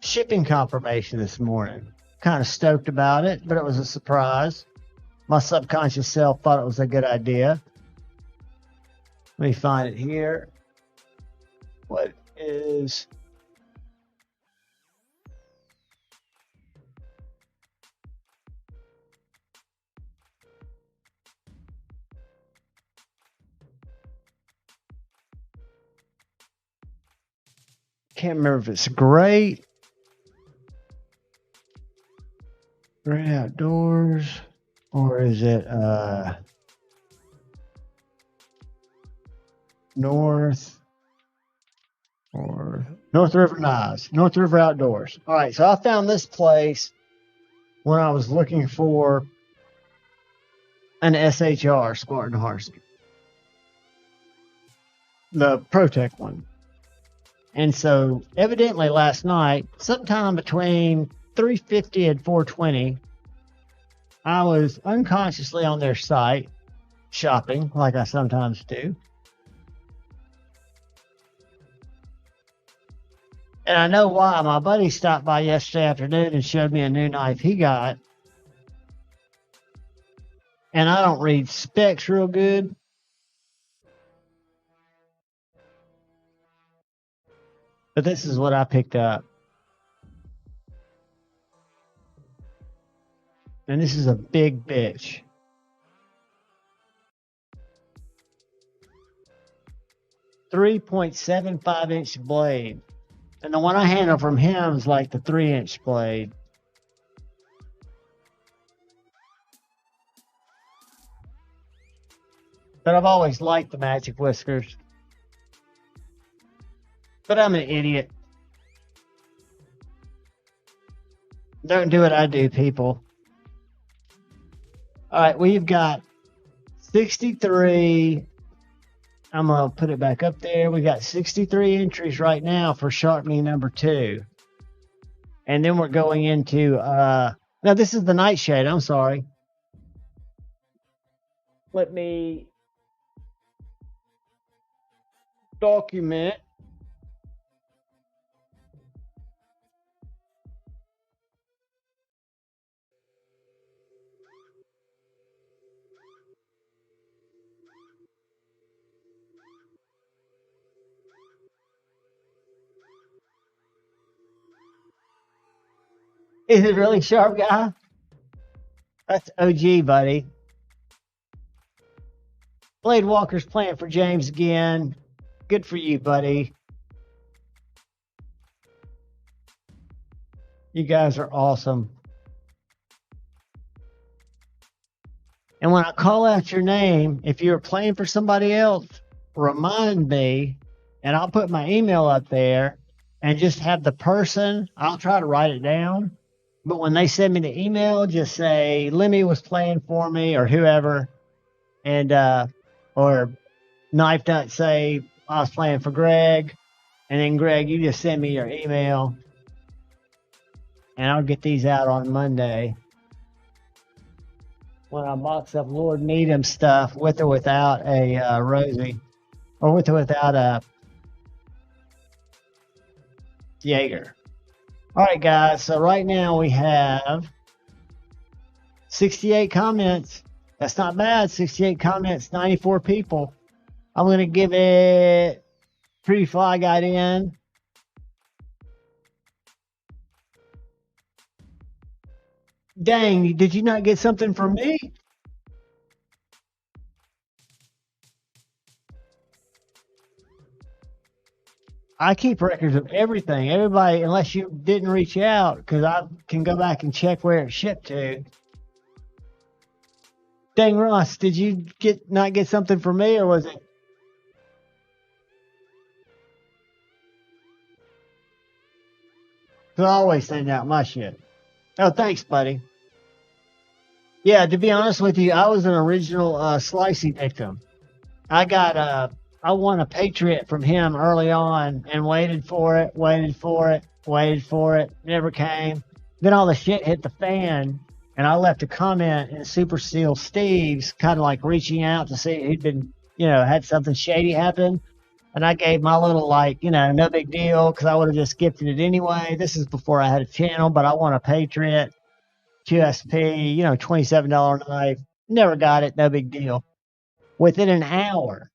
shipping confirmation this morning. Kind of stoked about it, but it was a surprise. My subconscious self thought it was a good idea. Let me find it here. What is... Can't remember if it's great outdoors, or is it North River Knives, North River Outdoors. All right, so I found this place when I was looking for an SHR Spartan Harsky, the ProTech one. And so evidently last night, sometime between 3:50 and 4:20, I was unconsciously on their site shopping like I sometimes do. And I know why. My buddy stopped by yesterday afternoon and showed me a new knife he got. And I don't read specs real good. But this is what I picked up. And this is a big bitch. .75-inch blade. And the one I handle from him is like the 3-inch blade. But I've always liked the Magic Whiskers. But I'm an idiot. Don't do what I do, people. All right, we've got 63. I'm going to put it back up there. We got 63 entries right now for sharpening number 2. And then we're going into, now this is the nightshade. I'm sorry. Let me document. Is it really sharp, guy? That's OG, buddy. Blade Walker's playing for James again. Good for you, buddy. You guys are awesome. And when I call out your name, if you're playing for somebody else, remind me, and I'll put my email up there and just have the person, I'll try to write it down. But when they send me the email, just say Lemmy was playing for me or whoever. And, or Knife Nut say I was playing for Greg. And then Greg, you just send me your email. And I'll get these out on Monday. When I box up Lord Needham stuff with or without a Rosie. Or with or without a Jaeger. All right, guys. So right now we have 68 comments. That's not bad. 68 comments, 94 people. I'm going to give it Pretty Fly got in. Dang, did you not get something from me? I keep records of everything. Everybody, unless you didn't reach out, because I can go back and check where it shipped to. Dang, Ross, did you not get something for me, or was it? Because I always send out my shit. Oh, thanks, buddy. Yeah, to be honest with you, I was an original slicey victim. I won a Patriot from him early on and waited for it, never came. Then all the shit hit the fan, and I left a comment in Super Seal Steve's, kind of like reaching out to see who'd been, had something shady happen. And I gave my little, no big deal, because I would have just gifted it anyway. This is before I had a channel, but I won a Patriot QSP, $27 knife. Never got it, no big deal. Within an hour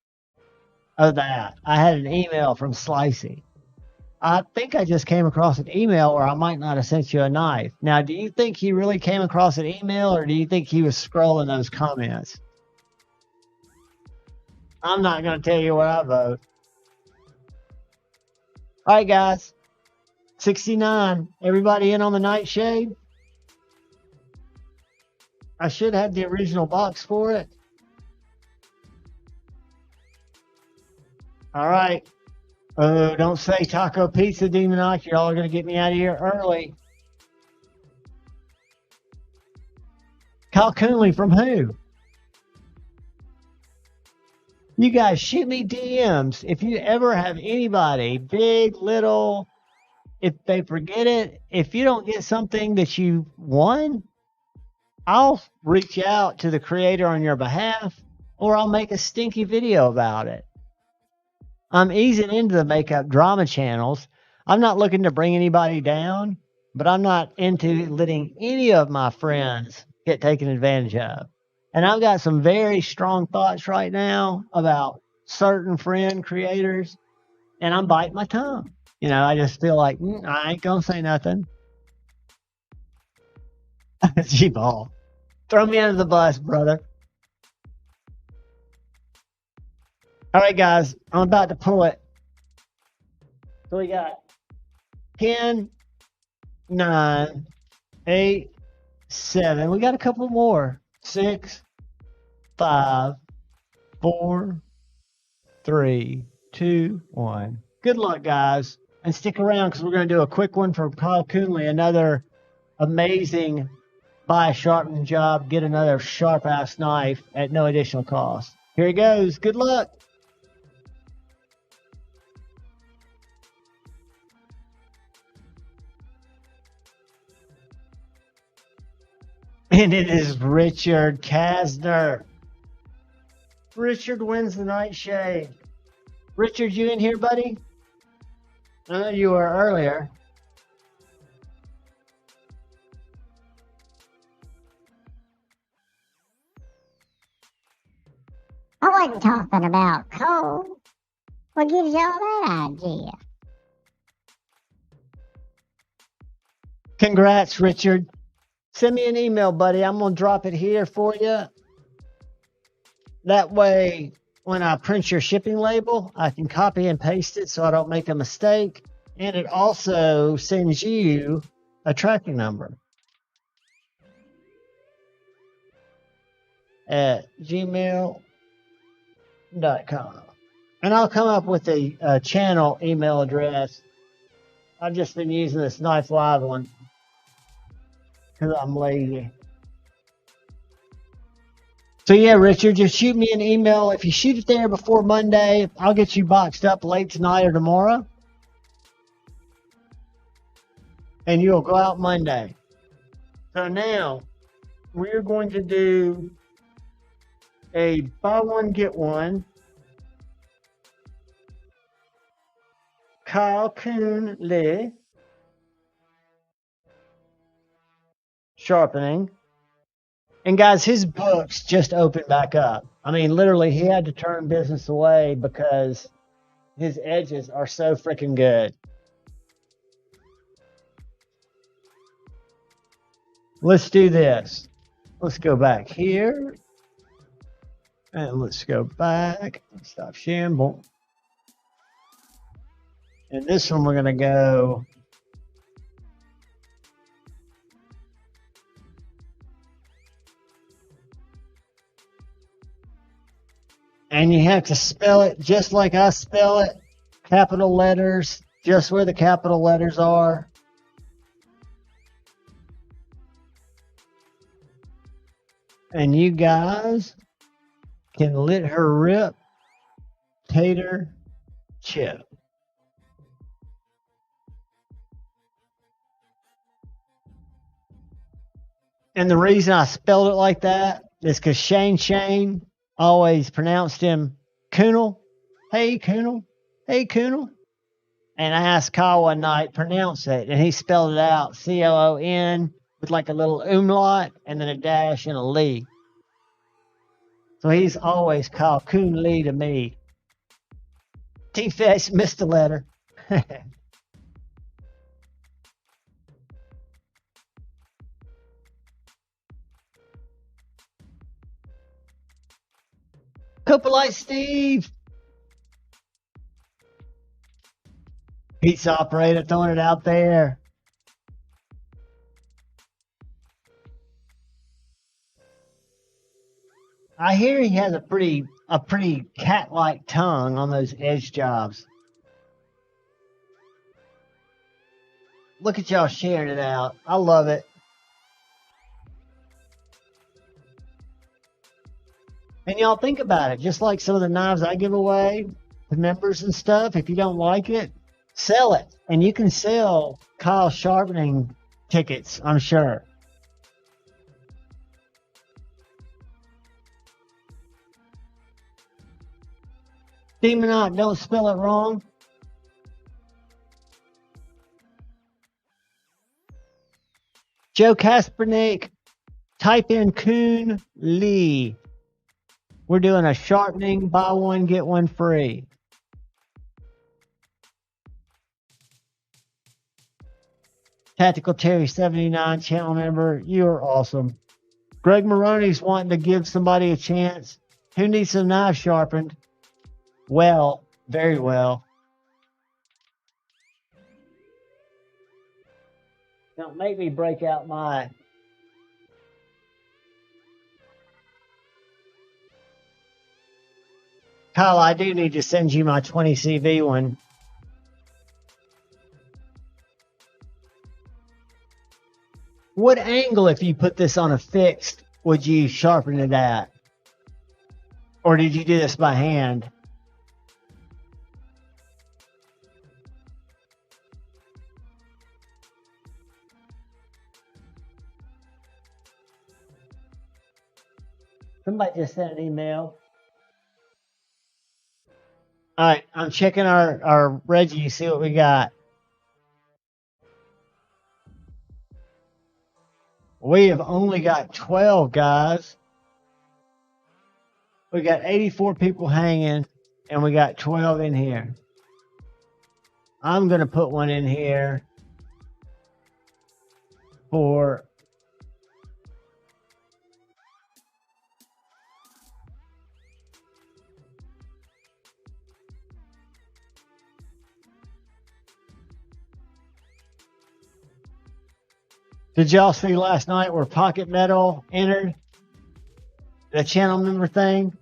of that, I had an email from Slicey. I think I just came across an email, or I might not have sent you a knife. Now, do you think he really came across an email, or do you think he was scrolling those comments? I'm not going to tell you what I vote. All right, guys. 69. Everybody in on the nightshade? I should have the original box for it. All right. Oh, don't say taco pizza, Demonok. You're all going to get me out of here early. Kyle Coonley from who? You guys shoot me DMs. If you ever have anybody, big, little, if they forget it, if you don't get something that you won, I'll reach out to the creator on your behalf, or I'll make a stinky video about it. I'm easing into the makeup drama channels. I'm not looking to bring anybody down, but I'm not into letting any of my friends get taken advantage of. And I've got some very strong thoughts right now about certain friend creators, and I'm biting my tongue. I just feel like I ain't gonna say nothing. G-Ball. Throw me under the bus, brother. All right, guys, I'm about to pull it. So we got 10, 9, 8, 7. We got a couple more. 6, 5, 4, 3, 2, 1. Good luck, guys. And stick around, because we're going to do a quick one for Kyle Coonley. Another amazing buy a sharpening job, get another sharp-ass knife at no additional cost. Here he goes. Good luck. And it is Richard Kasner. Richard wins the nightshade. Richard, you in here, buddy? I know you were earlier. I wasn't talking about coal. What gives y'all that idea? Congrats, Richard. Send me an email, buddy. I'm going to drop it here for you. That way, when I print your shipping label, I can copy and paste it so I don't make a mistake. And it also sends you a tracking number at gmail.com. And I'll come up with a channel email address. I've just been using this Knife Live one because I'm lazy. So yeah, Richard, just shoot me an email. If you shoot it there before Monday, I'll get you boxed up late tonight or tomorrow. And you'll go out Monday. So now, we're going to do a buy one, get one. Kyle Coonley sharpening. And guys, his books just opened back up. I mean, literally, he had to turn business away because his edges are so freaking good. Let's do this. Let's go back here. And let's go back. Stop shamble. And this one we're going to go. And you have to spell it just like I spell it. Capital letters, just where the capital letters are. And you guys can let her rip. Tater chip. And the reason I spelled it like that is because Shane always pronounced him Coonel. Hey, Coonel. Hey, Coonel. And I asked Kyle one night, pronounce it. And he spelled it out, C-O-O-N, with like a little umlaut and then a dash and a Lee. So he's always called Coon Lee to me. T-Fetch missed a letter. Lite Steve. Pizza operator throwing it out there. I hear he has a pretty cat-like tongue on those edge jobs. Look at y'all sharing it out. I love it. And y'all think about it. Just like some of the knives I give away to members and stuff, if you don't like it, sell it. And you can sell Kyle sharpening tickets, I'm sure. Demonot, don't spell it wrong. Joe Kaspernick, type in Coon Lee. We're doing a sharpening, buy one, get one free. Tactical Terry 79, channel member, you are awesome. Greg Maroney's wanting to give somebody a chance. Who needs some knives sharpened? Well, very well. Don't make me break out my... Kyle, I do need to send you my 20 CV one. What angle, if you put this on a fixed, would you sharpen it at? Or did you do this by hand? Somebody just sent an email. All right, I'm checking our Reggie, see what we got. We have only got 12 guys. We got 84 people hanging, and we got 12 in here. I'm going to put one in here for... Did y'all see last night where Pocket Metal entered the channel member thing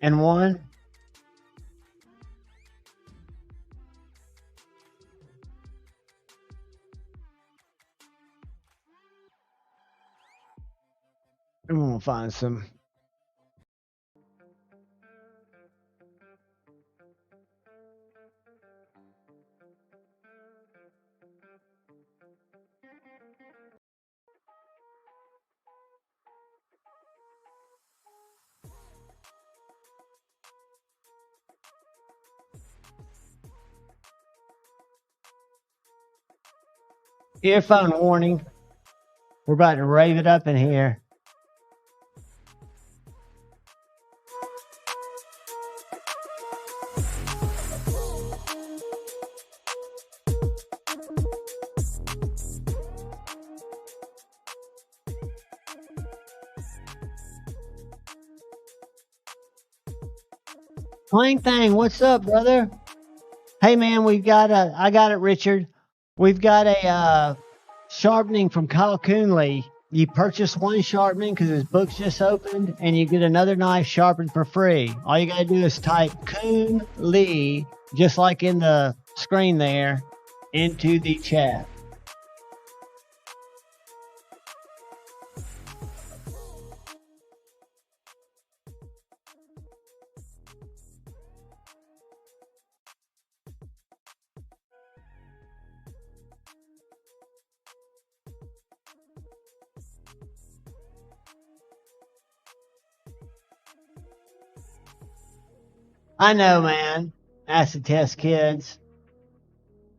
and won? I'm gonna find some. Earphone warning. We're about to rave it up in here. Clang Thang, what's up, brother? Hey man, I got it, Richard. We've got a sharpening from Kyle Coonley. You purchase one sharpening because his book's just opened, and you get another knife sharpened for free. All you gotta do is type Coon Lee, just like in the screen there, into the chat. I know, man. Acid test kids.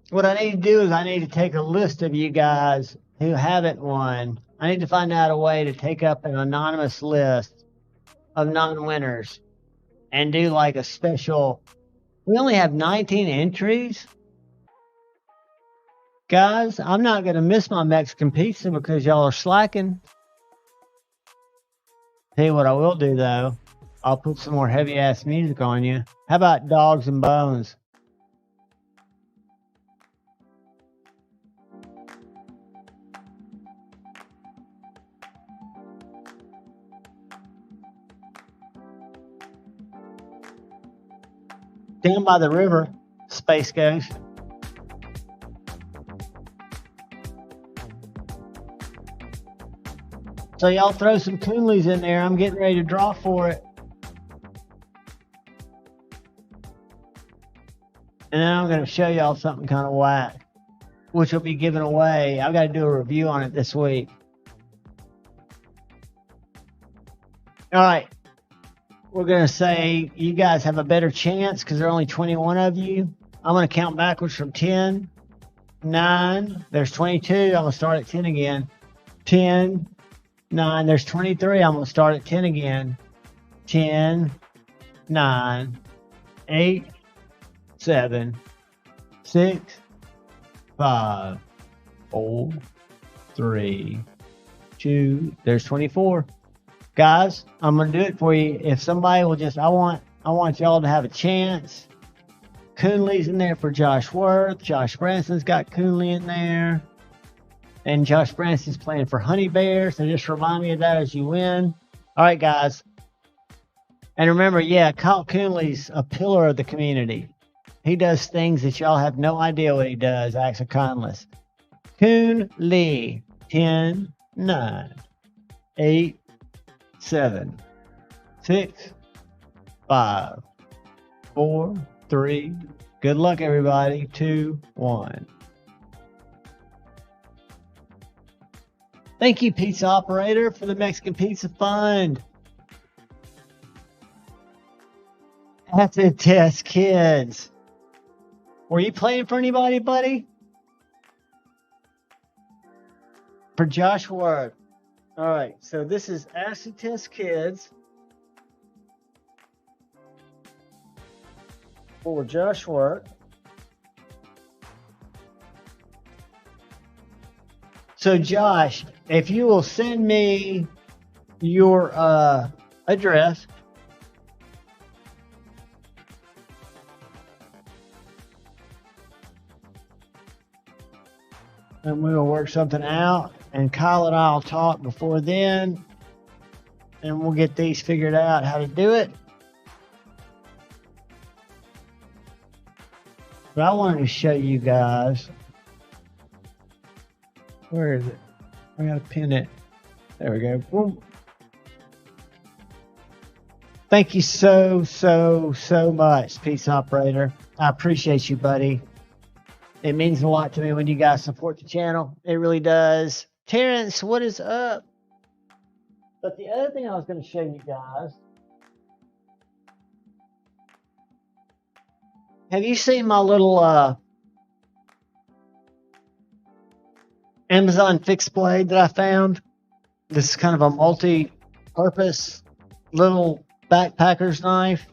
What I need to do is I need to take a list of you guys who haven't won. I need to find out a way to take up an anonymous list of non-winners and do like a special. We only have 19 entries. Guys, I'm not going to miss my Mexican pizza because y'all are slacking. Tell you what I will do, though. I'll put some more heavy-ass music on you. How about Dogs and Bones? Down by the river, Space Ghost. So y'all throw some Coonleys in there. I'm getting ready to draw for it. And then I'm going to show y'all something kind of whack, which will be given away. I've got to do a review on it this week. All right. We're going to say you guys have a better chance because there are only 21 of you. I'm going to count backwards from 10, 9, there's 22. I'm going to start at 10 again. 10, 9, there's 23. I'm going to start at 10 again. 10, 9, 8, 7, 6, 5, 4, 3, 2, there's 24. Guys, I'm gonna do it for you. If somebody will just, I want y'all to have a chance. Coonley's in there for Josh Worth. Josh Branson's got Coonley in there, and Josh Branson's playing for Honey Bear. So just remind me of that as you win. All right, guys. And remember, yeah, Kyle Coonley's a pillar of the community. He does things that y'all have no idea what he does. Acts of kindness. Coon Lee, 10, 9, 8, 7, 6, 5, 4, 3. Good luck, everybody. 2, 1. Thank you, Pizza Operator, for the Mexican Pizza Fund. Acid test kids. Were you playing for anybody, buddy? For Josh Ward. All right, so this is Acid Test Kids for Josh Work. So Josh, if you will send me your address, and we will work something out. And Kyle and I will talk before then, and we'll get these figured out how to do it. But I wanted to show you guys. Where is it? I gotta pin it. There we go. Boom. Thank you so much, Peace Operator. I appreciate you, buddy. It means a lot to me when you guys support the channel. It really does. Terrence, what is up? But the other thing I was going to show you guys. Have you seen my little Amazon fixed blade that I found? This is kind of a multi-purpose little backpacker's knife.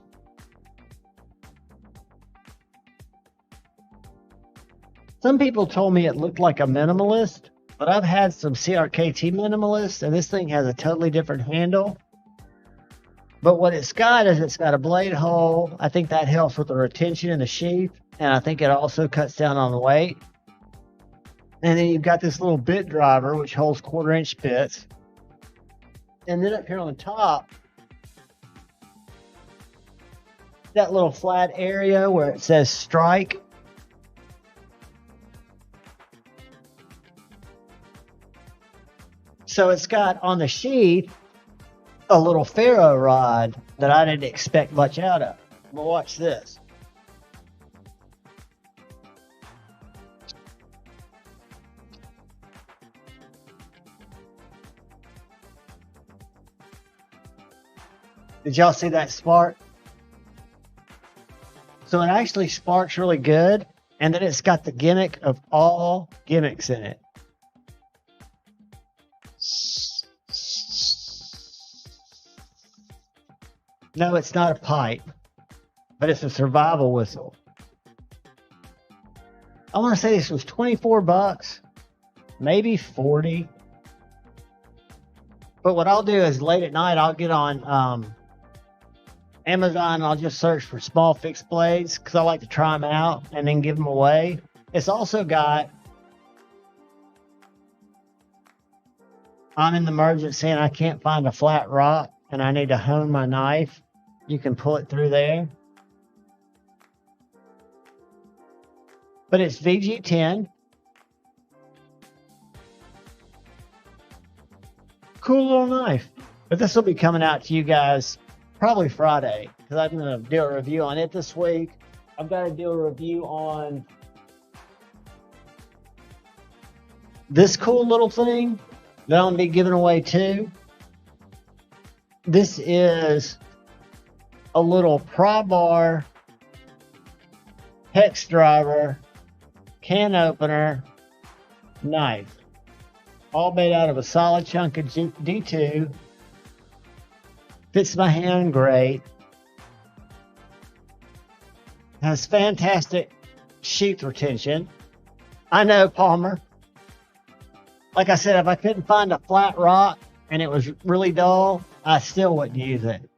Some people told me it looked like a minimalist. But I've had some CRKT minimalists, and this thing has a totally different handle. But what it's got is it's got a blade hole. I think that helps with the retention in the sheath. And I think it also cuts down on the weight. And then you've got this little bit driver, which holds 1/4-inch bits. And then up here on the top, that little flat area where it says strike. So it's got on the sheath a little ferro rod that I didn't expect much out of. But watch this. Did y'all see that spark? So it actually sparks really good, and then it's got the gimmick of all gimmicks in it. No, it's not a pipe, but it's a survival whistle. I want to say this was 24 bucks, maybe 40. But what I'll do is late at night, I'll get on Amazon, I'll just search for small fixed blades because I like to try them out and then give them away. It's also got, I'm in the emergency and I can't find a flat rock and I need to hone my knife. You can pull it through there. But it's VG10. Cool little knife. But this will be coming out to you guys probably Friday, because I'm going to do a review on it this week. I've got to do a review on this cool little thing that I'm going to be giving away too. This is a little pry bar, hex driver, can opener, knife. All made out of a solid chunk of D2. Fits my hand great. Has fantastic sheath retention. I know, Palmer. Like I said, if I couldn't find a flat rock and it was really dull, I still wouldn't use it.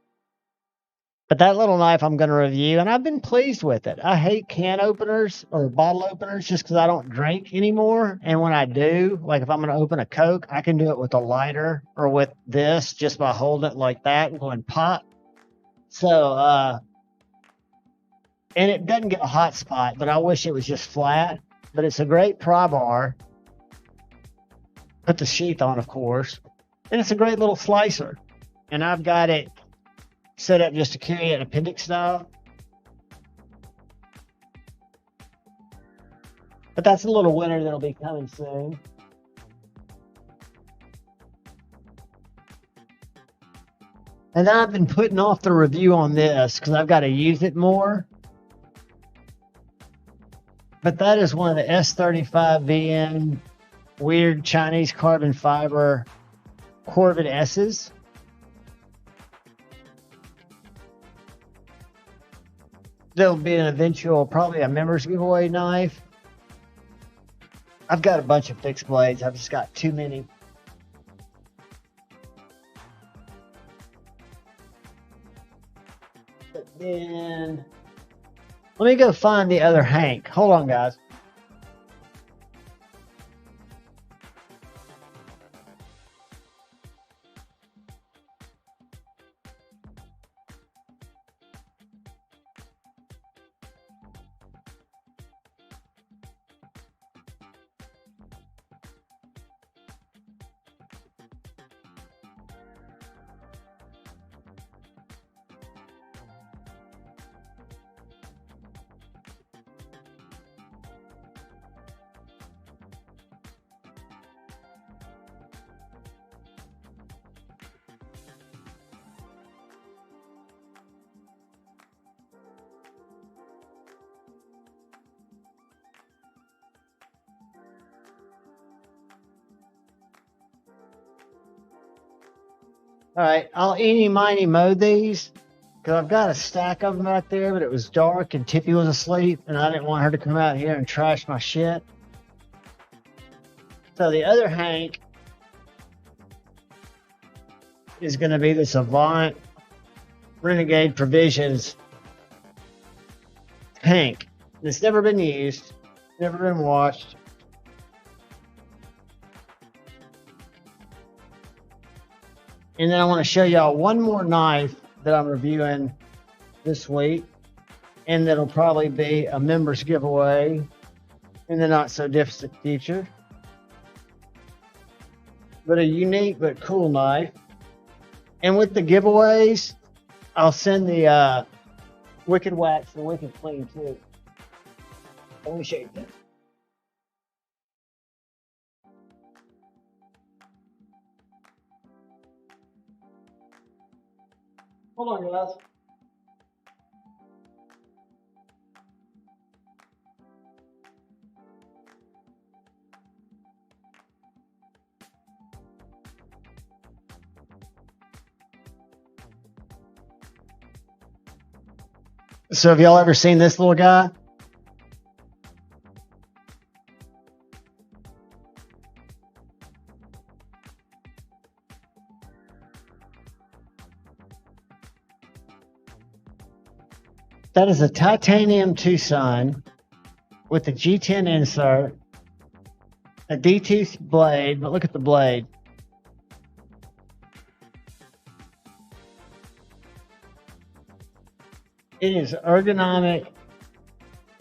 But that little knife I'm going to review, and I've been pleased with it. I hate can openers or bottle openers just because I don't drink anymore. And when I do, like if I'm going to open a Coke, I can do it with a lighter or with this just by holding it like that and going pop. So, and it doesn't get a hot spot, but I wish it was just flat. But it's a great pry bar. Put the sheath on, of course. And it's a great little slicer. And I've got it set up just to carry it appendix style. But that's a little winner that'll be coming soon. And I've been putting off the review on this because I've got to use it more. But that is one of the S35VN weird Chinese carbon fiber Corvette S's. There'll be an eventual, probably a members giveaway knife. I've got a bunch of fixed blades. I've just got too many. But then, let me go find the other Hank. Hold on, guys. All right, I'll eeny miny mow these because I've got a stack of them right there, but it was dark and Tippy was asleep and I didn't want her to come out here and trash my shit. So the other Hank is going to be this Avant Renegade Provisions Hank. It's never been used, never been washed. And then I want to show y'all one more knife that I'm reviewing this week. And that'll probably be a members giveaway in the not so distant future. But a unique but cool knife. And with the giveaways, I'll send the Wicked Wax and Wicked Clean too. Let me show you this. Hold on, guys. So have y'all ever seen this little guy? That is a titanium Tucson with a G10 insert, a D2 blade, but look at the blade. It is ergonomic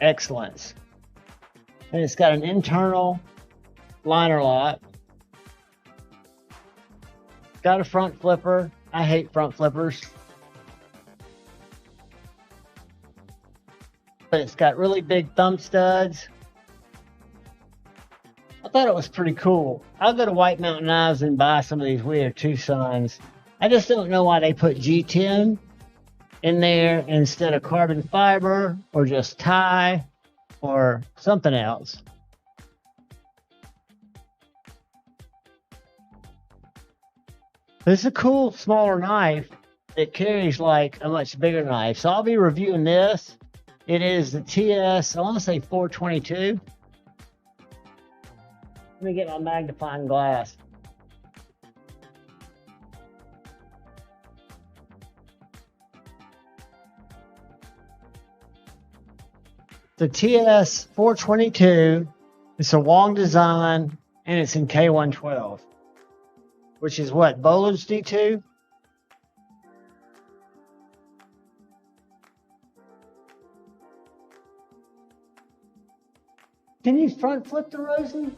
excellence. And it's got an internal liner lock. Got a front flipper. I hate front flippers. But it's got really big thumb studs. I thought it was pretty cool. I'll go to White Mountain Knives and buy some of these weird Tucsons. I just don't know why they put G10 in there instead of carbon fiber or just tie or something else. This is a cool smaller knife. It carries like a much bigger knife. So I'll be reviewing this. It is the TS, I want to say 422. Let me get my magnifying glass. The TS 422, it's a Wong design, and it's in K112, which is what, Bowler's D2? Can you front flip the Rosie?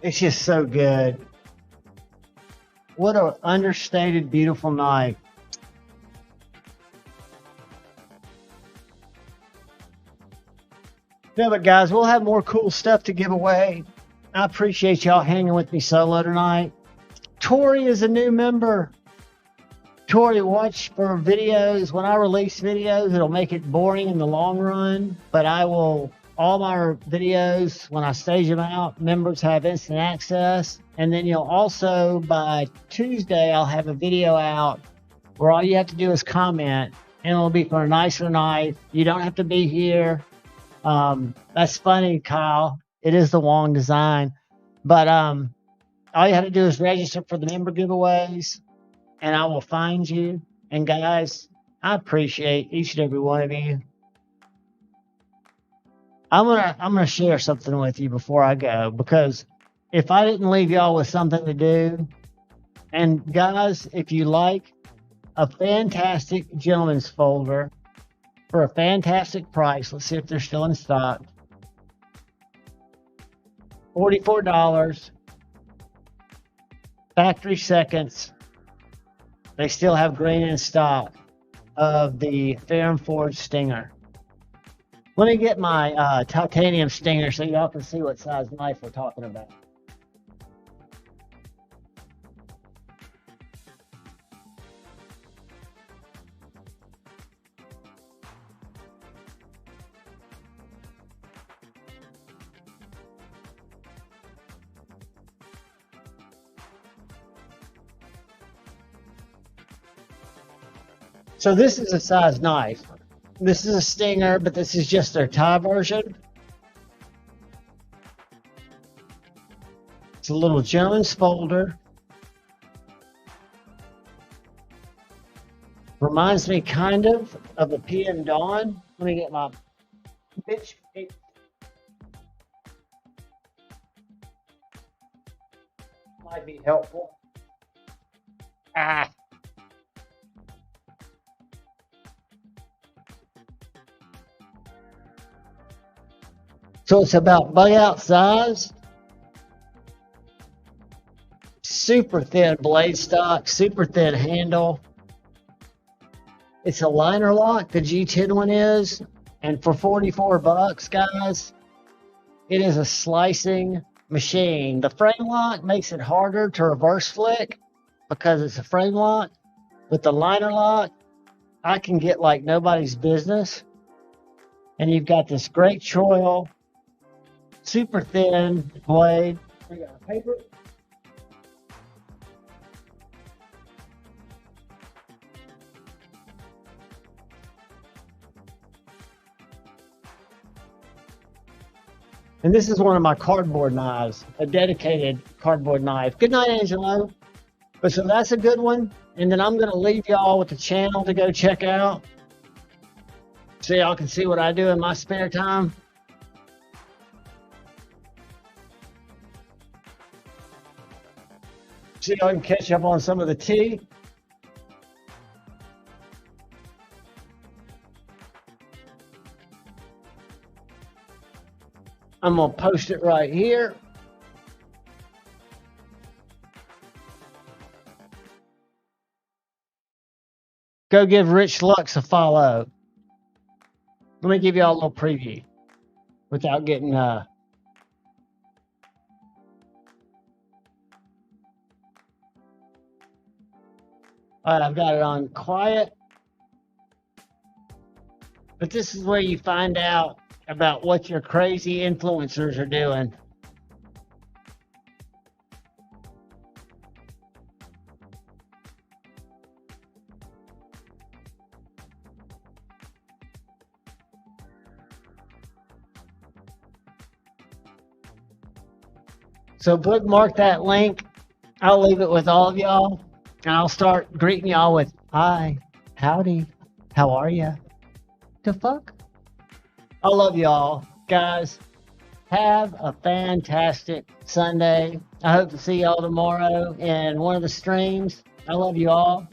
It's just so good. What an understated, beautiful knife. No, but guys, we'll have more cool stuff to give away. I appreciate y'all hanging with me solo tonight. Tori is a new member. Tori, watch for videos. When I release videos, it'll make it boring in the long run, but I will, all my videos, when I stage them out, members have instant access. And then you'll also, by Tuesday, I'll have a video out where all you have to do is comment, and it'll be for a nicer knife. You don't have to be here. That's funny, Kyle. It is the Wong design. But all you have to do is register for the member giveaways, and I will find you. And guys, I appreciate each and every one of you. I'm gonna share something with you before I go, because if I didn't leave y'all with something to do, and guys, if you like a fantastic gentleman's folder for a fantastic price, let's see if they're still in stock. $44. Factory seconds. They still have green in stock of the Ferrum Forge Stinger. Let me get my titanium Stinger so y'all can see what size knife we're talking about. So this is a size knife. This is a Stinger, but this is just their tie version. It's a little gentleman's folder. Reminds me kind of a PM Dawn. Let me get my bitch. Might be helpful. Ah. So it's about bug out size. Super thin blade stock, super thin handle. It's a liner lock, the G10 one is, and for 44 bucks, guys, it is a slicing machine. The frame lock makes it harder to reverse flick because it's a frame lock. With the liner lock, I can get like nobody's business. And you've got this great choil, super thin blade. We got paper. And this is one of my cardboard knives, a dedicated cardboard knife. Good night, Angelo. But so that's a good one. And then I'm going to leave y'all with the channel to go check out, so y'all can see what I do in my spare time. So y'all can catch up on some of the tea. I'm going to post it right here. Go give Rich Lux a follow. Let me give y'all a little preview without getting all right, I've got it on quiet. But this is where you find out about what your crazy influencers are doing. So bookmark that link. I'll leave it with all of y'all. And I'll start greeting y'all with, hi, howdy, how are ya? The fuck? I love y'all. Guys, have a fantastic Sunday. I hope to see y'all tomorrow in one of the streams. I love you all.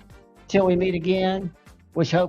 Till we meet again, which hopefully